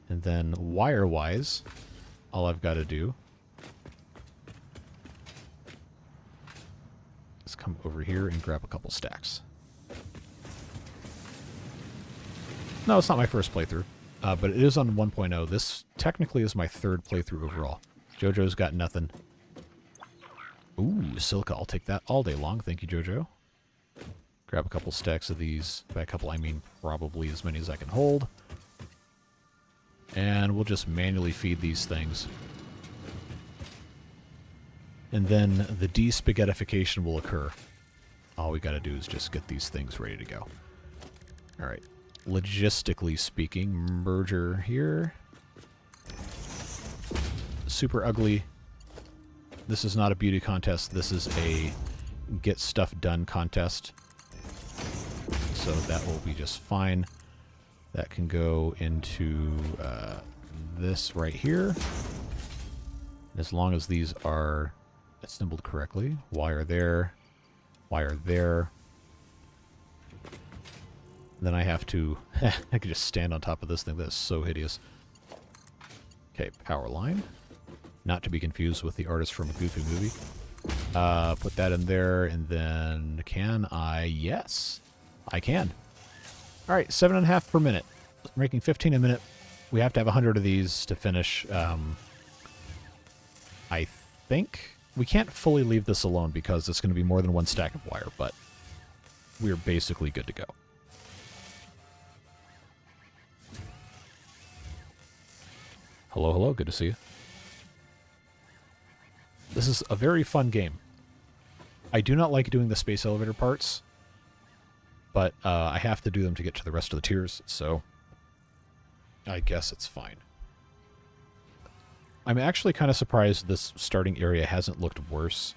[SPEAKER 1] And then wire-wise, all I've got to do is come over here and grab a couple stacks. No, it's not my first playthrough, but it is on 1.0. This technically is my 3rd playthrough overall. JoJo's got nothing. Ooh, silica. I'll take that all day long. Thank you, Jojo. Grab a couple stacks of these. By a couple, I mean probably as many as I can hold. And we'll just manually feed these things. And then the de-spaghettification will occur. All we gotta do is just get these things ready to go. Alright. Logistically speaking, merger here. Super ugly. This is not a beauty contest. This is a get stuff done contest. So that will be just fine. That can go into this right here. As long as these are assembled correctly. Wire there. Wire there. Then I have to... I could just stand on top of this thing. That's so hideous. Okay, power line. Not to be confused with the artist from a Goofy movie. Put that in there, and then... Can I? Yes. I can. Alright, 7.5 per minute. We're making 15 a minute. We have to have 100 of these to finish. I think... We can't fully leave this alone because it's going to be more than one stack of wire, but we're basically good to go. Hello, hello. Good to see you. This is a very fun game. I do not like doing the space elevator parts, but I have to do them to get to the rest of the tiers, so I guess it's fine. I'm actually kind of surprised this starting area hasn't looked worse.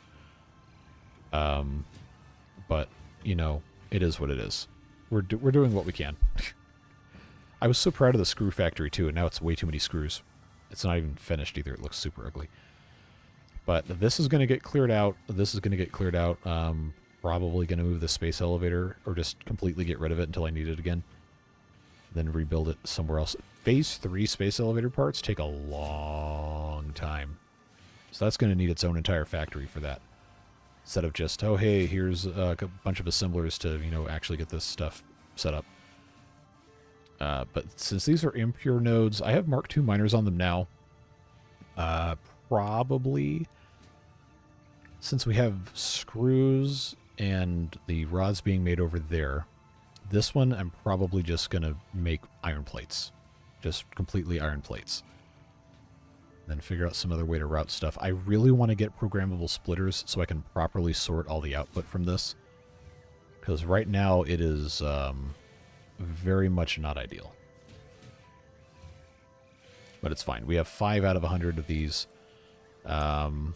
[SPEAKER 1] But, you know, it is what it is. We're doing what we can. I was so proud of the screw factory, too, and now it's way too many screws. It's not even finished, either. It looks super ugly. But this is going to get cleared out. This is going to get cleared out. Probably going to move the space elevator, or just completely get rid of it until I need it again. Then rebuild it somewhere else. Phase 3 space elevator parts take a long time. So that's going to need its own entire factory for that. Instead of just, oh, hey, here's a bunch of assemblers to, you know, actually get this stuff set up. But since these are impure nodes, I have Mark II miners on them now. Probably, since we have screws and the rods being made over there, this one I'm probably just going to make iron plates. Just completely iron plates. Then figure out some other way to route stuff. I really want to get programmable splitters so I can properly sort all the output from this. Because right now it is very much not ideal. But it's fine. We have 5 out of 100 of these. I'm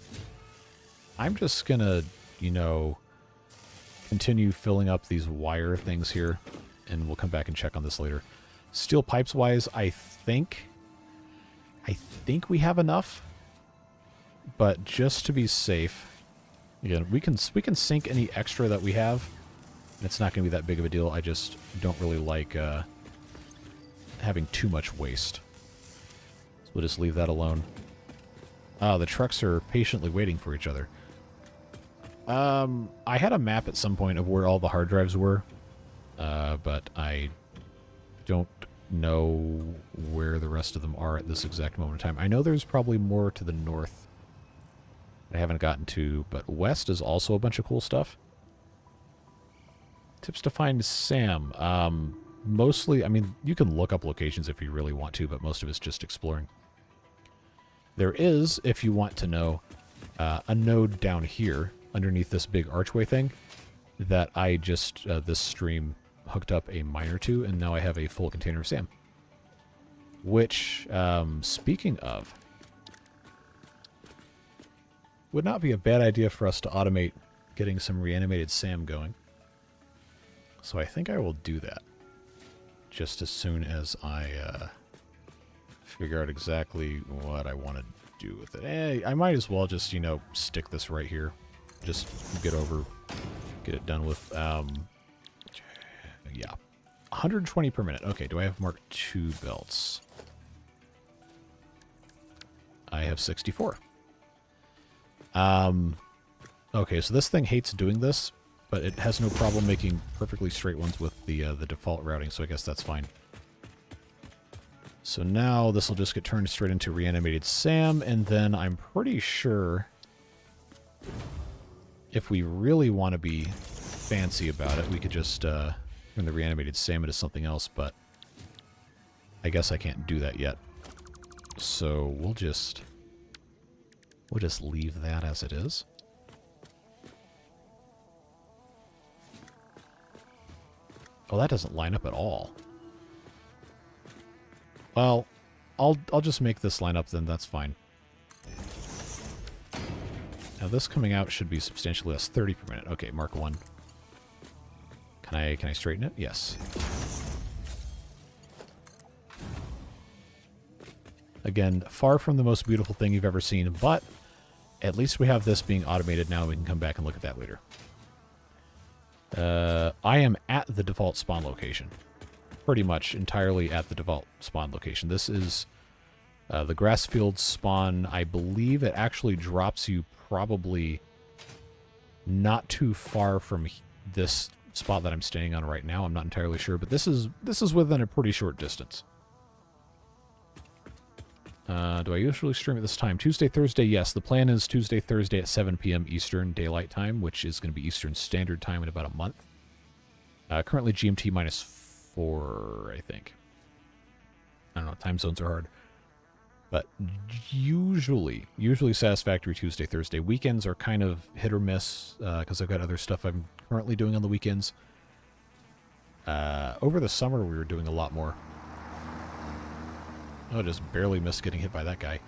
[SPEAKER 1] just going to, you know, continue filling up these wire things here. And we'll come back and check on this later. Steel pipes wise, I think we have enough, but just to be safe, again, we can sink any extra that we have. And it's not going to be that big of a deal. I just don't really like having too much waste. So we'll just leave that alone. The trucks are patiently waiting for each other. I had a map at some point of where all the hard drives were, but I don't know where the rest of them are at this exact moment in time. I know there's probably more to the north I haven't gotten to, but west is also a bunch of cool stuff. Tips to find Sam. Mostly, I mean, you can look up locations if you really want to, but most of it's just exploring. There is, if you want to know, a node down here underneath this big archway thing that I just, this stream hooked up a miner to, and now I have a full container of SAM. Which, speaking of, would not be a bad idea for us to automate getting some reanimated SAM going. So I think I will do that just as soon as I figure out exactly what I want to do with it. Hey, I might as well just, you know, stick this right here. Just get it done with, yeah. 120 per minute. Okay, do I have Mark II belts? I have 64. Okay, so this thing hates doing this, but it has no problem making perfectly straight ones with the default routing, so I guess that's fine. So now this will just get turned straight into reanimated SAM, and then I'm pretty sure if we really want to be fancy about it, we could just turn the reanimated salmon to something else, but I guess I can't do that yet. So we'll just leave that as it is. Oh, that doesn't line up at all. Well, I'll just make this line up then, that's fine. Now this coming out should be substantially less, 30 per minute. Okay, mark 1. Can I straighten it? Yes. Again, far from the most beautiful thing you've ever seen, but at least we have this being automated now. We can come back and look at that later. I am at the default spawn location. Pretty much entirely at the default spawn location. This is the grassfield spawn. I believe it actually drops you probably not too far from this spot that I'm standing on right now. I'm not entirely sure, but this is within a pretty short distance. Do I usually stream at this time? Tuesday, Thursday, yes. The plan is Tuesday, Thursday at 7 p.m. Eastern Daylight Time, which is going to be Eastern Standard Time in about a month. Currently GMT -4, I think. I don't know, time zones are hard. But usually Satisfactory Tuesday, Thursday. Weekends are kind of hit or miss, because I've got other stuff I'm currently doing on the weekends. Over the summer we were doing a lot more. Oh, just barely missed getting hit by that guy.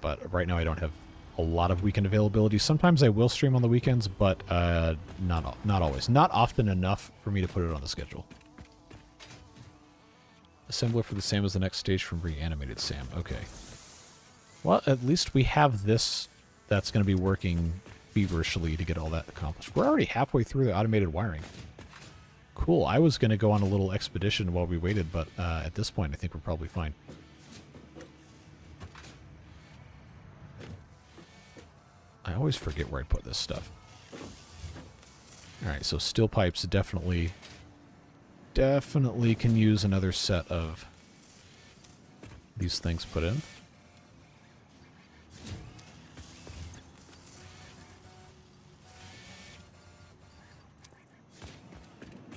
[SPEAKER 1] But right now I don't have a lot of weekend availability. Sometimes I will stream on the weekends, but not always. Not often enough for me to put it on the schedule. Assembler for the SAM is the next stage from reanimated SAM. Okay. Well, at least we have this that's going to be working feverishly to get all that accomplished. We're already halfway through the automated wiring. Cool. I was going to go on a little expedition while we waited, but at this point I think we're probably fine. I always forget where I put this stuff. Alright, so steel pipes definitely can use another set of these things put in.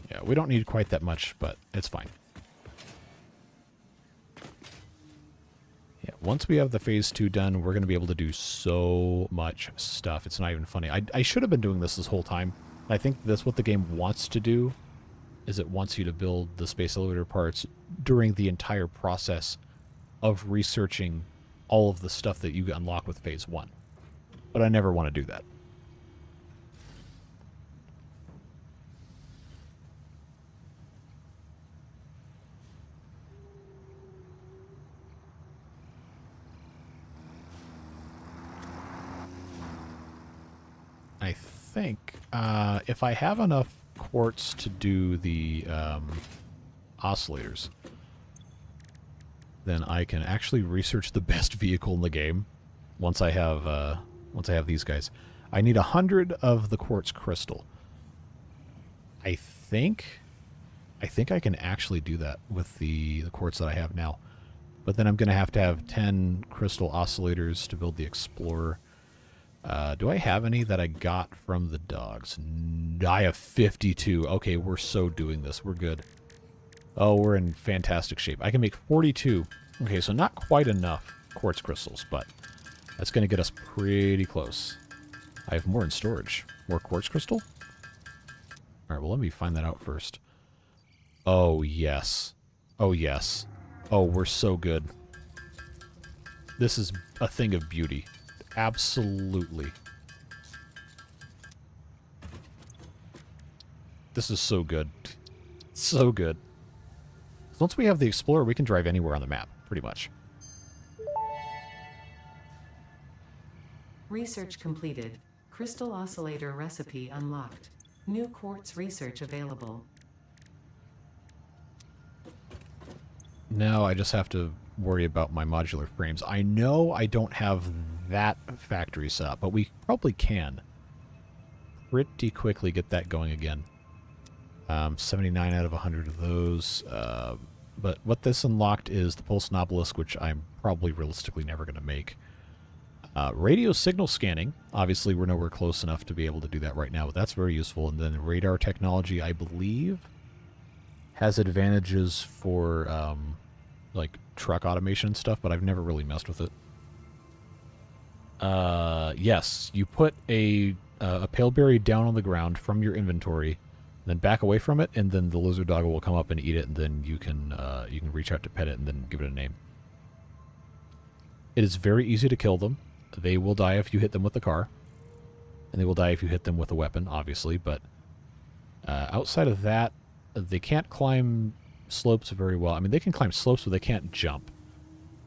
[SPEAKER 1] Yeah, we don't need quite that much, but it's fine. Yeah, once we have the phase 2 done, we're going to be able to do so much stuff. It's not even funny. I should have been doing this whole time. I think that's what the game wants to do, is it wants you to build the space elevator parts during the entire process of researching all of the stuff that you unlock with phase 1. But I never want to do that. I think if I have enough quartz to do the oscillators, then I can actually research the best vehicle in the game. Once I have these guys, I need 100 of the quartz crystal. I think I can actually do that with the quartz that I have now, but then I'm going to have 10 crystal oscillators to build the Explorer. Do I have any that I got from the dogs? I have 52. Okay, we're so doing this. We're good. Oh, we're in fantastic shape. I can make 42. Okay, so not quite enough quartz crystals, but that's going to get us pretty close. I have more in storage. More quartz crystal? Alright, well, let me find that out first. Oh, yes. Oh, yes. Oh, we're so good. This is a thing of beauty. Absolutely. This is so good. So good. Once we have the Explorer, we can drive anywhere on the map, pretty much.
[SPEAKER 3] Research completed. Crystal oscillator recipe unlocked. New quartz research available.
[SPEAKER 1] Now I just have to worry about my modular frames. I know I don't have that factory set up, but we probably can pretty quickly get that going again. 79 out of 100 of those. But what this unlocked is the Pulse Obelisk, which I'm probably realistically never going to make. Radio signal scanning. Obviously, we're nowhere close enough to be able to do that right now, but that's very useful. And then radar technology, I believe, has advantages for like truck automation and stuff, but I've never really messed with it. Yes, you put a paleberry down on the ground from your inventory, then back away from it, and then the lizard dog will come up and eat it, and then you can reach out to pet it and then give it a name. It is very easy to kill them. They will die if you hit them with a car, and they will die if you hit them with a weapon, obviously, but outside of that, they can't climb slopes very well. I mean, they can climb slopes, but they can't jump.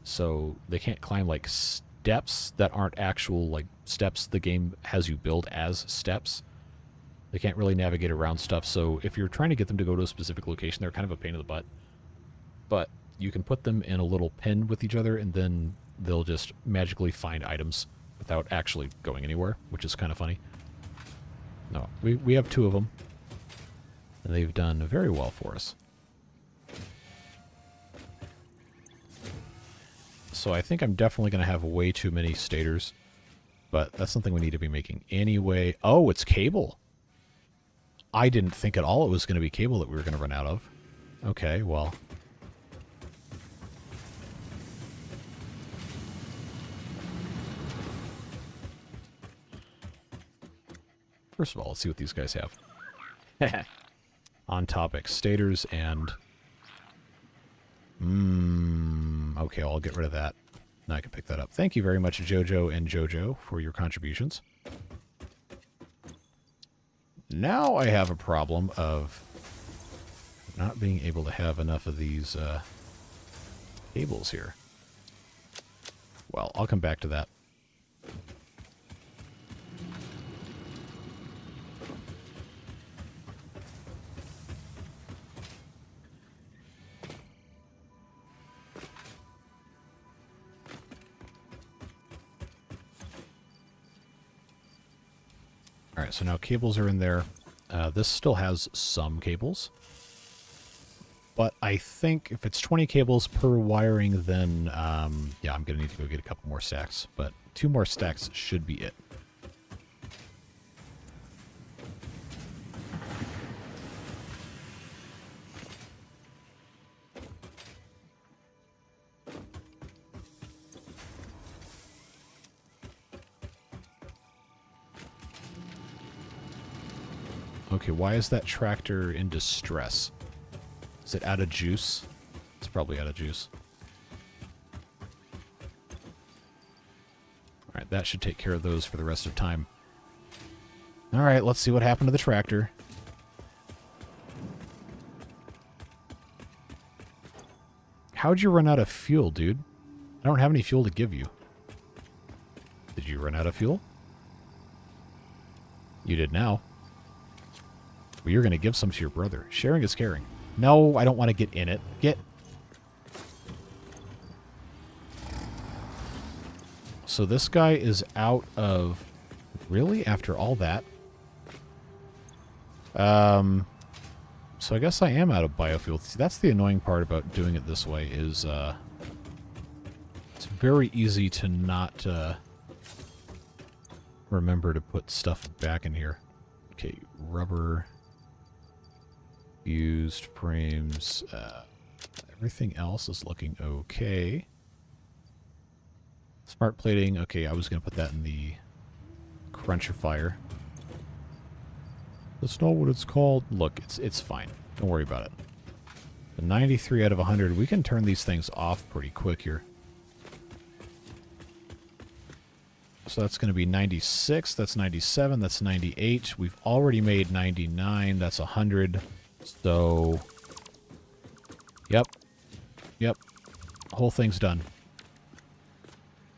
[SPEAKER 1] So they can't climb, like, steps that aren't actual, like, steps the game has you build as steps. They can't really navigate around stuff, so if you're trying to get them to go to a specific location, they're kind of a pain in the butt. But you can put them in a little pen with each other, and then they'll just magically find items without actually going anywhere, which is kind of funny. No, we have 2 of them, and they've done very well for us. So I think I'm definitely going to have way too many stators, but that's something we need to be making anyway. Oh, it's cable. I didn't think at all it was going to be cable that we were going to run out of. Okay, well. First of all, let's see what these guys have. On topic, stators and... okay, I'll get rid of that. Now I can pick that up. Thank you very much, Jojo and Jojo, for your contributions. Now I have a problem of not being able to have enough of these cables here. Well, I'll come back to that. Alright, so now cables are in there. This still has some cables. But I think if it's 20 cables per wiring, then, yeah, I'm going to need to go get a couple more stacks. But 2 more stacks should be it. Okay, why is that tractor in distress? Is it out of juice? It's probably out of juice. Alright, that should take care of those for the rest of time. Alright, let's see what happened to the tractor. How'd you run out of fuel, dude? I don't have any fuel to give you. Did you run out of fuel? You did now. Well, you're going to give some to your brother. Sharing is caring. No, I don't want to get in it. Get. So this guy is out of... Really? After all that? So I guess I am out of biofuel. See, that's the annoying part about doing it this way is, it's very easy to not, remember to put stuff back in here. Okay, rubber... Used frames. Everything else is looking okay. Smart plating. Okay, I was going to put that in the cruncher fire. That's not what it's called. Look, it's fine. Don't worry about it. The 93 out of 100. We can turn these things off pretty quick here. So that's going to be 96. That's 97. That's 98. We've already made 99. That's 100. So, yep, whole thing's done.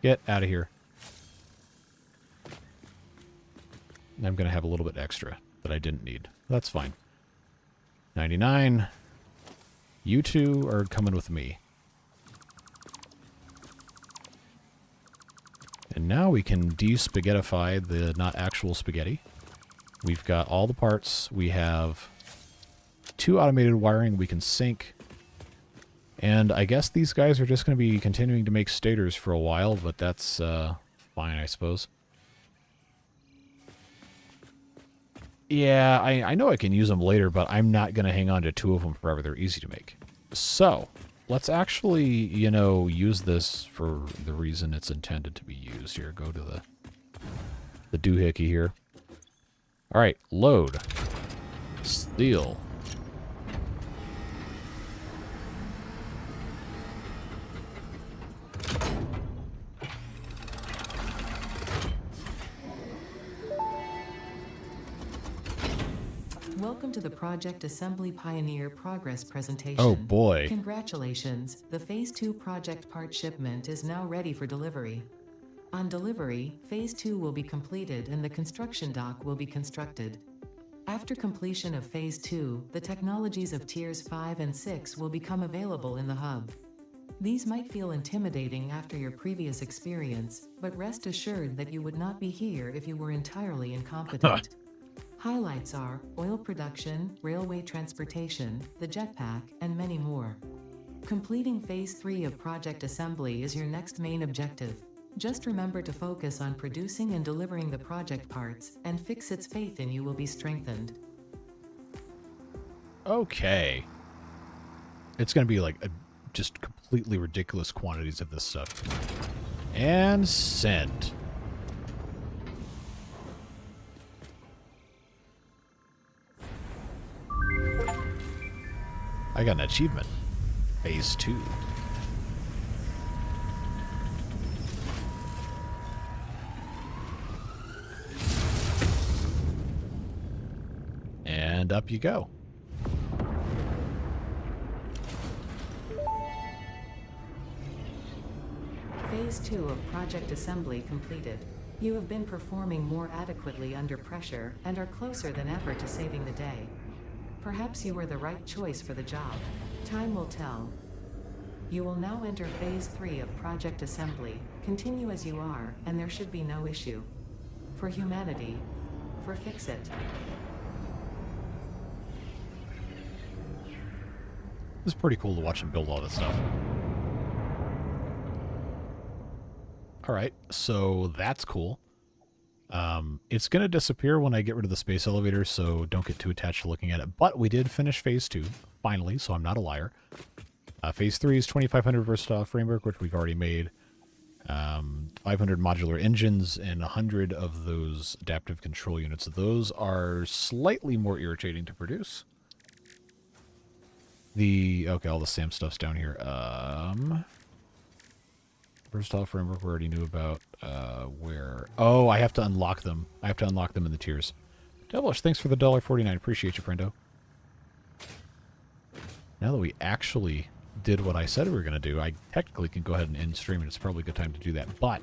[SPEAKER 1] Get out of here. And I'm going to have a little bit extra that I didn't need. That's fine. 99. You two are coming with me. And now we can de-spaghettify the not actual spaghetti. We've got all the parts. We have 2 automated wiring we can sync. And I guess these guys are just going to be continuing to make stators for a while, but that's fine, I suppose. Yeah, I know I can use them later, but I'm not going to hang on to 2 of them forever. They're easy to make. So, let's actually, you know, use this for the reason it's intended to be used. Here, go to the doohickey here. All right, load. Steel.
[SPEAKER 3] Welcome to the Project Assembly Pioneer Progress presentation.
[SPEAKER 1] Oh boy.
[SPEAKER 3] Congratulations, the Phase 2 project part shipment is now ready for delivery. On delivery, Phase 2 will be completed and the construction dock will be constructed. After completion of Phase 2, the technologies of Tiers 5 and 6 will become available in the hub. These might feel intimidating after your previous experience, but rest assured that you would not be here if you were entirely incompetent. Highlights are oil production, railway transportation, the jetpack, and many more. Completing Phase 3 of Project Assembly is your next main objective. Just remember to focus on producing and delivering the project parts, and Fixit's faith in you will be strengthened.
[SPEAKER 1] Okay. It's going to be like just completely ridiculous quantities of this stuff. And send. I got an achievement. Phase 2. And up you go.
[SPEAKER 3] Phase 2 of Project Assembly completed. You have been performing more adequately under pressure and are closer than ever to saving the day. Perhaps you were the right choice for the job. Time will tell. You will now enter Phase 3 of Project Assembly. Continue as you are, and there should be no issue. For humanity. For Fixit.
[SPEAKER 1] It's pretty cool to watch him build all this stuff. Alright, so that's cool. It's going to disappear when I get rid of the space elevator, so don't get too attached to looking at it. But we did finish Phase 2, finally, so I'm not a liar. Phase 3 is 2500 versatile framework, which we've already made. 500 modular engines, and 100 of those adaptive control units. Those are slightly more irritating to produce. Okay, all the SAM stuff's down here. Versatile framework we already knew about. Where? Oh, I have to unlock them. I have to unlock them in the tiers. Devilish, thanks for the $1.49. Appreciate you, friendo. Now that we actually did what I said we were going to do, I technically can go ahead and end stream, and it's probably a good time to do that. But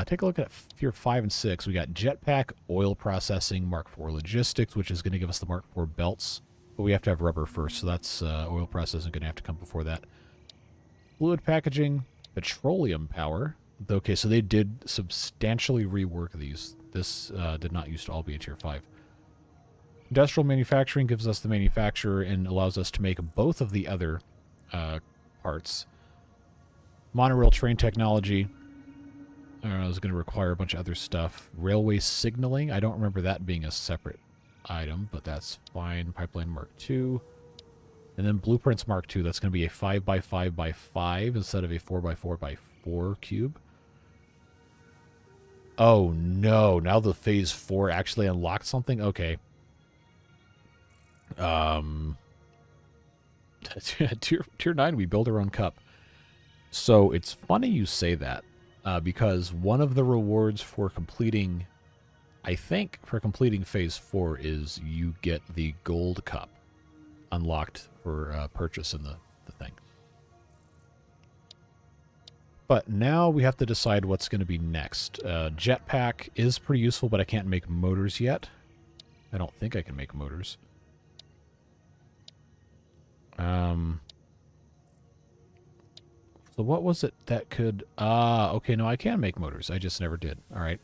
[SPEAKER 1] take a look at Tier 5 and 6. We got Jetpack, Oil Processing, Mark IV Logistics, which is going to give us the Mark IV belts. But we have to have rubber first, so that's Oil Processing going to have to come before that. Fluid Packaging, Petroleum Power. Okay, so they did substantially rework these. This did not used to all be a Tier 5. Industrial Manufacturing gives us the manufacturer and allows us to make both of the other parts. Monorail Train Technology is going to require a bunch of other stuff. Railway Signaling, I don't remember that being a separate item, but that's fine. Pipeline Mark II. And then Blueprints Mark II, that's going to be a 5x5x5 instead of a 4x4x4 cube. Oh no, now the Phase 4 actually unlocked something? Okay. Tier 9, we build our own cup. So it's funny you say that, because one of the rewards for completing, I think, for completing Phase 4 is you get the gold cup unlocked for purchase in the thing. But now we have to decide what's going to be next. Jetpack is pretty useful, but I can't make motors yet. I don't think I can make motors. So what was it that could... okay, no, I can make motors. I just never did. All right.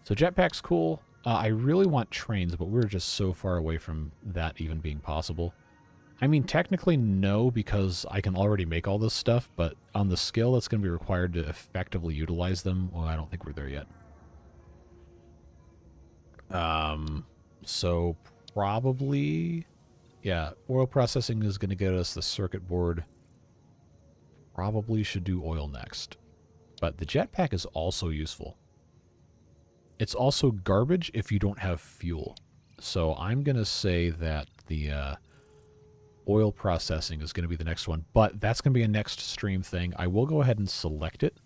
[SPEAKER 1] So jetpack's cool. I really want trains, but we're just so far away from that even being possible. I mean, technically no, because I can already make all this stuff, but on the skill that's going to be required to effectively utilize them, well, I don't think we're there yet. So probably, yeah, oil processing is going to get us the circuit board. Probably should do oil next. But the jetpack is also useful. It's also garbage if you don't have fuel. So I'm going to say that the oil processing is going to be the next one. But that's going to be a next stream thing. I will go ahead and select it.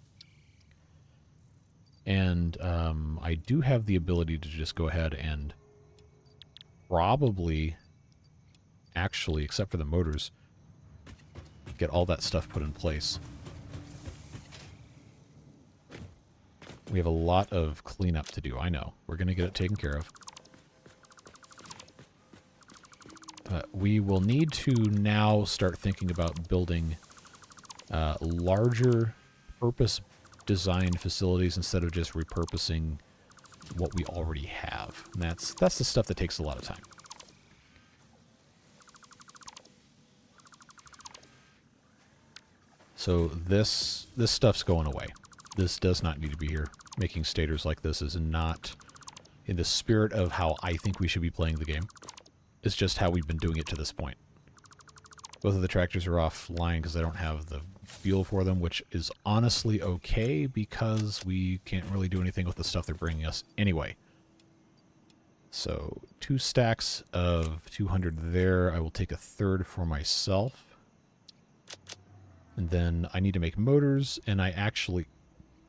[SPEAKER 1] And I do have the ability to just go ahead and probably, actually, except for the motors, get all that stuff put in place. We have a lot of cleanup to do, I know. We're going to get it taken care of. We will need to now start thinking about building larger purpose-designed facilities instead of just repurposing what we already have. And that's the stuff that takes a lot of time. So this stuff's going away. This does not need to be here. Making stators like this is not in the spirit of how I think we should be playing the game. It's just how we've been doing it to this point. Both of the tractors are offline because I don't have the fuel for them, which is honestly okay because we can't really do anything with the stuff they're bringing us anyway. So 2 stacks of 200 there. I will take a third for myself. And then I need to make motors, and I actually,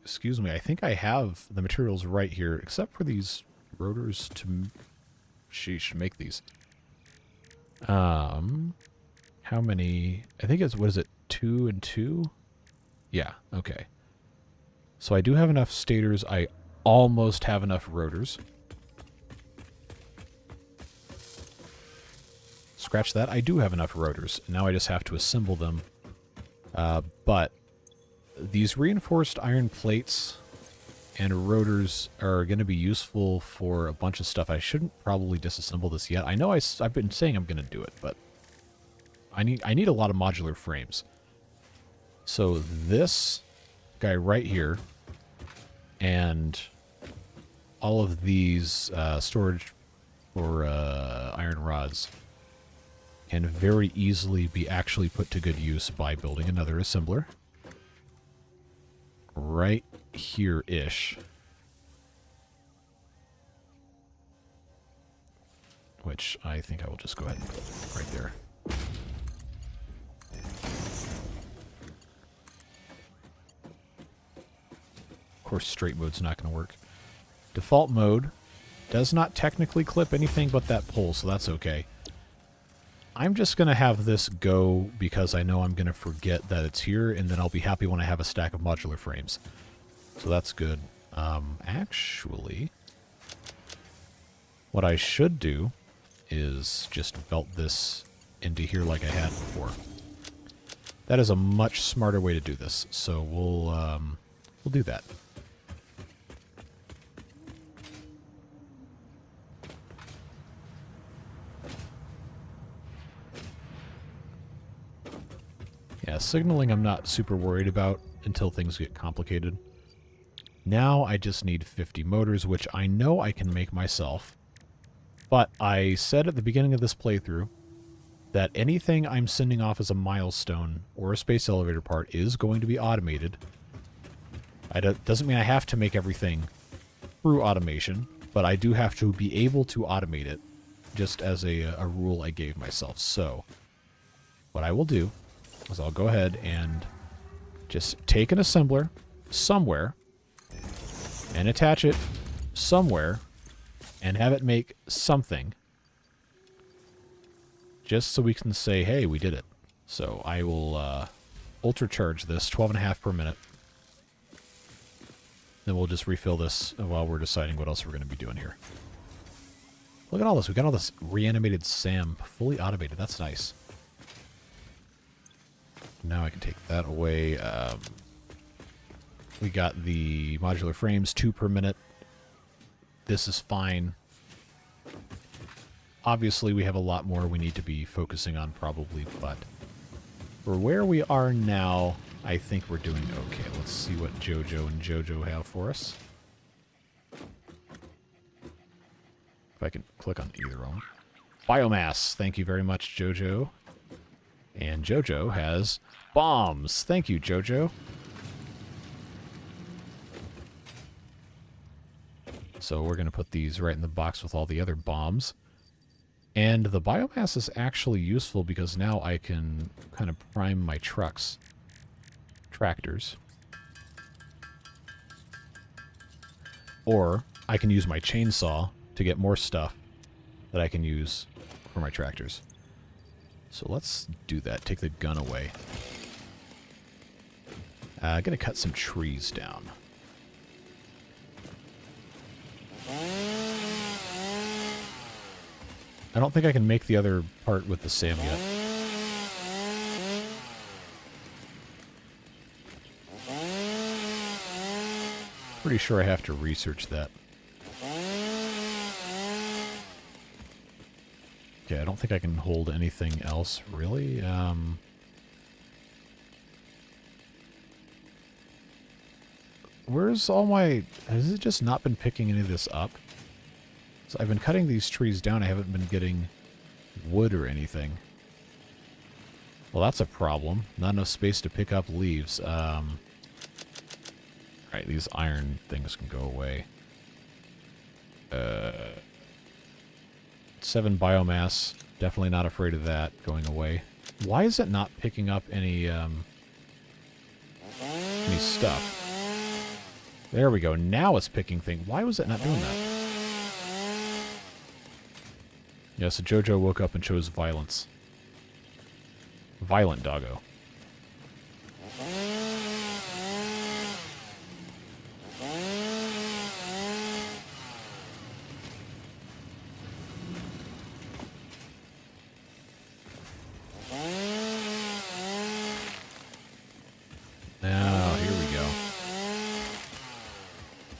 [SPEAKER 1] excuse me, I think I have the materials right here, except for these rotors to, sheesh, make these. How many, I think it's, what is it, 2 and 2? Yeah, okay. So I do have enough stators. I almost have enough rotors. Scratch that. I do have enough rotors. Now I just have to assemble them. But these reinforced iron plates and rotors are going to be useful for a bunch of stuff. I shouldn't probably disassemble this yet. I know I've been saying I'm going to do it, but I need a lot of modular frames. So this guy right here and all of these storage for iron rods can very easily be actually put to good use by building another assembler. Right here-ish. Which I think I will just go ahead and put right there. Of course, straight mode's not going to work. Default mode does not technically clip anything but that pole, so that's okay. I'm just going to have this go because I know I'm going to forget that it's here, and then I'll be happy when I have a stack of modular frames. So that's good. Actually, what I should do is just belt this into here like I had before. That is a much smarter way to do this, so we'll do that. Yeah, signaling I'm not super worried about until things get complicated. Now I just need 50 motors, which I know I can make myself. But I said at the beginning of this playthrough that anything I'm sending off as a milestone or a space elevator part is going to be automated. Doesn't mean I have to make everything through automation, but I do have to be able to automate it, just as a rule I gave myself. So what I will do is I'll go ahead and just take an assembler somewhere and attach it somewhere and have it make something just so we can say, hey, we did it. So I will ultra charge this 12.5 per minute. Then we'll just refill this while we're deciding what else we're going to be doing here. Look at all this. We got all this reanimated SAM fully automated. That's nice. Now I can take that away. We got the modular frames, 2 per minute. This is fine. Obviously, we have a lot more we need to be focusing on probably, but for where we are now, I think we're doing okay. Let's see what JoJo and JoJo have for us. If I can click on either of them. Biomass. Thank you very much, JoJo. And JoJo has bombs. Thank you, JoJo. So we're going to put these right in the box with all the other bombs. And the biomass is actually useful because now I can kind of prime my tractors. Or I can use my chainsaw to get more stuff that I can use for my tractors. So let's do that. Take the gun away. I'm going to cut some trees down. I don't think I can make the other part with the SAM yet. Pretty sure I have to research that. Okay, I don't think I can hold anything else, really. Where's all my... Has it just not been picking any of this up? So I've been cutting these trees down. I haven't been getting wood or anything. Well, that's a problem. Not enough space to pick up leaves. Alright, these iron things can go away. 7 biomass. Definitely not afraid of that going away. Why is it not picking up any stuff? There we go. Now it's picking things. Why was it not doing that? Yeah, so JoJo woke up and chose violence. Violent doggo. Now, here we go.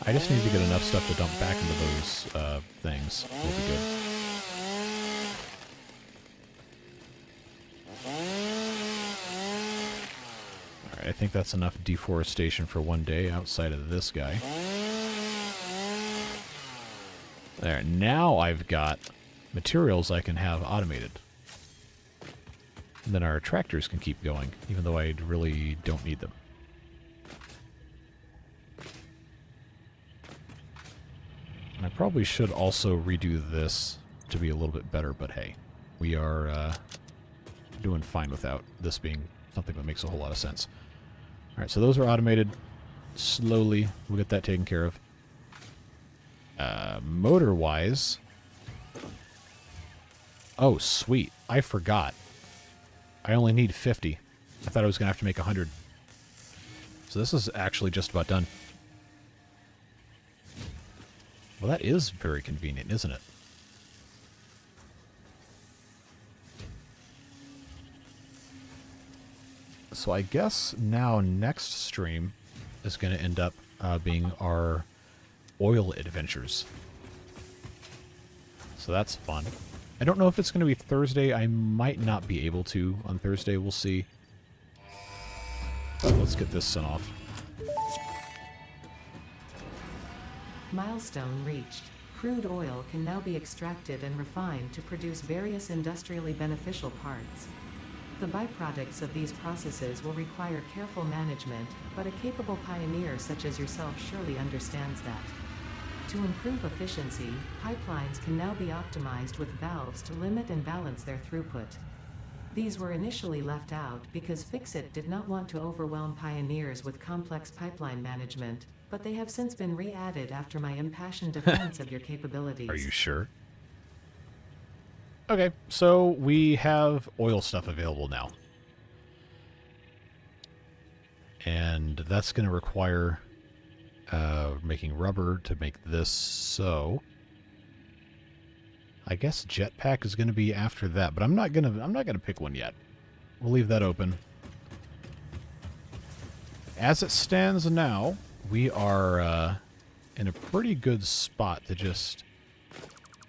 [SPEAKER 1] I just need to get enough stuff to dump back into those things. We'll be good. I think that's enough deforestation for one day outside of this guy. There, now I've got materials I can have automated. And then our tractors can keep going, even though I really don't need them. And I probably should also redo this to be a little bit better, but hey, we are doing fine without this being something that makes a whole lot of sense. Alright, so those are automated. Slowly, we'll get that taken care of. Motor-wise... Oh, sweet. I forgot. I only need 50. I thought I was going to have to make 100. So this is actually just about done. Well, that is very convenient, isn't it? So I guess now next stream is going to end up being our oil adventures. So that's fun. I don't know if it's going to be Thursday. I might not be able to on Thursday. We'll see. But let's get this sent off.
[SPEAKER 3] Milestone reached. Crude oil can now be extracted and refined to produce various industrially beneficial parts. The byproducts of these processes will require careful management, but a capable pioneer such as yourself surely understands that. To improve efficiency, pipelines can now be optimized with valves to limit and balance their throughput. These were initially left out because Fixit did not want to overwhelm pioneers with complex pipeline management, but they have since been re-added after my impassioned defense of your capabilities.
[SPEAKER 1] Are you sure? Okay, so we have oil stuff available now. And that's going to require making rubber to make this, so I guess jetpack is going to be after that, but I'm not going to pick one yet. We'll leave that open. As it stands now, we are in a pretty good spot to just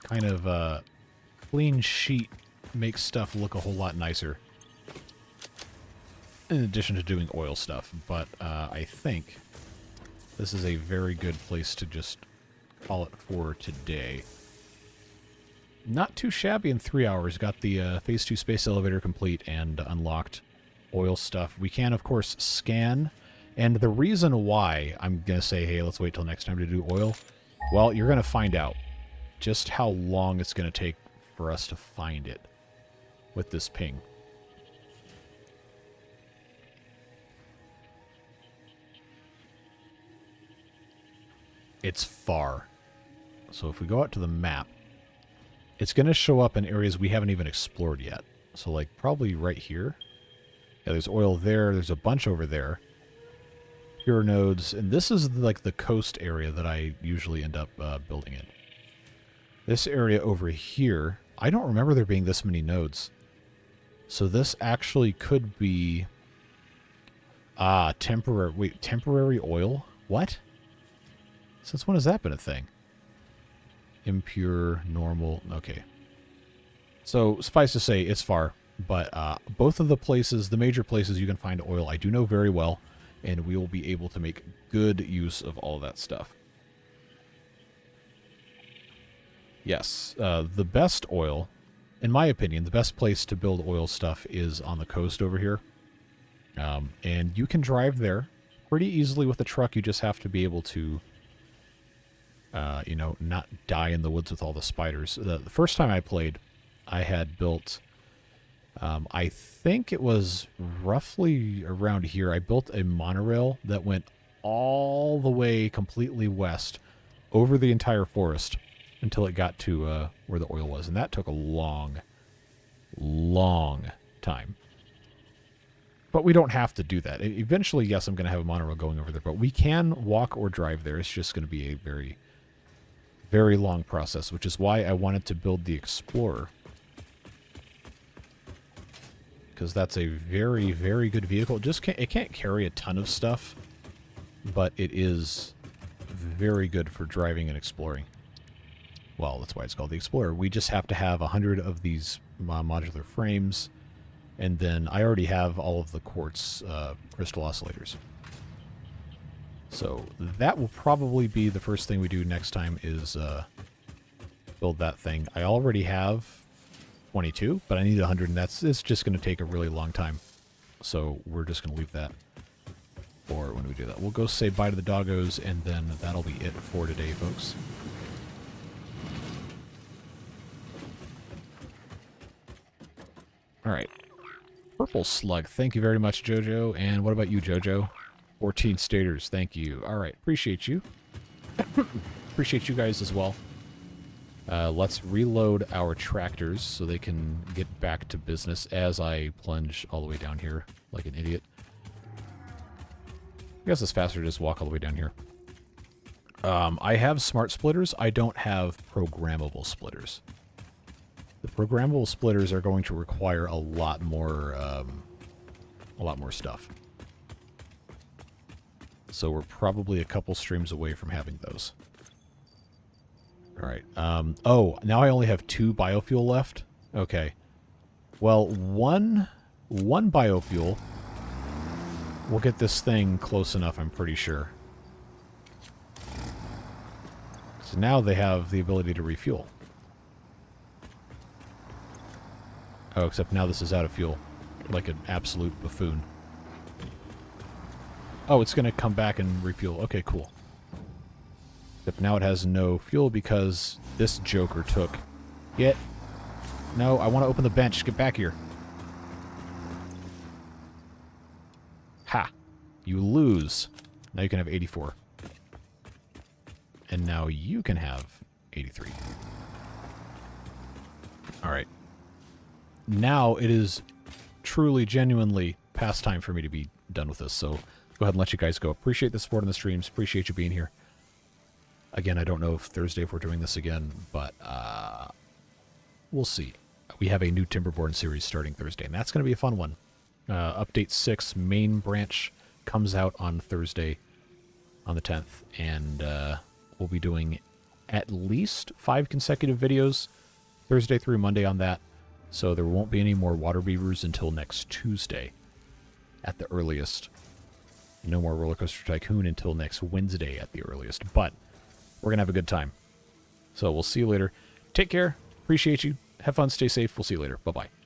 [SPEAKER 1] kind of clean sheet makes stuff look a whole lot nicer. In addition to doing oil stuff. But I think this is a very good place to just call it for today. Not too shabby in 3 hours. Got the Phase 2 space elevator complete and unlocked oil stuff. We can, of course, scan. And the reason why I'm going to say, hey, let's wait till next time to do oil, well, you're going to find out just how long it's going to take for us to find it with this ping. It's far. So if we go out to the map, it's going to show up in areas we haven't even explored yet. So like probably right here. Yeah, there's oil there. There's a bunch over there. Pure nodes. And this is like the coast area that I usually end up building in. This area over here, I don't remember there being this many nodes. So this actually could be... temporary... Wait, temporary oil? What? Since when has that been a thing? Impure, normal, okay. So, suffice to say, it's far. But both of the places, the major places you can find oil, I do know very well. And we will be able to make good use of all that stuff. Yes, the best oil, in my opinion, the best place to build oil stuff is on the coast over here. And you can drive there pretty easily with a truck. You just have to be able to... you know, not die in the woods with all the spiders. The first time I played, I had built, I think it was roughly around here, I built a monorail that went all the way completely west over the entire forest until it got to where the oil was. And that took a long, long time. But we don't have to do that. Eventually, yes, I'm going to have a monorail going over there, but we can walk or drive there. It's just going to be a very... very long process, which is why I wanted to build the Explorer. Because that's a very, very good vehicle. It can't carry a ton of stuff, but it is very good for driving and exploring. Well, that's why it's called the Explorer. We just have to have 100 of these modular frames, and then I already have all of the quartz crystal oscillators. So that will probably be the first thing we do next time is build that thing. I already have 22, but I need 100, and it's just going to take a really long time. So we're just going to leave that for when we do that. We'll go say bye to the doggos, and then that'll be it for today, folks. All right. Purple Slug. Thank you very much, Jojo. And what about you, Jojo? 14 staters. Thank you. All right. Appreciate you. Appreciate you guys as well. Let's reload our tractors so they can get back to business as I plunge all the way down here like an idiot. I guess it's faster to just walk all the way down here. I have smart splitters. I don't have programmable splitters. The programmable splitters are going to require a lot more stuff. So we're probably a couple streams away from having those. All right. Oh, now I only have 2 biofuel left. Okay. Well, one biofuel will get this thing close enough, I'm pretty sure. So now they have the ability to refuel. Oh, except now this is out of fuel. Like an absolute buffoon. Oh, it's going to come back and refuel. Okay, cool. Except now it has no fuel because this joker took... No, I want to open the bench. Get back here. Ha! You lose. Now you can have 84. And now you can have 83. Alright. Now it is truly, genuinely past time for me to be done with this, so go ahead and let you guys go. Appreciate the support on the streams. Appreciate you being here. Again, I don't know if Thursday if we're doing this again, but we'll see. We have a new Timberborn series starting Thursday, and that's going to be a fun one. Update 6 main branch comes out on Thursday on the 10th, and we'll be doing at least 5 consecutive videos Thursday through Monday on that. So there won't be any more water beavers until next Tuesday at the earliest. No more Roller Coaster Tycoon until next Wednesday at the earliest. But we're going to have a good time. So we'll see you later. Take care. Appreciate you. Have fun. Stay safe. We'll see you later. Bye-bye.